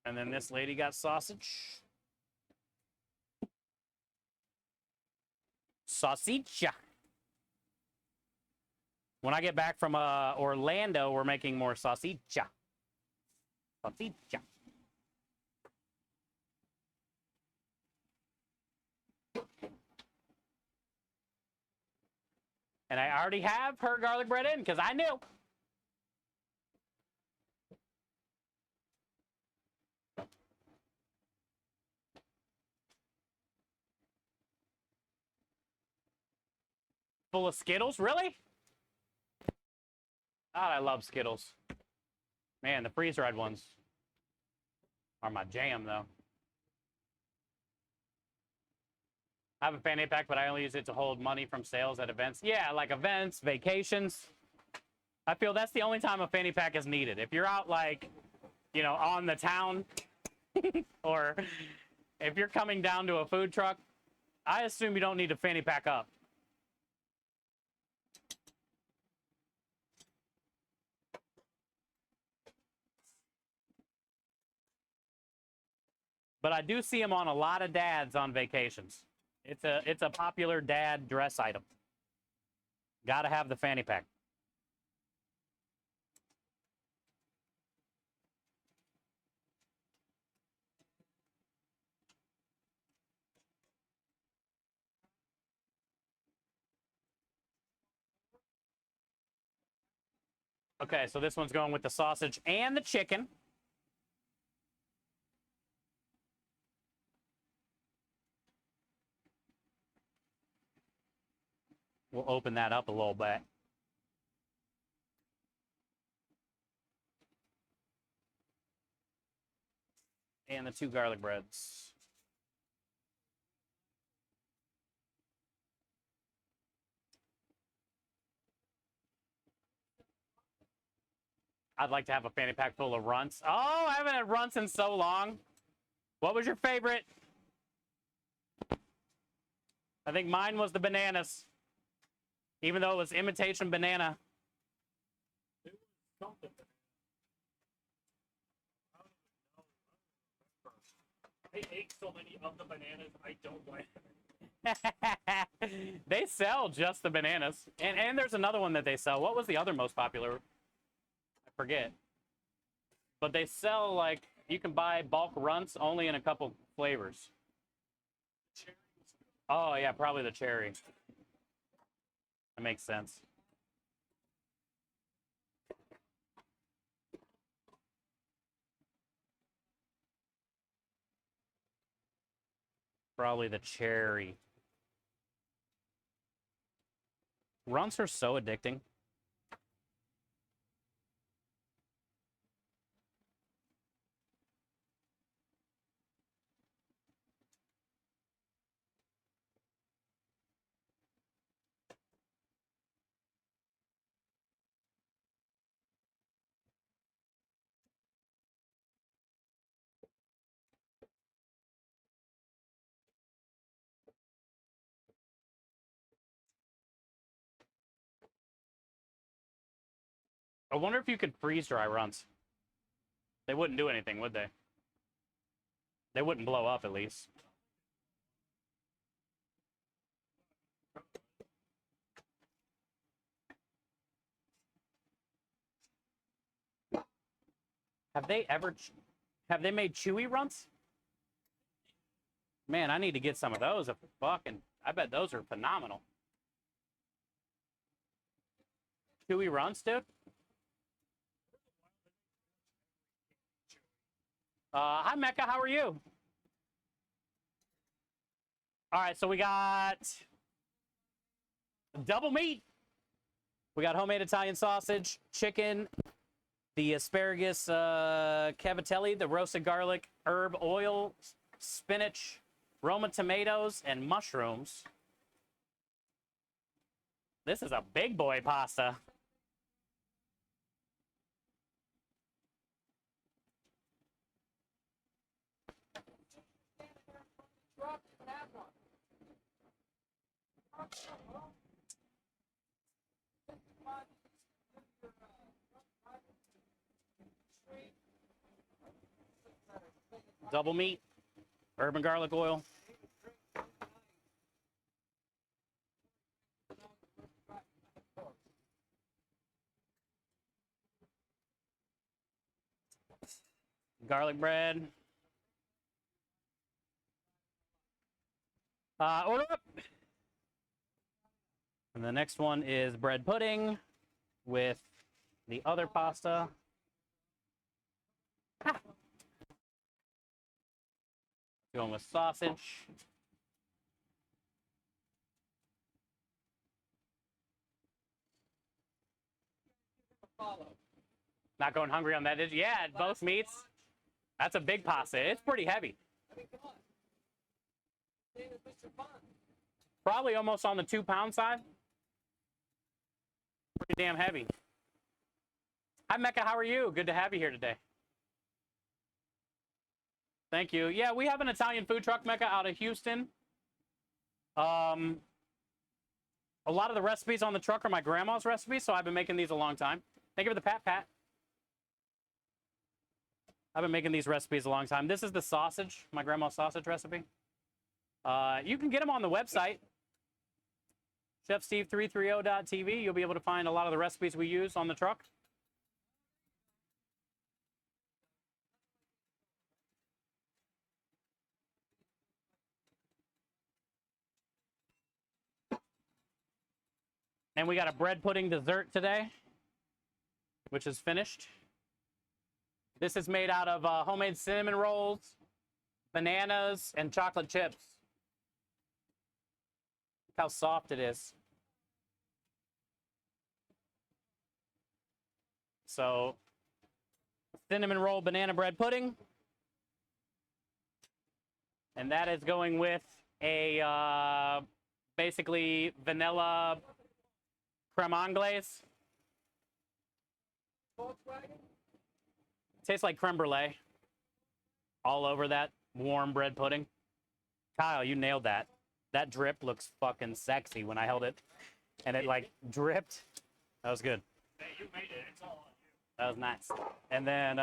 And then this lady got sausage. Sausage. When I get back from Orlando, we're making more sausage. Sausage. And I already have her garlic bread in because I knew. Full of Skittles? Really? God, I love Skittles. Man, the freeze-dried ones are my jam, though. I have a fanny pack, but I only use it to hold money from sales at events. Yeah, like events, vacations. I feel that's the only time a fanny pack is needed. If you're out, like, you know, on the town, or if you're coming down to a food truck, I assume you don't need to fanny pack up. But I do see them on a lot of dads on vacations. It's a popular dad dress item. Gotta have the fanny pack. Okay, so this one's going with the sausage and the chicken. We'll open that up a little bit. And the 2 garlic breads. I'd like to have a fanny pack full of runts. Oh, I haven't had runts in so long. What was your favorite? I think mine was the bananas. Even though it was imitation banana. It was something. I ate so many of the bananas, I don't like them. They sell just the bananas. And there's another one that they sell. What was the other most popular? I forget. But they sell, like, you can buy bulk runts only in a couple flavors. Oh, yeah, probably the cherry. That makes sense. Probably the cherry. Runts are so addicting. I wonder if you could freeze dry runts. They wouldn't do anything, would they? They wouldn't blow up, at least. Have they ever? Have they made chewy runts? Man, I need to get some of those. I bet those are phenomenal. Chewy runts, dude. Hi, Mecca. How are you? All right, so we got double meat. We got homemade Italian sausage, chicken, the asparagus cavatelli, the roasted garlic, herb oil, spinach, Roma tomatoes, and mushrooms. This is a big boy pasta. Double meat, herb and garlic oil. Garlic bread. Order up. And the next one is bread pudding with the other pasta. Ah. Going with sausage. Not going hungry on that, did you? Yeah, both meats. That's a big pasta. It's pretty heavy. I mean, come on. His name is Mr. Fun. Probably almost on the 2-pound side. Pretty damn heavy. Hi, Mecca. How are you? Good to have you here today. Thank you. Yeah, we have an Italian food truck, Mecca, out of Houston. A lot of the recipes on the truck are my grandma's recipes, so I've been making these a long time. Thank you for the pat. I've been making these recipes a long time. This is the sausage, my grandma's sausage recipe. You can get them on the website, chefsteve330.tv. You'll be able to find a lot of the recipes we use on the truck. And we got a bread pudding dessert today, which is finished. This is made out of homemade cinnamon rolls, bananas, and chocolate chips. Look how soft it is. So, cinnamon roll banana bread pudding. And that is going with a basically vanilla creme anglaise. Volkswagen? Tastes like creme brulee all over that warm bread pudding. Kyle, you nailed that. That drip looks fucking sexy when I held it. And it like dripped. That was good. Hey, you made it. It's all on you. That was nice. And then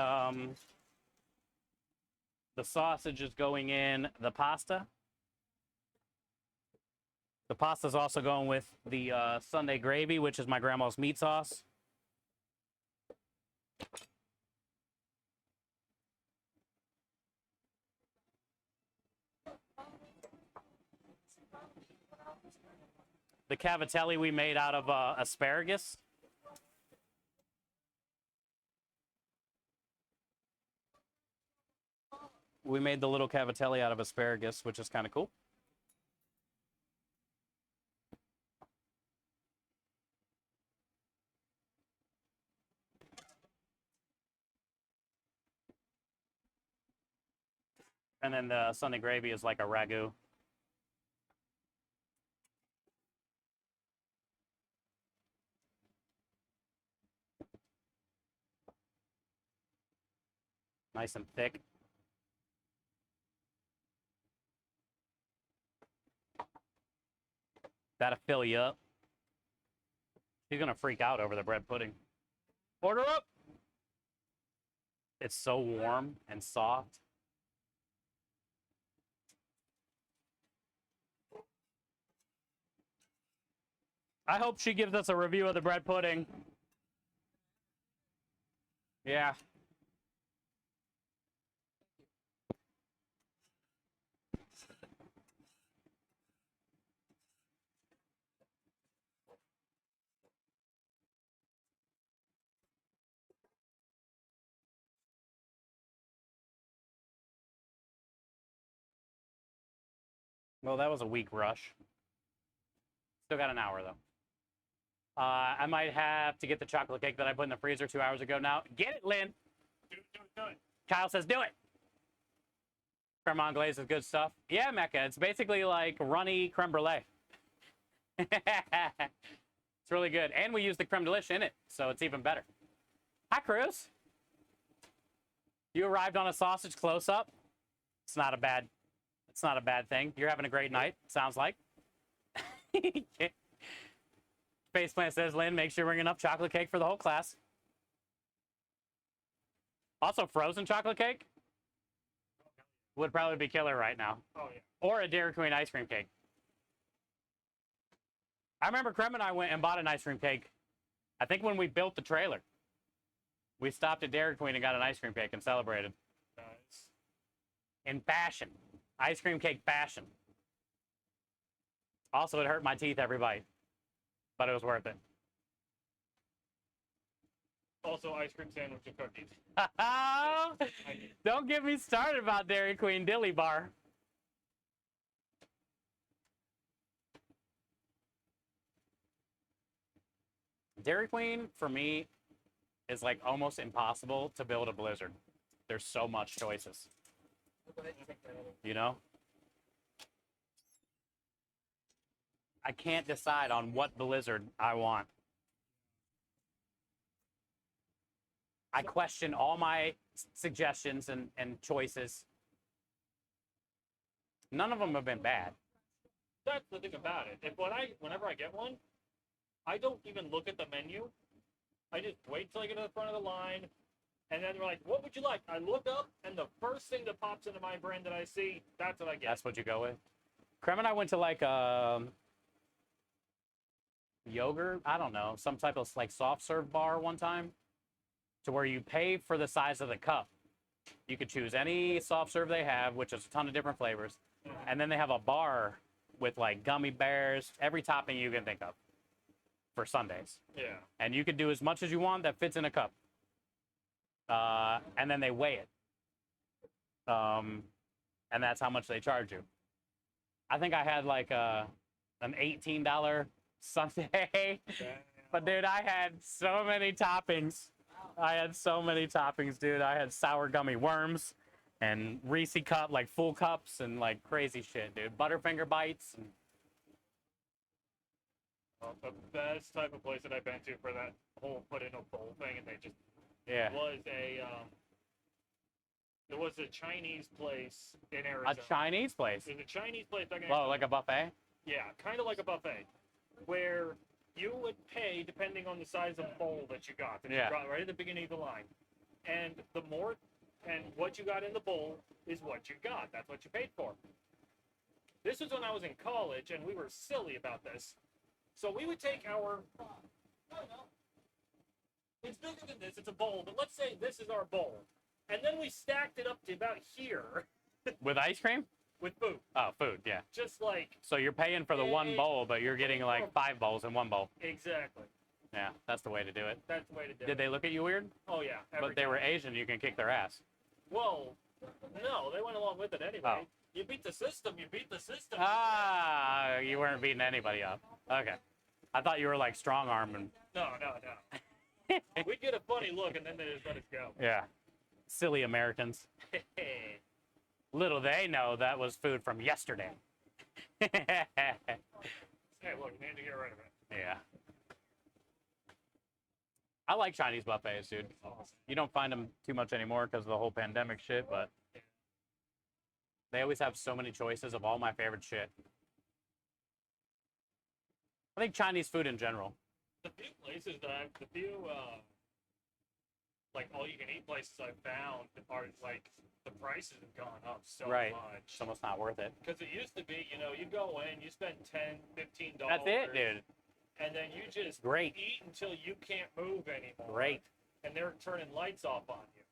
the sausage is going in the pasta. The pasta's also going with the Sunday gravy, which is my grandma's meat sauce. The cavatelli we made out of asparagus. We made the little cavatelli out of asparagus, which is kind of cool. And then the Sunday gravy is like a ragu. Nice and thick. That'll fill you up. He's gonna freak out over the bread pudding. Order up! It's so warm and soft. I hope she gives us a review of the bread pudding. Yeah. Well, that was a weak rush. Still got an hour, though. I might have to get the chocolate cake that I put in the freezer 2 hours ago now. Get it, Lynn. Do it. Kyle says, do it. Creme anglaise is good stuff. Yeah, Mecca. It's basically like runny creme brulee. It's really good. And we use the creme delish in it, so it's even better. Hi, Cruz. You arrived on a sausage close-up. It's not a bad thing. You're having a great night, sounds like. Faceplant says, Lynn, make sure you bring enough chocolate cake for the whole class. Also, frozen chocolate cake would probably be killer right now. Oh yeah. Or a Dairy Queen ice cream cake. I remember Krem and I went and bought an ice cream cake. I think when we built the trailer. We stopped at Dairy Queen and got an ice cream cake and celebrated. Nice. In fashion. Ice cream cake fashion. Also, it hurt my teeth every bite. But it was worth it. Also, ice cream sandwich and cookies. Don't get me started about Dairy Queen Dilly Bar. Dairy Queen, for me, is like almost impossible to build a Blizzard. There's so much choices. You know? I can't decide on what Blizzard I want. I question all my suggestions and choices. None of them have been bad. That's the thing about it. Whenever I get one, I don't even look at the menu. I just wait till I get to the front of the line, and then they're like, "What would you like?" I look up, and the first thing that pops into my brain that I see, that's what I get. That's what you go with. Krem and I went to like yogurt, I don't know, some type of like soft serve bar one time, to where you pay for the size of the cup. You could choose any soft serve they have, which is a ton of different flavors, and then they have a bar with like gummy bears, every topping you can think of for Sundays. Yeah. And you could do as much as you want that fits in a cup. And then they weigh it. And that's how much they charge you. I think I had like an $18 Sunday. But dude, I had so many toppings. Dude. I had sour gummy worms and Reese cup, like full cups and like crazy shit, dude. Butterfinger bites. And The best type of place that I've been to for that whole put in a bowl thing, and they just yeah. It was a Chinese place in A Arizona. Chinese place. There's a Chinese place back in Whoa, Arizona. like a buffet? Yeah, kind of like a buffet, where you would pay depending on the size of bowl that you got. That Yeah. You got right at the beginning of the line, and what you got in the bowl is what you got. That's what you paid for. This was when I was in college, and we were silly about this. So we would take our. It's bigger than this. It's a bowl, but let's say this is our bowl, and then we stacked it up to about here With ice cream? with food, Oh, food, yeah. just like So you're paying for the one bowl, but you're getting like 5 bowls in one bowl. exactly. Yeah, that's the way to do it. That's the way to do Did it. they look at you weird? Oh yeah. But they were Asian, you can kick their ass. Well, no, they went along with it anyway. Oh. You beat the system. You beat the system. Ah, you weren't beating anybody up. Okay. I thought you were like strong arming. No. We'd get a funny look, and then they just let us go. Yeah. Silly Americans. Hey, Little they know that was food from yesterday. look, you need to get rid of it. Yeah. I like Chinese buffets, dude. You don't find them too much anymore because of the whole pandemic shit, but they always have so many choices of all my favorite shit. I think Chinese food in general. The few places that like all-you-can-eat places I've found are like the prices have gone up so Right. much. It's almost not worth it. Because it used to be, you go in, you spend $10, $15. That's it, dude. And then you just Great. eat until you can't move anymore. Great. And they're turning lights off on you.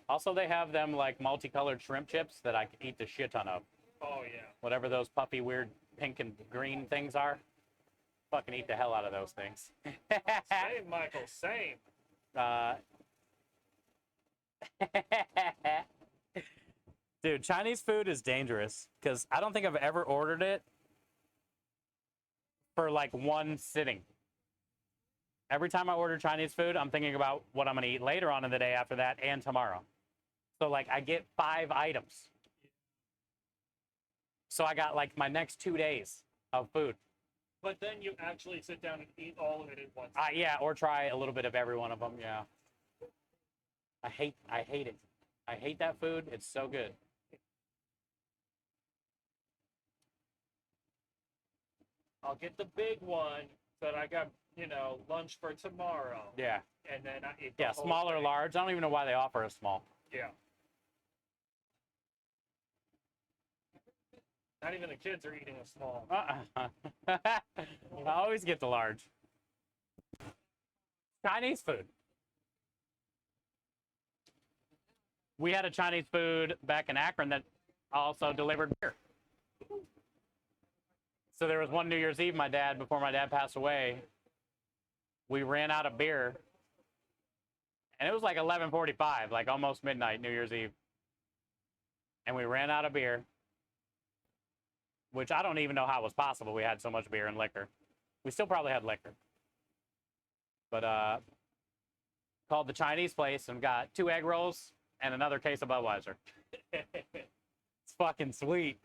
Also, they have them like multicolored shrimp chips that I could eat the shit ton of. Oh yeah. Whatever those puffy, weird pink and green things are. Fucking eat the hell out of those things. Same, Michael. Same. Dude, Chinese food is dangerous because I don't think I've ever ordered it for like one sitting. Every time I order Chinese food, I'm thinking about what I'm going to eat later on in the day after that and tomorrow. So like I get 5 items. So I got like my next 2 days of food. But then you actually sit down and eat all of it at once. Yeah, or try a little bit of every one of them. Yeah. I hate it. I hate that food. It's so good. I'll get the big one so that I got, lunch for tomorrow. Yeah. And then I eat the Yeah, whole small or thing. large. I don't even know why they offer a small. Yeah. Not even the kids are eating a small. I always get the large. Chinese food. We had a Chinese food back in Akron that also delivered beer. So there was one New Year's Eve, before my dad passed away, we ran out of beer. And it was like 11:45, like almost midnight, New Year's Eve. And we ran out of beer, which I don't even know how it was possible. We had so much beer and liquor. We still probably had liquor. But called the Chinese place and got 2 egg rolls and another case of Budweiser. It's fucking sweet.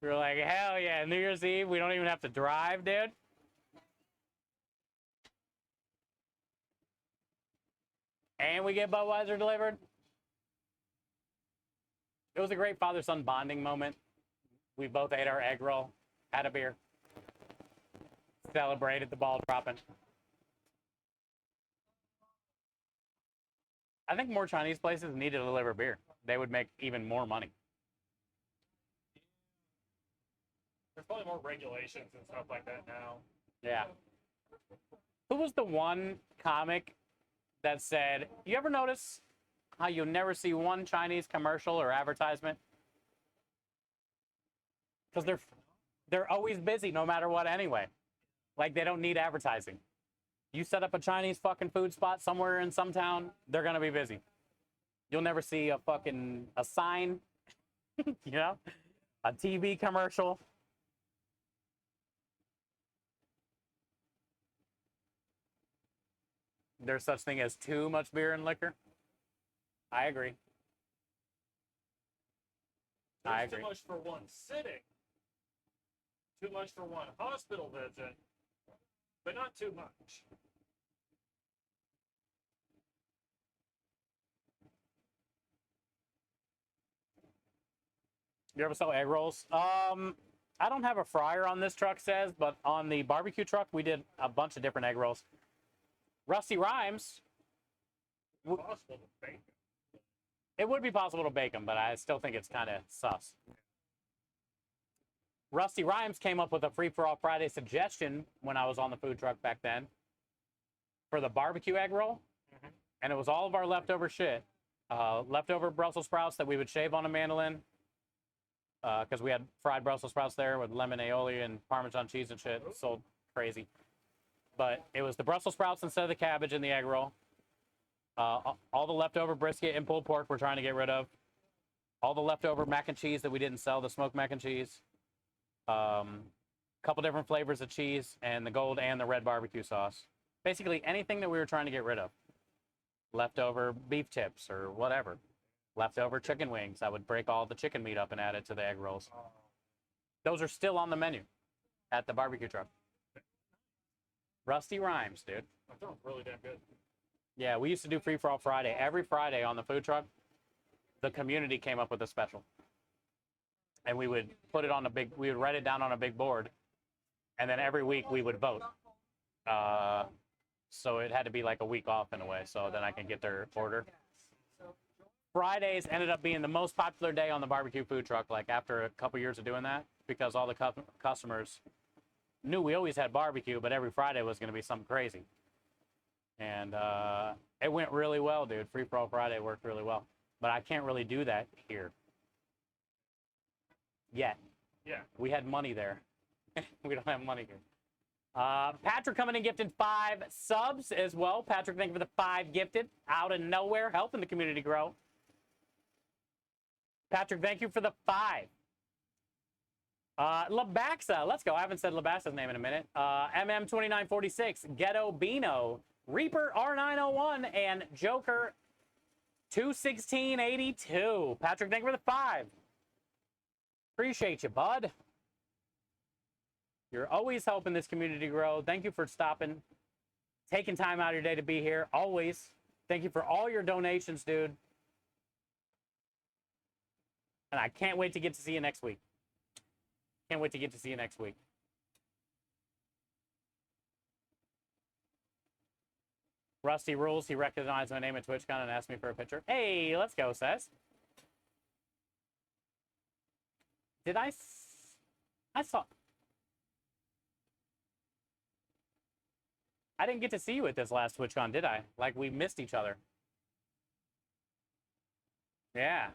We were like, hell yeah, New Year's Eve, we don't even have to drive, dude. And we get Budweiser delivered. It was a great father-son bonding moment. We both ate our egg roll, had a beer, celebrated the ball dropping. I think more Chinese places need to deliver beer. They would make even more money. There's probably more regulations and stuff like that now. Yeah. Who was the one comic that said, you ever notice how you never see one Chinese commercial or advertisement? Because they're always busy no matter what anyway. Like they don't need advertising. You set up a Chinese fucking food spot somewhere in some town, they're gonna be busy. You'll never see a sign, a TV commercial. There's such thing as too much beer and liquor. I agree. I There's agree. too much for one sitting. Too much for one hospital visit. But not too much. You ever sell egg rolls? I don't have a fryer on this truck, says, but on the barbecue truck, we did a bunch of different egg rolls. Rusty Rhymes, Possible to bake. it would be possible to bake them, but I still think it's kind of sus. Rusty Rhymes came up with a free-for-all Friday suggestion when I was on the food truck back then for the barbecue egg roll, and it was all of our leftover shit. Leftover Brussels sprouts that we would shave on a mandolin, because we had fried Brussels sprouts there with lemon aioli and Parmesan cheese and shit. It sold crazy. But it was the Brussels sprouts instead of the cabbage in the egg roll. All the leftover brisket and pulled pork we're trying to get rid of. All the leftover mac and cheese that we didn't sell, the smoked mac and cheese. Couple different flavors of cheese and the gold and the red barbecue sauce. Basically anything that we were trying to get rid of. Leftover beef tips or whatever. Leftover chicken wings. I would break all the chicken meat up and add it to the egg rolls. Those are still on the menu at the barbecue truck. Rusty Rhymes, dude. That sounds really damn good. Yeah, we used to do Free For All Friday. Every Friday on the food truck, the community came up with a special. And we would put it on we would write it down on a big board. And then every week we would vote. So it had to be like a week off in a way, so then I can get their order. Fridays ended up being the most popular day on the barbecue food truck, like after a couple years of doing that, because all the customers knew we always had barbecue, but every Friday was going to be something crazy. And it went really well, dude. Free For All Friday worked really well. But I can't really do that here. Yet. Yeah. We had money there. We don't have money here. Patrick coming in gifted 5 subs as well. Patrick, thank you for the 5 gifted. Out of nowhere, helping the community grow. Patrick, thank you for the 5. Labaxa, let's go. I haven't said Labaxa's name in a minute. MM2946, Ghetto Bino, Reaper R901, and Joker 21682. Patrick, thank you for the 5. Appreciate you, bud. You're always helping this community grow. Thank you for stopping, taking time out of your day to be here. Always. Thank you for all your donations, dude. And I can't wait to get to see you next week. Can't wait to get to see you next week. Rusty rules. He recognized my name at TwitchCon and asked me for a picture. Hey, let's go, Says. Did I saw... I didn't get to see you at this last TwitchCon, did I? Like, we missed each other. Yeah.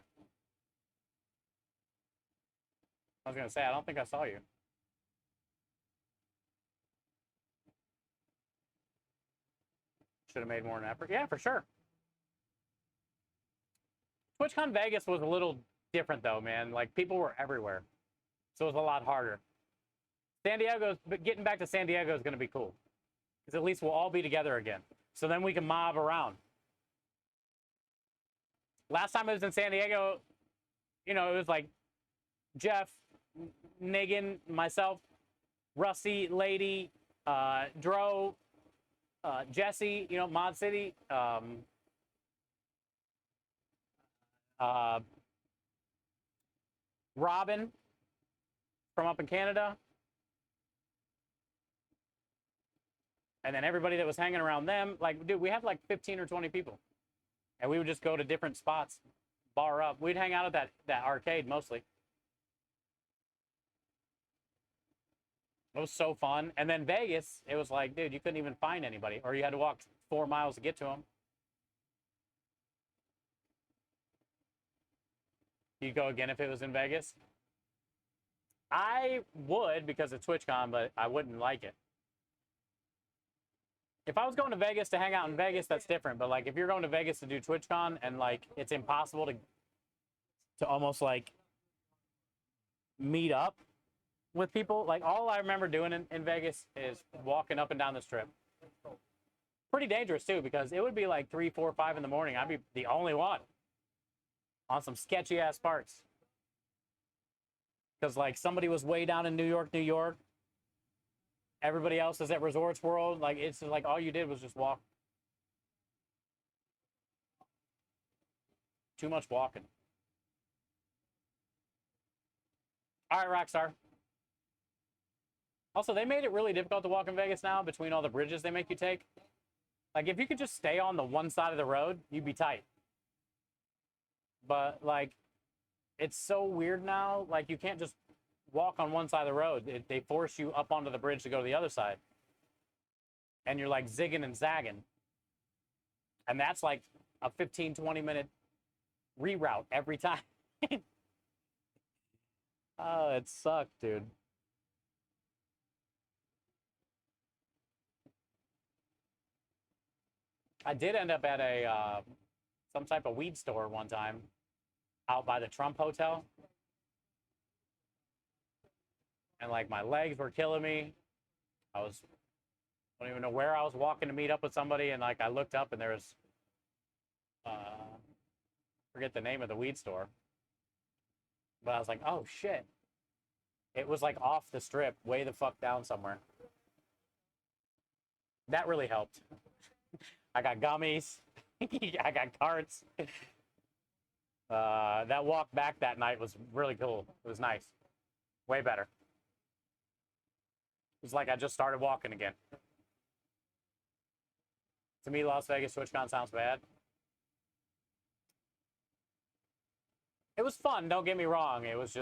I was going to say, I don't think I saw you. Should have made more of an effort. Yeah, for sure. TwitchCon Vegas was a little different, though, man. Like, people were everywhere. So it was a lot harder. But getting back to San Diego is going to be cool. Because at least we'll all be together again. So then we can mob around. Last time I was in San Diego, you know, it was like Jeff, Negan, myself, Rusty, Lady, Dro, Jesse, you know, Mod City, Robin from up in Canada. And then everybody that was hanging around them, like, dude, we had like 15 or 20 people. And we would just go to different spots, bar up. We'd hang out at that arcade mostly. It was so fun. And then Vegas, it was like, dude, you couldn't even find anybody. Or you had to walk 4 miles to get to them. You'd go again if it was in Vegas? I would because of TwitchCon, but I wouldn't like it. If I was going to Vegas to hang out in Vegas, that's different. But, like, if you're going to Vegas to do TwitchCon and, like, it's impossible to almost, like, meet up with people. Like, all I remember doing in Vegas is walking up and down the strip. Pretty dangerous, too, because it would be, like, 3, 4, 5 in the morning. I'd be the only one on some sketchy-ass parts. Because, like, somebody was way down in New York. Everybody else is at Resorts World. Like, it's like all you did was just walk. Too much walking. All right, Rockstar. Also, they made it really difficult to walk in Vegas now between all the bridges they make you take. Like, if you could just stay on the one side of the road, you'd be tight. But, like, it's so weird now. Like, you can't just walk on one side of the road. They force you up onto the bridge to go to the other side. And you're, like, zigging and zagging. And that's, like, a 15, 20-minute reroute every time. Oh, it sucked, dude. I did end up at a some type of weed store one time out by the Trump Hotel. And, like, my legs were killing me. I don't even know where I was walking to meet up with somebody. And, like, I looked up and there was, forget the name of the weed store. But I was like, oh, shit. It was, like, off the strip, way the fuck down somewhere. That really helped. I got gummies. I got carts. That walk back that night was really cool. It was nice. Way better. It was like I just started walking again. To me, Las Vegas TwitchCon sounds bad. It was fun, don't get me wrong. It was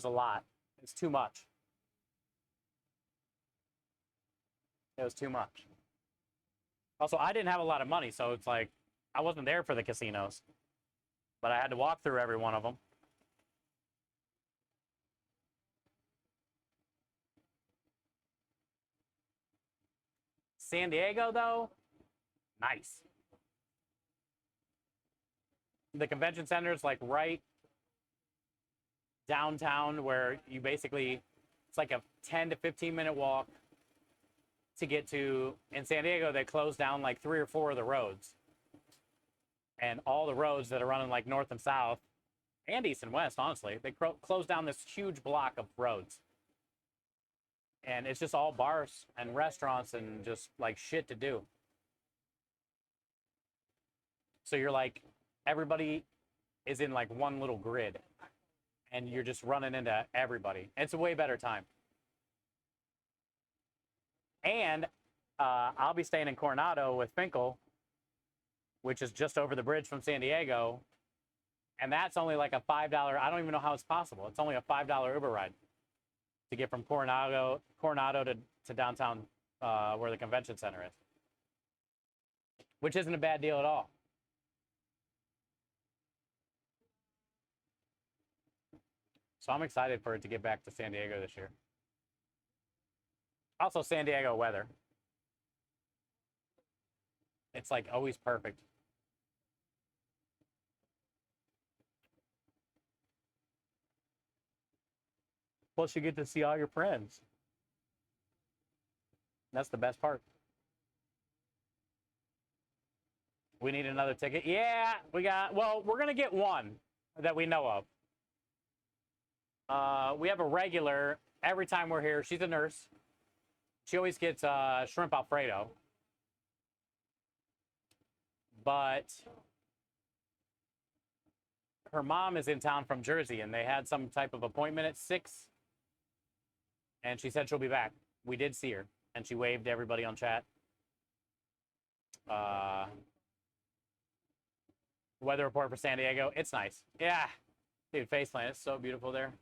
a lot. It's too much. It was too much. Also, I didn't have a lot of money, so it's like, I wasn't there for the casinos. But I had to walk through every one of them. San Diego, though, nice. The convention center is, like, right downtown where you basically, it's like a 10 to 15-minute walk to get to. In San Diego, they closed down like 3 or 4 of the roads. And all the roads that are running like north and south, and east and west, honestly, they closed down this huge block of roads. And it's just all bars and restaurants and just like shit to do. So you're like, everybody is in like one little grid and you're just running into everybody. It's a way better time. And I'll be staying in Coronado with Finkel, which is just over the bridge from San Diego. And that's only like a $5. I don't even know how it's possible. It's only a $5 Uber ride to get from Coronado to downtown where the convention center is, which isn't a bad deal at all. So I'm excited for it to get back to San Diego this year. Also, San Diego weather. It's like always perfect. Plus, you get to see all your friends. That's the best part. We need another ticket. Yeah, we got, well, we're going to get one that we know of. We have a regular every time we're here. She's a nurse. She always gets shrimp Alfredo. But her mom is in town from Jersey, and they had some type of appointment at 6. And she said she'll be back. We did see her, and she waved to everybody on chat. Weather report for San Diego. It's nice. Yeah. Dude, Faceland, it's so beautiful there.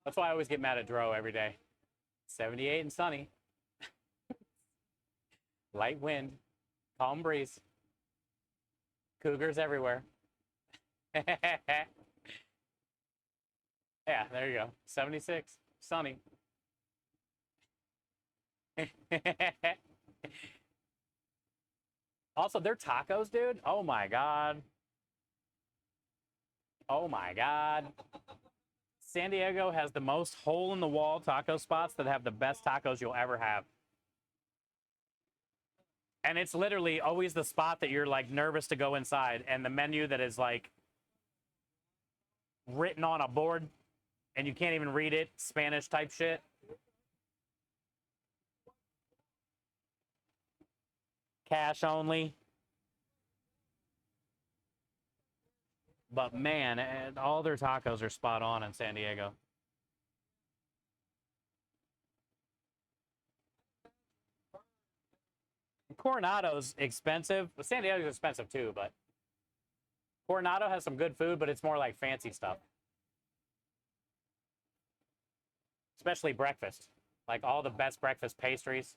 That's why I always get mad at Dro every day. 78 and sunny. Light wind. Calm breeze. Cougars everywhere. Yeah, there you go. 76. Sunny. Also, their tacos, dude. Oh my God. Oh my God. San Diego has the most hole-in-the-wall taco spots that have the best tacos you'll ever have. And it's literally always the spot that you're like nervous to go inside, and the menu that is like written on a board and you can't even read it, Spanish type shit. Cash only. But man, all their tacos are spot on in San Diego. Coronado's expensive. Well, San Diego's expensive too, but Coronado has some good food, but it's more like fancy stuff. Especially breakfast. Like all the best breakfast pastries.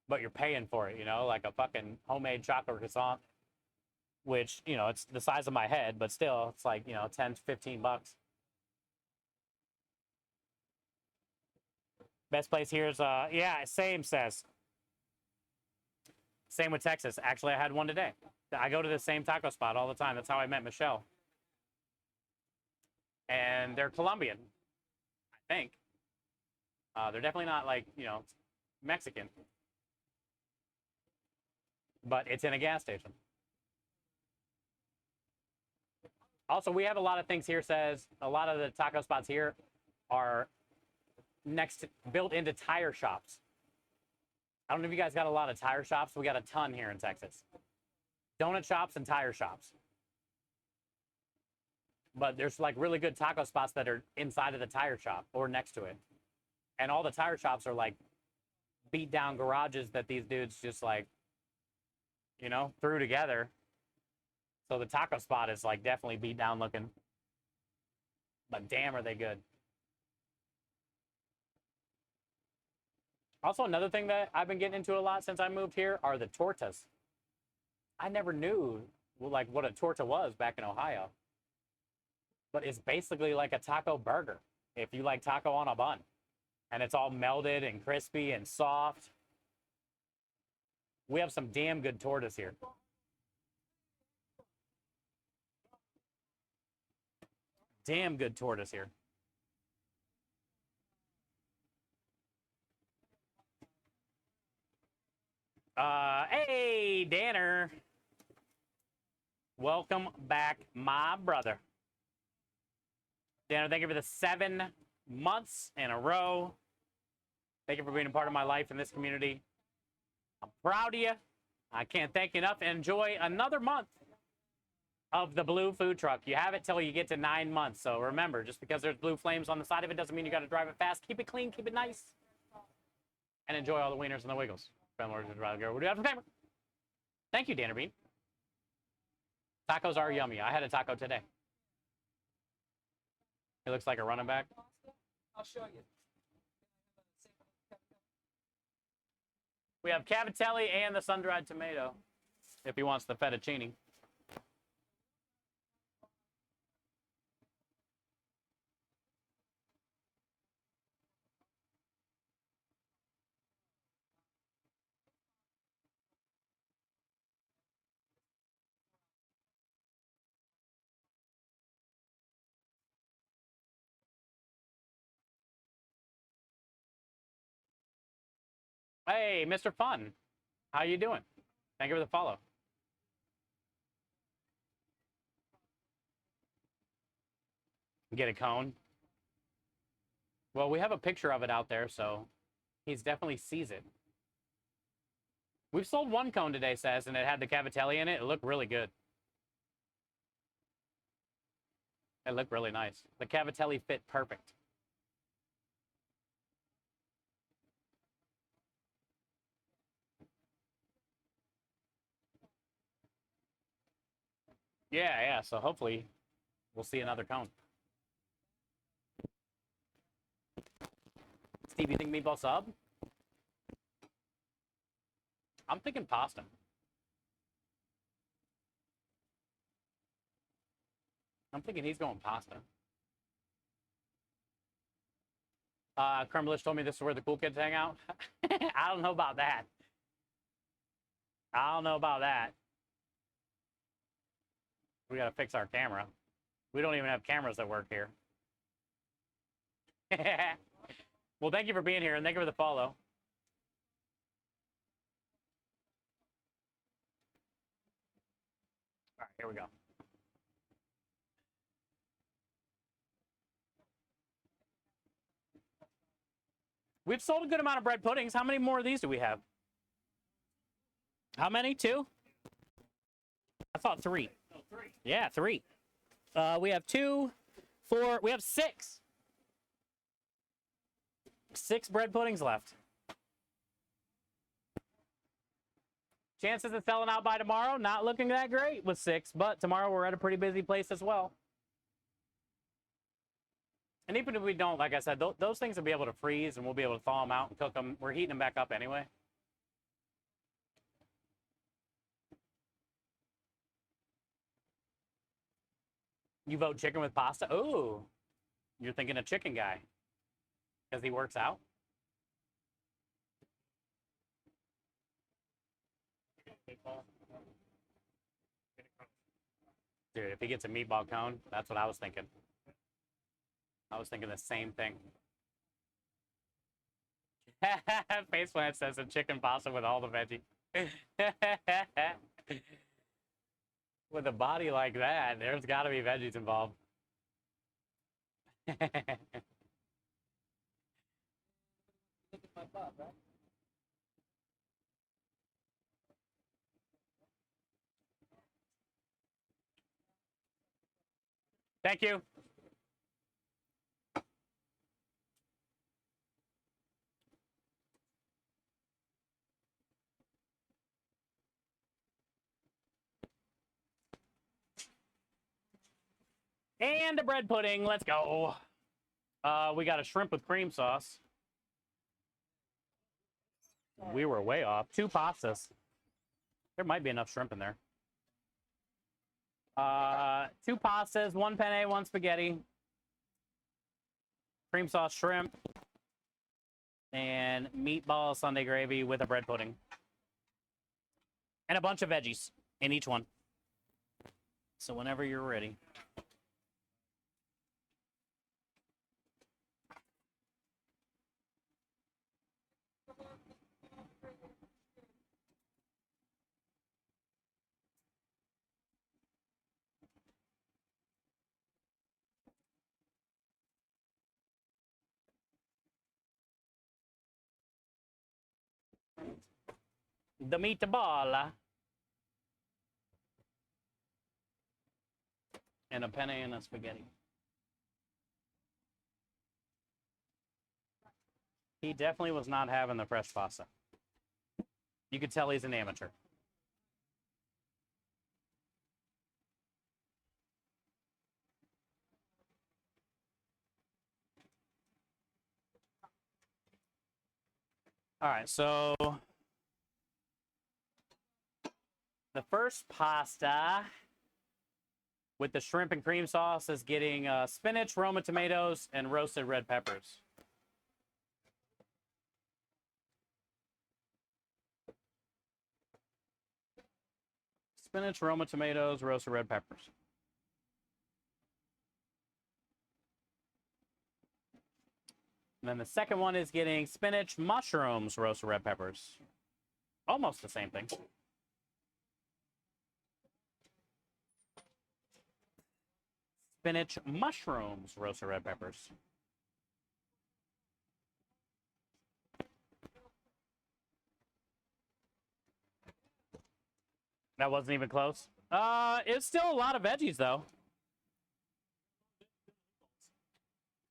But you're paying for it, you know, like a fucking homemade chocolate croissant. Which, you know, it's the size of my head, but still, it's like, you know, 10 to 15 bucks. Best place here is, yeah, same says. Same with Texas. Actually, I had one today. I go to the same taco spot all the time. That's how I met Michelle. And they're Colombian, I think. They're definitely not like, you know, Mexican. But it's in a gas station. Also, we have a lot of things here says, a lot of the taco spots here are built into tire shops. I don't know if you guys got a lot of tire shops. We got a ton here in Texas. Donut shops and tire shops. But there's like really good taco spots that are inside of the tire shop or next to it. And all the tire shops are like beat down garages that these dudes just like, you know, threw together. So the taco spot is like definitely beat down looking. But damn, are they good. Also, another thing that I've been getting into a lot since I moved here are the tortas. I never knew like what a torta was back in Ohio. But it's basically like a taco burger if you like taco on a bun. And it's all melted and crispy and soft. We have some damn good tortas here. damn good tortoise here. Hey, Danner. Welcome back, my brother. Danner, thank you for the 7 months in a row. Thank you for being a part of my life in this community. I'm proud of you. I can't thank you enough. Enjoy another month of the blue food truck. You have it till you get to 9 months. So remember, just because there's blue flames on the side of it doesn't mean you got to drive it fast. Keep it clean, keep it nice, and enjoy all the wieners and the wiggles. What do you have for camera? Thank you, Danner Bean. Tacos are yummy. I had a taco today. He looks like a running back. I'll show you. We have cavatelli and the sun-dried tomato, if he wants the fettuccine. Hey, Mr. Fun. How you doing? Thank you for the follow. Get a cone. Well, we have a picture of it out there, so he's definitely sees it. We've sold 1 cone today, says, and it had the cavatelli in it. It looked really good. It looked really nice. The cavatelli fit perfect. Yeah, so hopefully we'll see another cone. Steve, you think meatball sub? I'm thinking pasta. I'm thinking he's going pasta. Kremlish told me this is where the cool kids hang out. I don't know about that. I don't know about that. We gotta fix our camera. We don't even have cameras that work here. Well, thank you for being here, and thank you for the follow. All right, here we go. We've sold a good amount of bread puddings. How many more of these do we have? How many? 2? I thought 3. No, 3. Yeah, 3. We have 2, 4. We have 6. 6 bread puddings left. Chances of selling out by tomorrow, not looking that great with 6, but tomorrow we're at a pretty busy place as well. And even if we don't, like I said, those things will be able to freeze and we'll be able to thaw them out and cook them. We're heating them back up anyway. You vote chicken with pasta? Ooh, you're thinking a chicken guy because he works out? Dude, if he gets a meatball cone, that's what I was thinking. I was thinking the same thing. Face plant says a chicken pasta with all the veggies. With a body like that, there's got to be veggies involved. Look at my butt, right? Thank you. And a bread pudding. Let's go. We got a shrimp with cream sauce. We were way off. 2 pastas. There might be enough shrimp in there. 2 pastas, 1 penne, 1 spaghetti. Cream sauce shrimp. And meatball Sunday gravy with a bread pudding. And a bunch of veggies in each one. So whenever you're ready. The meatball. And a penne and a spaghetti. He definitely was not having the fresh pasta. You could tell he's an amateur. All right, so the first pasta with the shrimp and cream sauce is getting spinach, Roma tomatoes, and roasted red peppers. Spinach, Roma tomatoes, roasted red peppers. And then the second one is getting spinach, mushrooms, roasted red peppers. Almost the same thing. Spinach, mushrooms, roasted red peppers. That wasn't even close. It's still a lot of veggies though.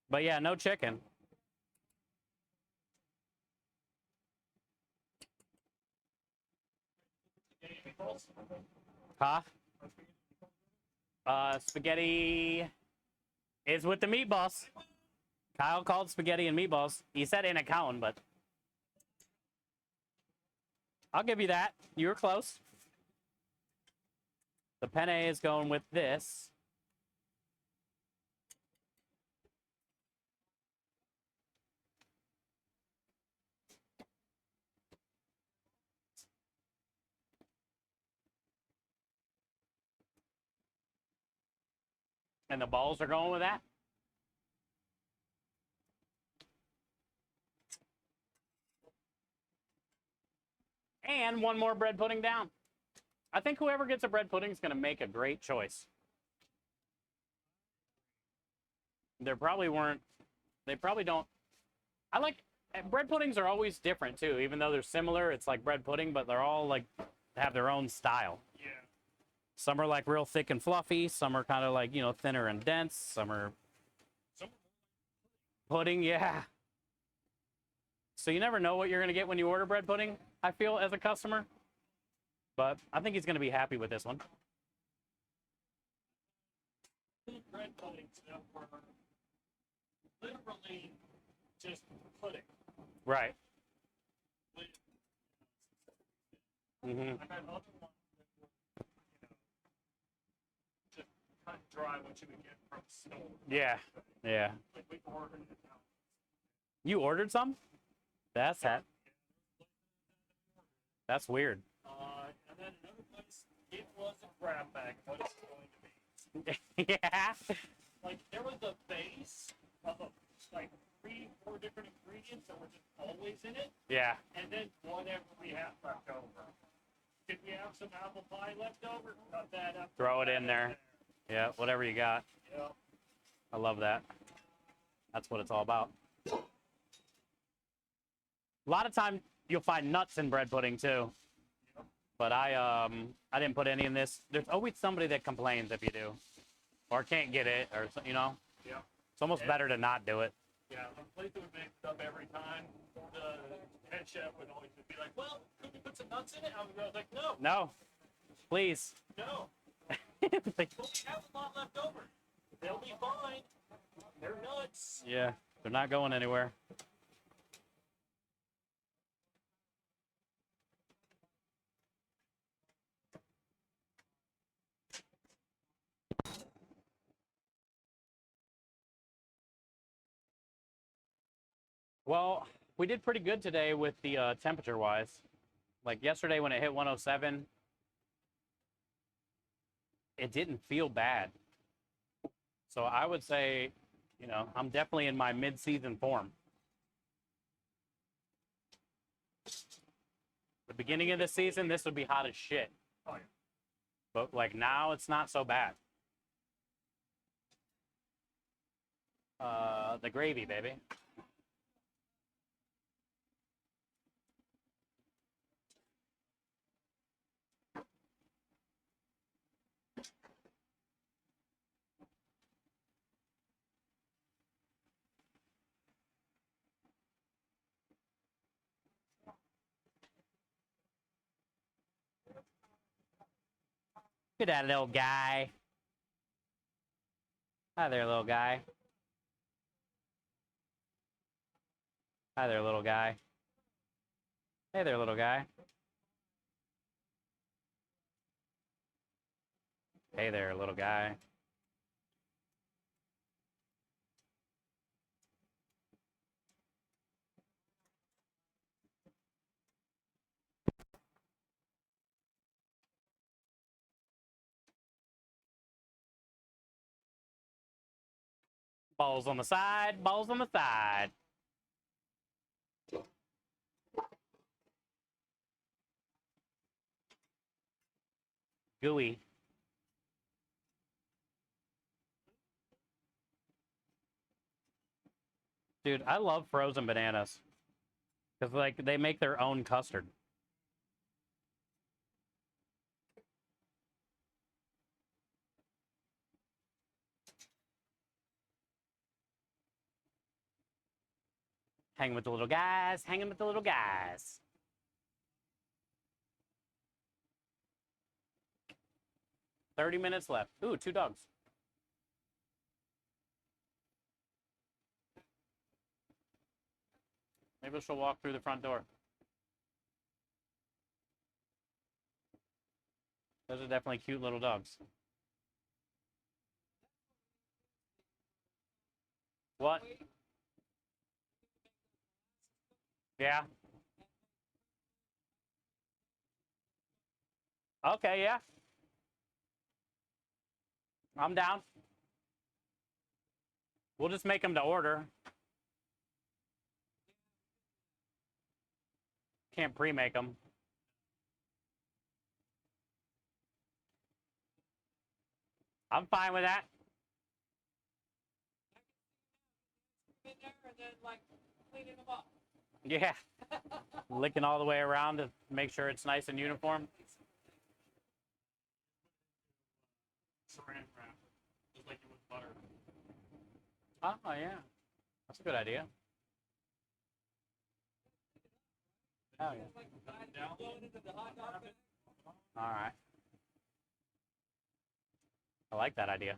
But yeah, no chicken. Huh? Spaghetti is with the meatballs. Kyle called spaghetti and meatballs. He said in a cowan, but I'll give you that. You were close. The penne is going with this. And the balls are going with that. And one more bread pudding down. I think whoever gets a bread pudding is going to make a great choice. There probably weren't. They probably don't. I like bread puddings are always different too, even though they're similar. It's like bread pudding, but they're all like have their own style. Yeah. Some are like real thick and fluffy. Some are kind of like, you know, thinner and dense. Some are pudding, yeah. So you never know what you're going to get when you order bread pudding, I feel, as a customer. But I think he's going to be happy with this one. Bread puddings that were literally just pudding. Right. Mm-hmm. I've had other ones that were, just cut and dry what you would get from the store. Yeah. Yeah. Like we ordered it now. You ordered some? That's that. That's weird. And then another place, it was a grab bag of what it's going to be. Yeah. Like, there was a base of like 3-4 different ingredients that were just always in it, Yeah. and then whatever we have left over. Did we have some apple pie left over? Cut that up. Throw it in there. Yeah, whatever you got. Yeah. I love that. That's what it's all about. A lot of time you'll find nuts in bread pudding too. But I didn't put any in this. There's always somebody that complains if you do, or can't get it, or you know. Yeah. It's almost better to not do it. Yeah, the place would make it up every time. The head chef would always be like, "Well, could we put some nuts in it?" I was like, "No, No, please. no." Like, But we have a lot left over. They'll be fine. They're nuts. yeah, they're not going anywhere. Well, we did pretty good today with the temperature wise. Like yesterday when it hit 107, it didn't feel bad. So I would say, you know, I'm definitely in my mid-season form. The beginning of the season, this would be hot as shit. Oh, yeah. But like now, it's not so bad. The gravy, baby. at that little guy. Hi there, little guy. Hi there, little guy. Hey there, little guy. Hey there, little guy. Balls on the side, balls on the side. Gooey. Dude, I love frozen bananas. Because, like, they make their own custard. Hanging with the little guys, hanging with the little guys. $30 left. Ooh, 2 dogs. Maybe she'll walk through the front door. Those are definitely cute little dogs. What? Yeah. Okay, yeah. I'm down. We'll just make them to order. Can't pre-make them. I'm fine with that. In there and then like cleaning them up. Yeah. Licking all the way around to make sure it's nice and uniform. Saran wrap, just like you would butter. Oh, yeah. That's a good idea. Oh, yeah. Like down into the hot dog bag. All right. I like that idea.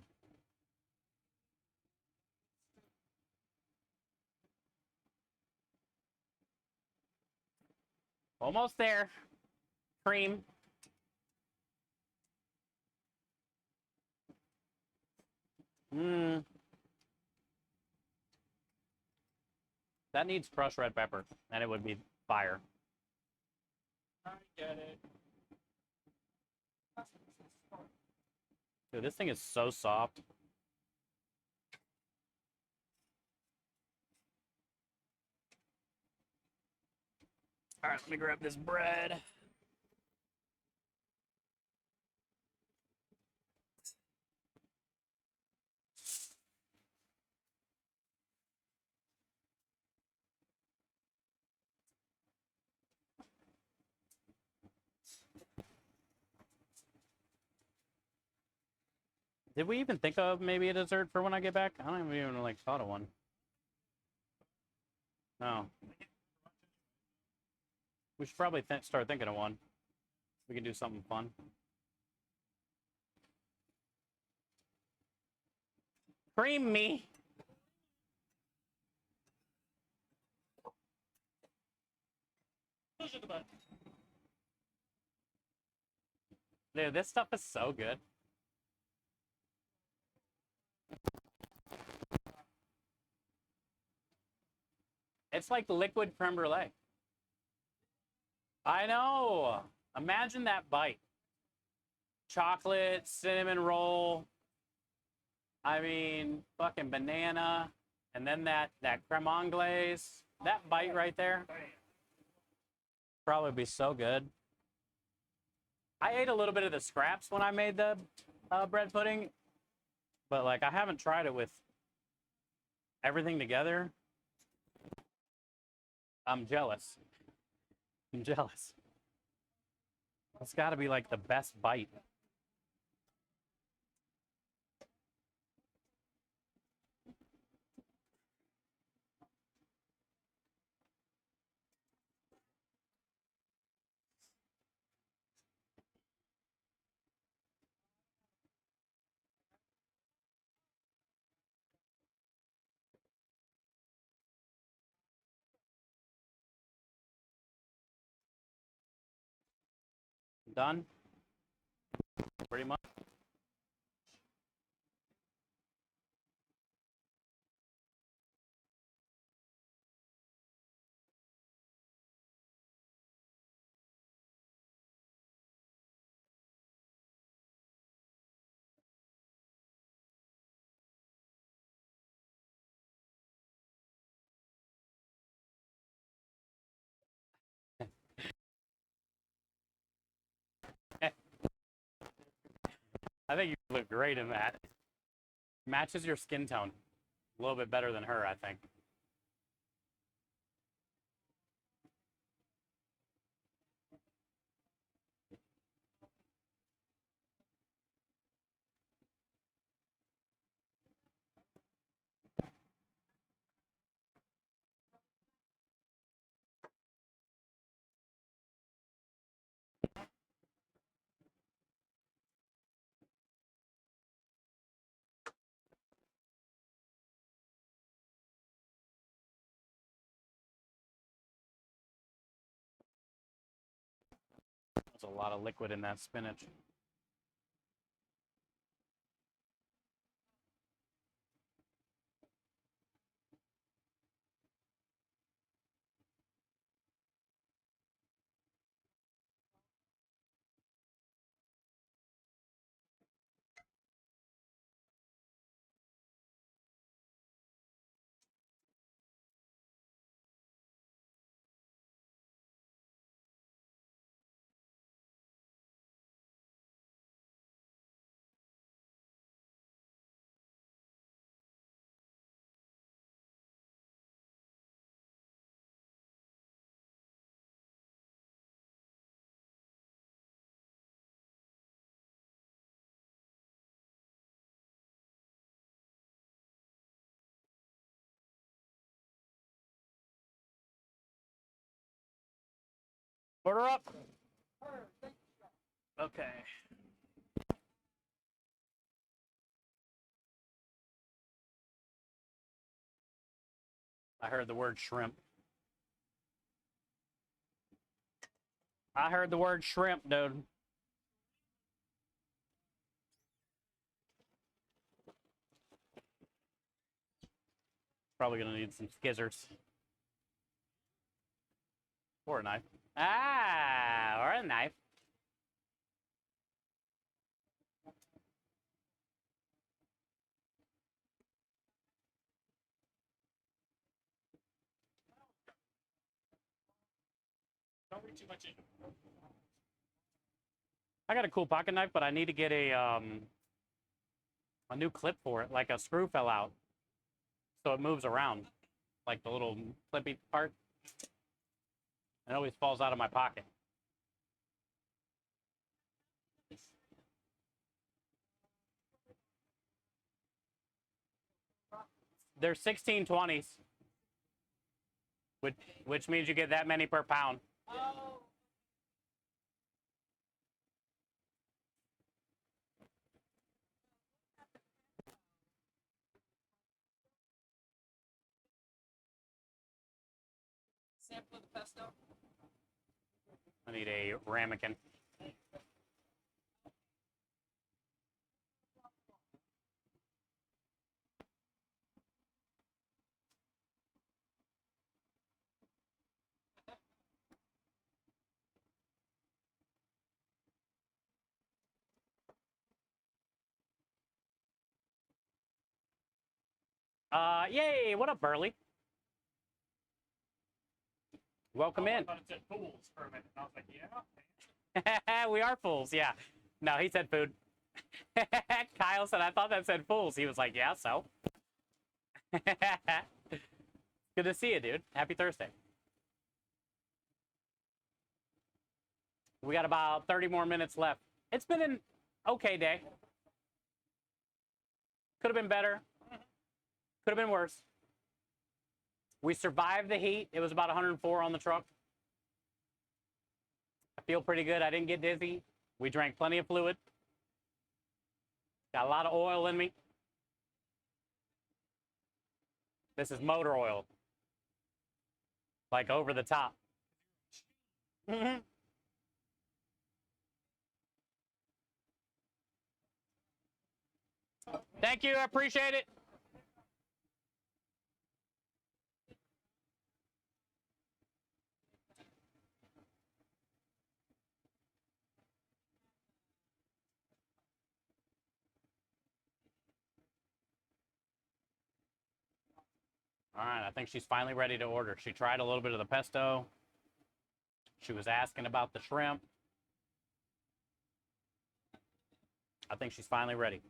Almost there. Cream. Mmm. That needs crushed red pepper, and it would be fire. I get it. Dude, this thing is so soft. All right, let me grab this bread. Did we even think of maybe a dessert for when I get back? I don't even like thought of one. No. We should probably start thinking of one. We can do something fun. Cream me. Push it about. Dude, this stuff is so good. It's like liquid creme brulee. I know. Imagine that bite. Chocolate, cinnamon roll. I mean, fucking banana. And then that creme anglaise. That bite right there. Probably be so good. I ate a little bit of the scraps when I made the bread pudding. But, like, I haven't tried it with everything together. I'm jealous. I'm jealous. It's got to be like the best bite. Done? Pretty much. I think you look great in that. Matches your skin tone a little bit better than her, I think. There's a lot of liquid in that spinach. Order up. Okay. I heard the word shrimp. I heard the word shrimp, dude. Probably gonna need some skizzers. Or a knife. Ah, or a knife. Don't read too much in. I got a cool pocket knife, but I need to get a new clip for it. Like a screw fell out, so it moves around, like the little clippy part. It always falls out of my pocket. They're 1620s, which means you get that many per pound. Oh. Sample of the pesto. I need a ramekin. Yay! What up, Burley? Welcome in. I thought it said fools for a minute. And I was like, yeah. We are fools, yeah. No, he said food. Kyle said, I thought that said fools. He was like, yeah, so. Good to see you, dude. Happy Thursday. We got about 30 more minutes left. It's been an okay day. Could have been better. Could have been worse. We survived the heat. It was about 104 on the truck. I feel pretty good. I didn't get dizzy. We drank plenty of fluid. Got a lot of oil in me. This is motor oil. Like over the top. Thank you. I appreciate it. All right, I think she's finally ready to order. She tried a little bit of the pesto. She was asking about the shrimp. I think she's finally ready.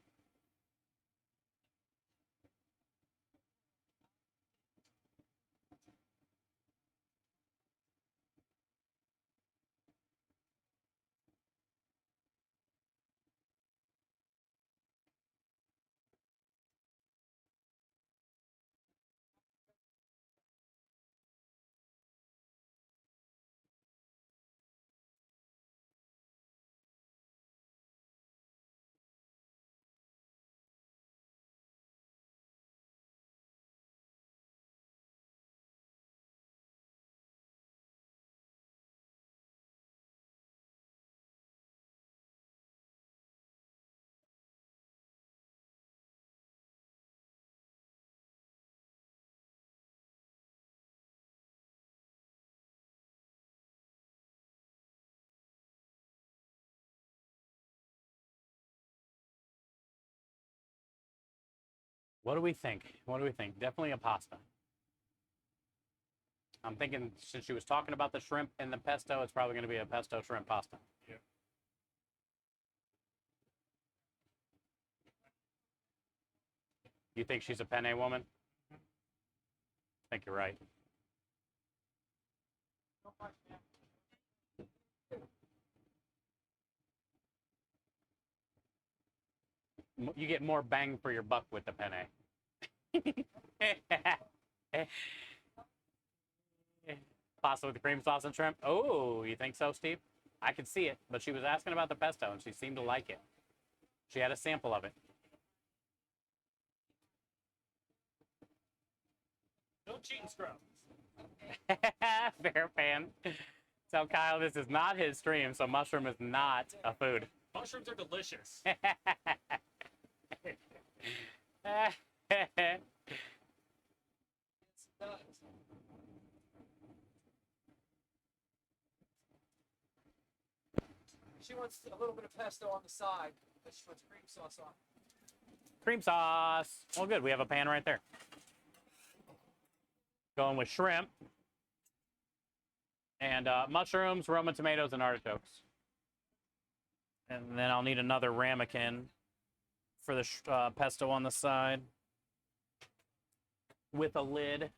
What do we think? What do we think? Definitely a pasta. I'm thinking since she was talking about the shrimp and the pesto, it's probably going to be a pesto shrimp pasta. Yeah. You think she's a penne woman? I think you're right. You get more bang for your buck with the penne. Pasta with the cream sauce and shrimp. Oh, you think so, Steve? I could see it, but she was asking about the pesto, and she seemed to like it. She had a sample of it. No cheating scrubs. Fair fan. Tell Kyle this is not his stream, so mushroom is not a food. Mushrooms are delicious. She wants a little bit of pesto on the side, but she wants cream sauce on. Cream sauce. Well, good. We have a pan right there. Going with shrimp. And mushrooms, Roma tomatoes, and artichokes. And then I'll need another ramekin for the pesto on the side. With a lid.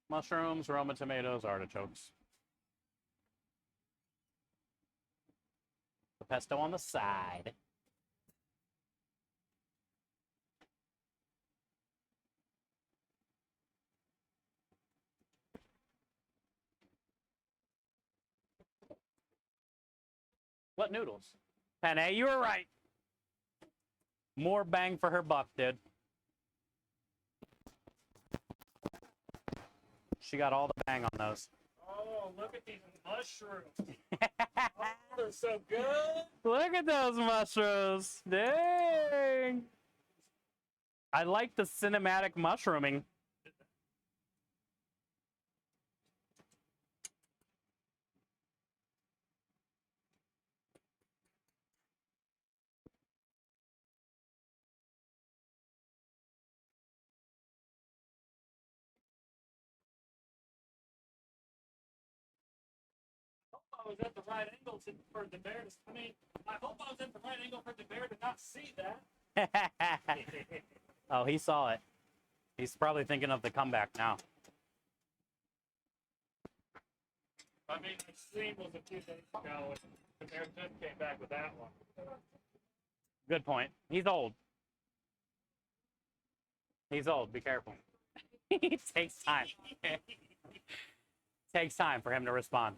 Mushrooms, Roma tomatoes, artichokes. The pesto on the side. What noodles? Penne, you were right. More bang for her buck, dude. She got all the bang on those. Oh, look at these mushrooms. Oh, they're so good. Look at those mushrooms. Dang. I like the cinematic mushrooming. I was at the right angle for the bear to. I mean, I hope I was at the right angle for the bear to not see that. Oh, he saw it. He's probably thinking of the comeback now. I mean, the stream was a few days ago, and the bear just came back with that one. Good point. He's old. He's old. Be careful. It takes time. Takes time for him to respond.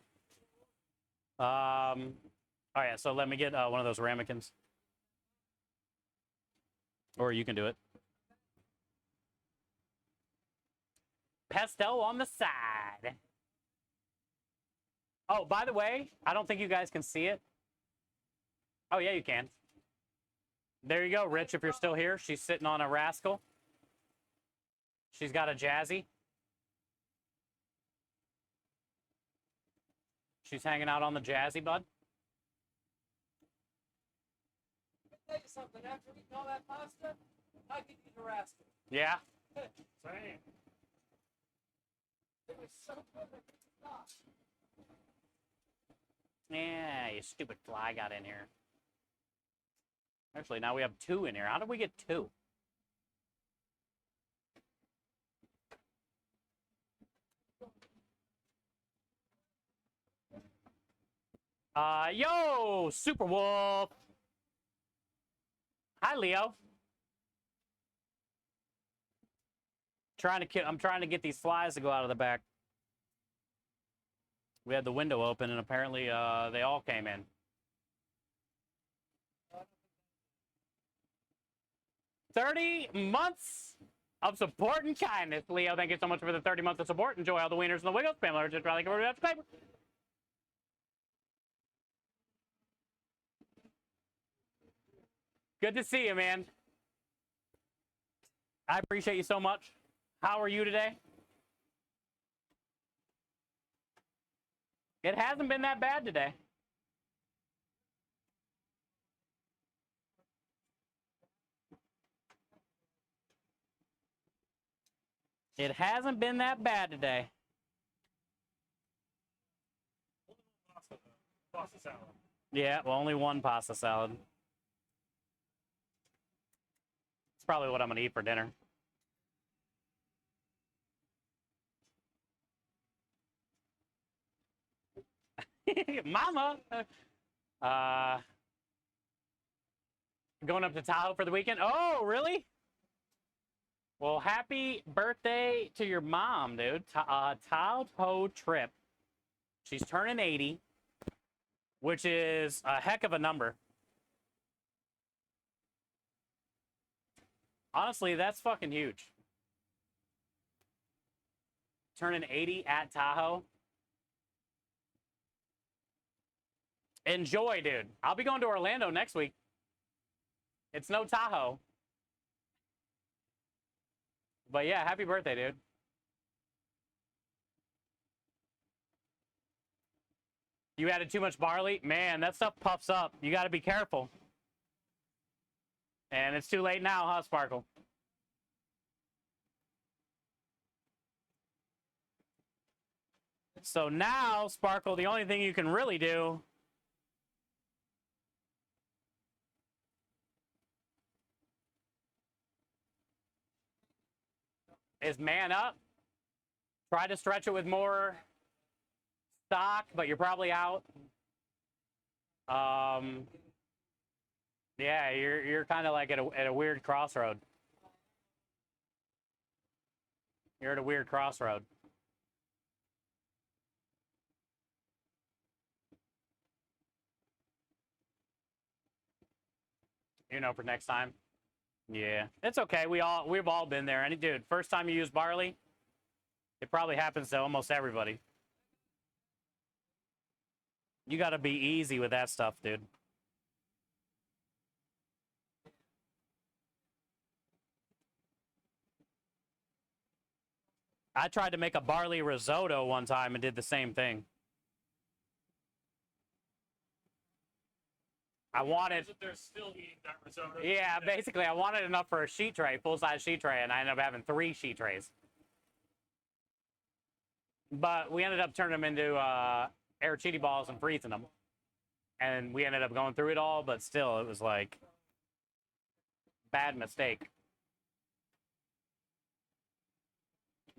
Oh yeah, so let me get one of those ramekins. Or you can do it. Pesto on the side. Oh, by the way, I don't think you guys can see it. Oh, yeah, you can. There you go, Rich, if you're still here. She's sitting on a rascal. She's got a Jazzy. She's hanging out on the Jazzy, bud. Let me tell you something. After eating all that pasta, I could eat a rascal. Yeah. Same. It was so good. Gosh. Yeah, you stupid fly got in here. Actually, now we have 2 in here. How did we get 2? Yo, Super Wolf. Hi, Leo. I'm trying to get these flies to go out of the back. We had the window open, and apparently they all came in. $30 months of support and kindness, Leo. Thank you so much for the 30 months of support. Enjoy all the wieners and the wiggles. Pamela, just like everybody else. Paper. Good to see you, man. I appreciate you so much. How are you today? It hasn't been that bad today. It hasn't been that bad today. Pasta salad. Yeah, well, only one pasta salad. It's probably what I'm going to eat for dinner. Mama! Going up to Tahoe for the weekend? Oh, really? Well, happy birthday to your mom, dude. Tahoe trip. She's turning 80, which is a heck of a number. Honestly, that's fucking huge. Turning 80 at Tahoe. Enjoy, dude. I'll be going to Orlando next week. It's no Tahoe. But yeah, happy birthday, dude. You added too much barley? Man, that stuff puffs up. You got to be careful. And it's too late now, huh, Sparkle? So now, Sparkle, the only thing you can really do is man up. Try to stretch it with more stock, but you're probably out. Yeah, you're kind of like at a weird crossroad. You're at a weird crossroad. You know, for next time. Yeah, it's okay. We've all been there. And dude, first time you use barley, it probably happens to almost everybody. You got to be easy with that stuff, dude. I tried to make a barley risotto one time and did the same thing. I wanted. They're still eating that risotto. Yeah, basically, I wanted enough for a sheet tray, full-size sheet tray, and I ended up having 3 sheet trays. But we ended up turning them into arancini balls and freezing them. And we ended up going through it all, but still, it was like bad mistake.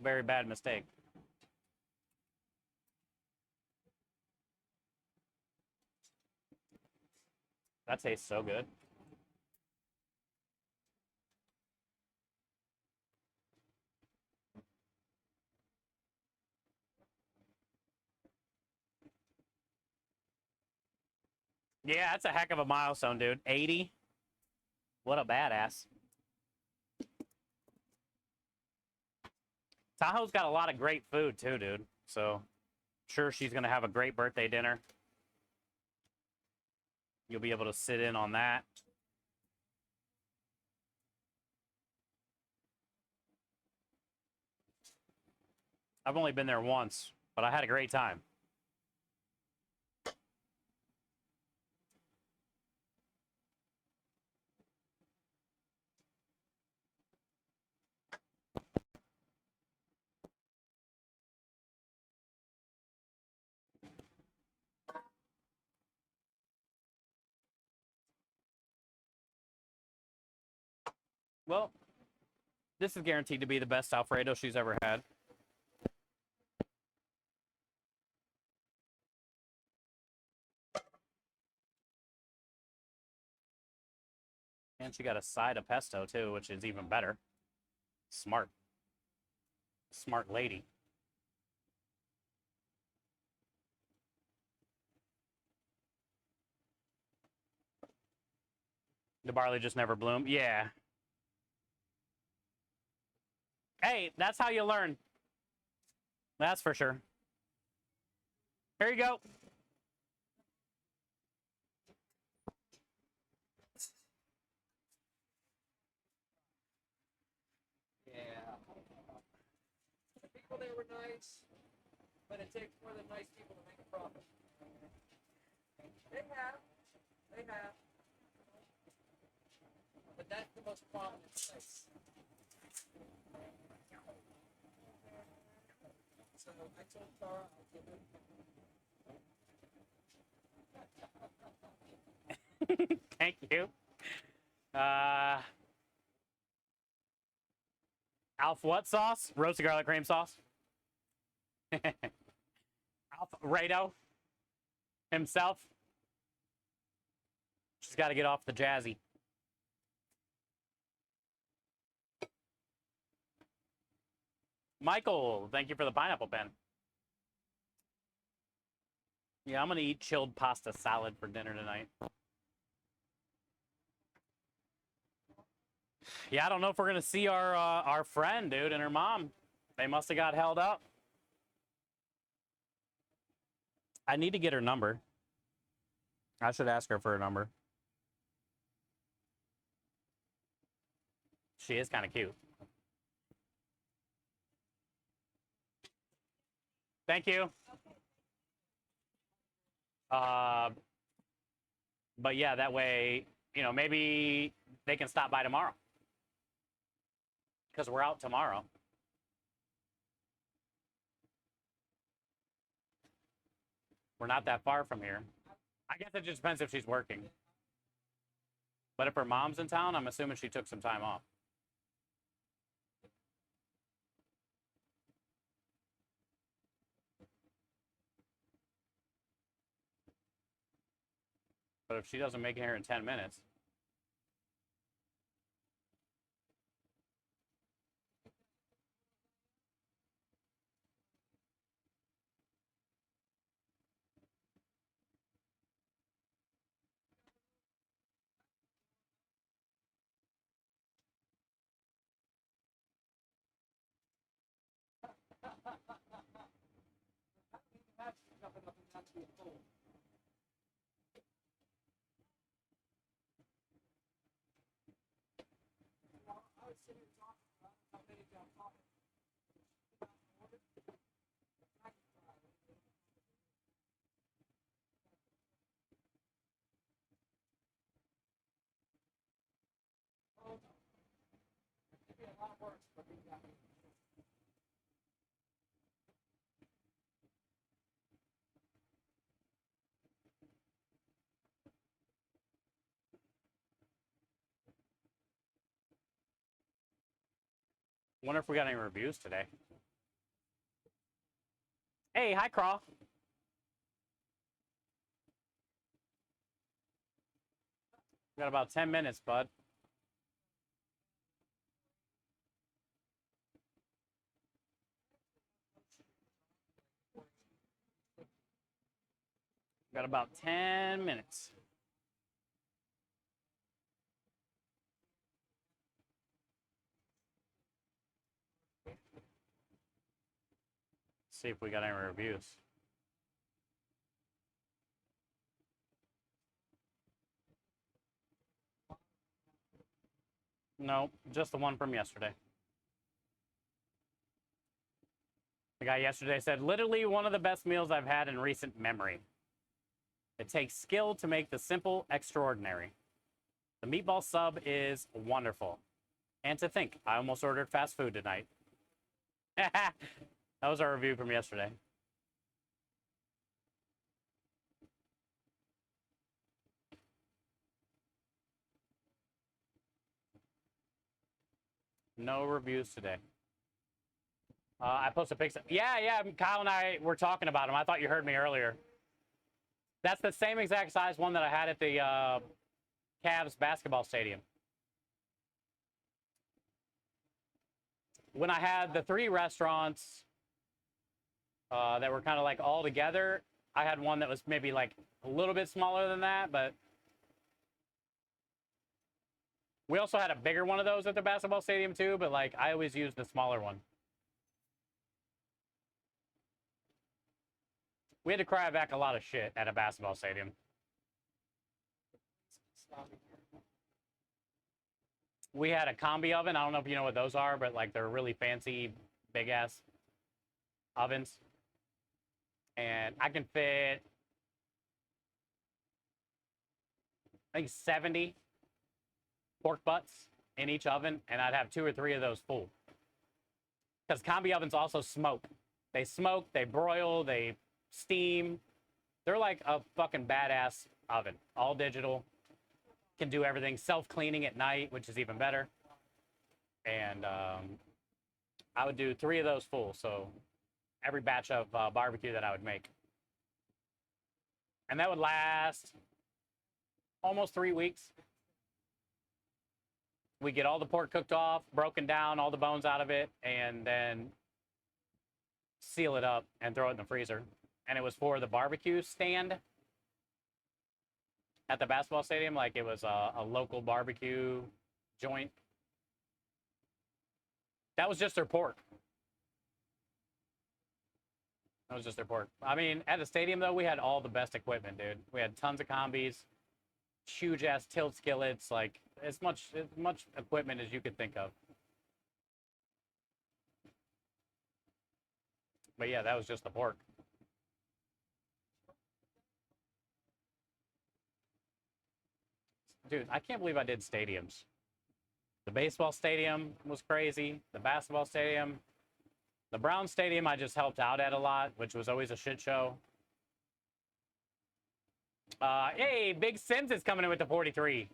Very bad mistake. That tastes so good. Yeah, that's a heck of a milestone, dude. 80? What a badass. Tahoe's got a lot of great food too, dude. So sure she's gonna have a great birthday dinner. You'll be able to sit in on that. I've only been there once, but I had a great time. Well, this is guaranteed to be the best Alfredo she's ever had. And she got a side of pesto too, which is even better. Smart. Smart lady. The barley just never bloomed. Yeah. Hey, that's how you learn. That's for sure. Here you go. Yeah. The people there were nice, but it takes more than nice people to make a profit. They have. But that's the most prominent place. So I told Tara I'll give it. Thank you. Alf what sauce? Roasted garlic cream sauce. Alfredo himself. She's got to get off the jazzy. Michael, thank you for the pineapple pen. Yeah, I'm going to eat chilled pasta salad for dinner tonight. Yeah, I don't know if we're going to see our friend, dude, and her mom. They must have got held up. I need to get her number. I should ask her for her number. She is kind of cute. Thank you. But yeah, that way, you know, maybe they can stop by tomorrow. Because we're out tomorrow. We're not that far from here. I guess it just depends if she's working. But if her mom's in town, I'm assuming she took some time off. But if she doesn't make it here in 10 minutes. Wonder if we got any reviews today. Hey, hi, Craw. We got about 10 minutes, bud. Got about 10 minutes. see if we got any reviews. No, just the one from yesterday. The guy yesterday said, literally one of the best meals I've had in recent memory. It takes skill to make the simple extraordinary. The meatball sub is wonderful. And to think, I almost ordered fast food tonight. That was our review from yesterday. No reviews today. I posted pics. Yeah, Kyle and I were talking about them. I thought you heard me earlier. That's the same exact size one that I had at the Cavs basketball stadium. When I had the 3 restaurants that were kind of like all together, I had one that was maybe like a little bit smaller than that, but we also had a bigger one of those at the basketball stadium too, but like I always used the smaller one. We had to cry back a lot of shit at a basketball stadium. We had a combi oven. I don't know if you know what those are, but like they're really fancy, big ass ovens. And I can fit, I think 70 pork butts in each oven, and I'd have 2 or 3 of those full. Because combi ovens also smoke. They smoke, they broil, they steam. They're like a fucking badass oven. All digital. Can do everything. Self-cleaning at night, which is even better. And I would do 3 of those full. So every batch of barbecue that I would make. And that would last almost 3 weeks. We get all the pork cooked off, broken down, all the bones out of it, and then seal it up and throw it in the freezer. And it was for the barbecue stand at the basketball stadium. Like it was a local barbecue joint. That was just their pork. That was just their pork. I mean, at the stadium, though, we had all the best equipment, dude. We had tons of combis, huge-ass tilt skillets, like as much equipment as you could think of. But yeah, that was just the pork. Dude, I can't believe I did stadiums. The baseball stadium was crazy. The basketball stadium. The Brown Stadium I just helped out at a lot, which was always a shit show. Hey, Big Sims is coming in with the 43.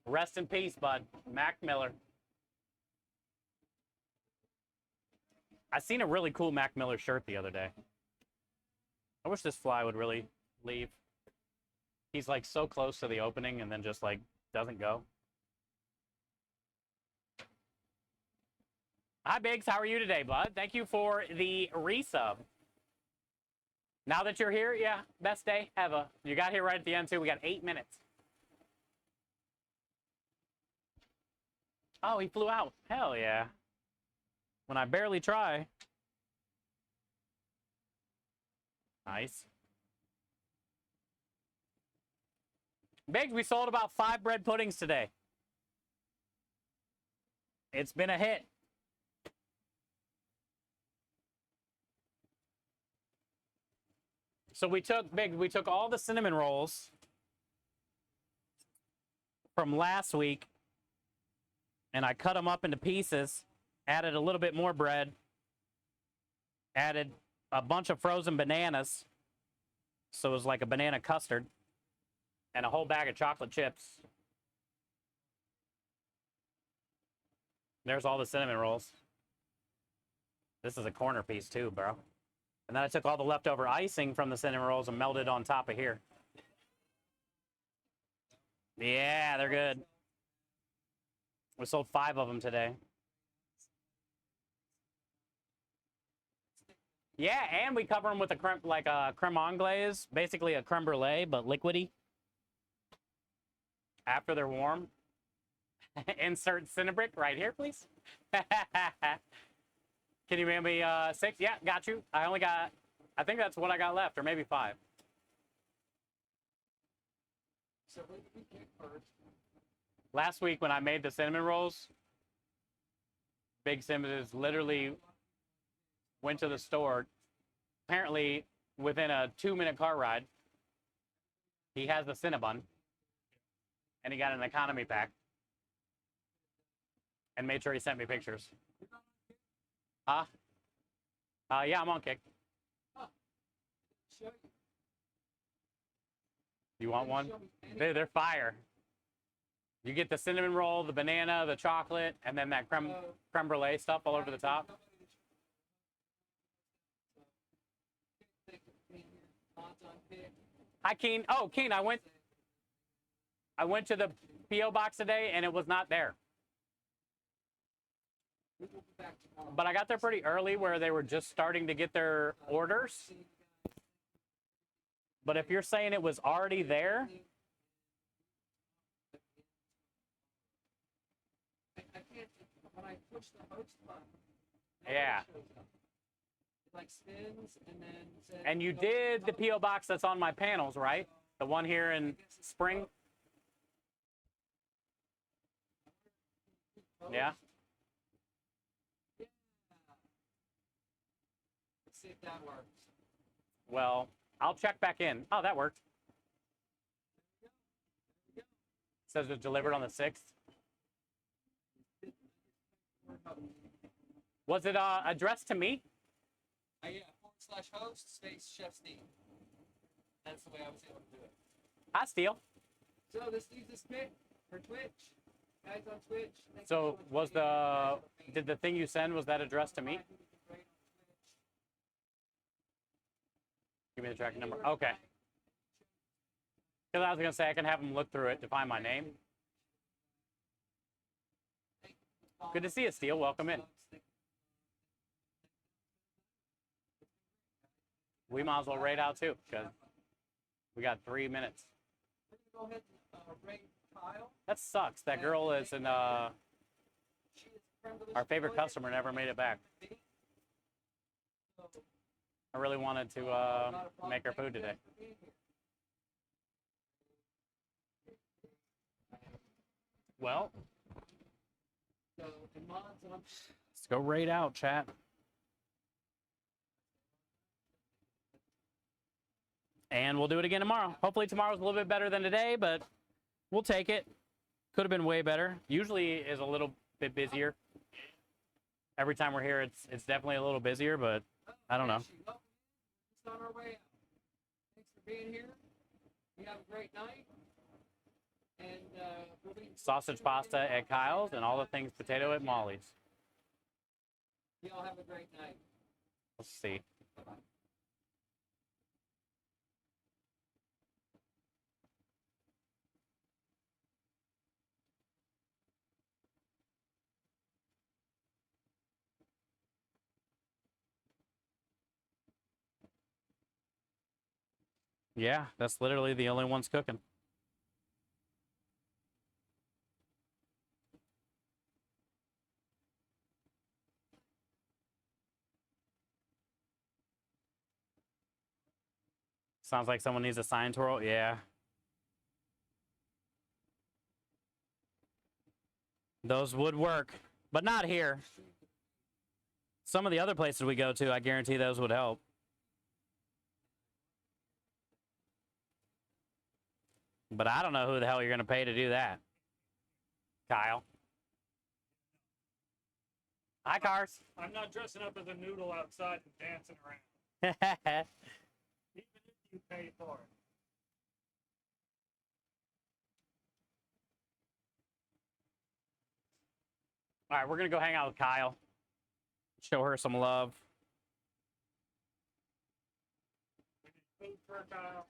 Rest in peace, bud. Mac Miller. I seen a really cool Mac Miller shirt the other day. I wish this fly would really leave. He's like so close to the opening and then just like doesn't go. Hi, Biggs. How are you today, bud? Thank you for the resub. Now that you're here, yeah, best day ever. You got here right at the end, too. We got 8 minutes. Oh, he flew out. Hell yeah. When I barely try. Nice. Biggs, we sold about 5 bread puddings today. It's been a hit. So we took all the cinnamon rolls from last week and I cut them up into pieces, added a little bit more bread, added a bunch of frozen bananas, so it was like a banana custard, and a whole bag of chocolate chips. There's all the cinnamon rolls. This is a corner piece too, bro. And then I took all the leftover icing from the cinnamon rolls and melted on top of here. Yeah, they're good. We sold 5 of them today. Yeah, and we cover them with a creme anglaise, basically a creme brulee, but liquidy. After they're warm. Insert Cinebrick right here, please. Can you mail me 6? Yeah, got you. I only got, I think that's what I got left, or maybe 5. So what did we pick first? Last week when I made the cinnamon rolls, Big Sims literally went to the store. Apparently, within a 2-minute car ride, he has the Cinnabon, and he got an economy pack, and made sure he sent me pictures. Huh? Yeah, I'm on Kick. Show you. You want one? Show me any- They're fire. You get the cinnamon roll, the banana, the chocolate, and then that creme brulee stuff all over the top. Hi, Keen. Oh, Keen, I went to the P.O. box today, and it was not there. We will be back tomorrow. But I got there pretty early where they were just starting to get their orders. But if you're saying it was already there, I can't, when I push the host button, Yeah. it shows up. It like spins and then says, and you host did the button. P.O. box that's on my panels, right? The one here in Spring? Host. Yeah. Let's see if that works. Well, I'll check back in. Oh, that worked. Says it was delivered on the 6th. Was it addressed to me? Yeah, /host space Chef Steve. That's the way I was able to do it. Hi, Steele. So this leaves us pick for Twitch. Guys on Twitch. thank you So much for was being here. did the thing you send, was that addressed to me? Give me the tracking number. Okay. Because I was going to say I can have them look through it to find my name. Good to see you, Steele. Welcome in. We might as well raid out too, because we got 3 minutes. We're gonna go ahead and rate Kyle. That sucks. That girl is in, She is a friend of this our favorite boy. customer never made it back. So, I really wanted to not a problem. make her Thank you food today. guys for being here. Well, So, and mods, and I'm let's go raid out, chat. And we'll do it again tomorrow. Hopefully tomorrow's a little bit better than today, but we'll take it. Could have been way better. Usually is a little bit busier. Every time we're here, it's definitely a little busier, but I don't know. Ashley, welcome in. Just on our way out. Thanks for being here. You have a great night. And we'll be Sausage pasta at Kyle's and all the things potato at Molly's. Y'all have a great night. Let's see. Bye-bye. Yeah, that's literally the only ones cooking. Sounds like someone needs a sign twirl. Yeah. Those would work, but not here. Some of the other places we go to, I guarantee those would help. But I don't know who the hell you're going to pay to do that. Kyle. Hi, Cars. I'm not dressing up as a noodle outside and dancing around, even if you pay for it. All right, we're going to go hang out with Kyle. Show her some love. We need food for a Kyle,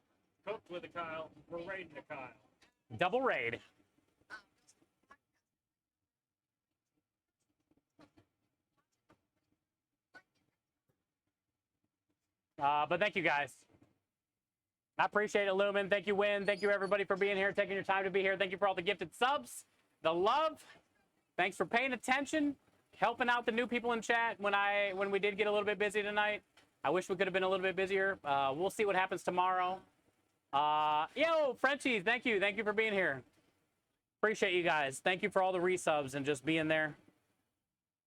cooked with a Kyle. We're raiding a Kyle. Double raid. But thank you guys. I appreciate it, Lumen. Thank you, Win. Thank you, everybody, for being here, taking your time to be here. Thank you for all the gifted subs. the love. Thanks for paying attention, helping out the new people in chat when we did get a little bit busy tonight. I wish we could have been a little bit busier. We'll see what happens tomorrow. Yo, Frenchies, thank you. Thank you for being here. Appreciate you guys. Thank you for all the resubs and just being there.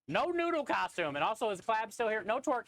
No noodle costume. And also, is Clab still here? No twerking.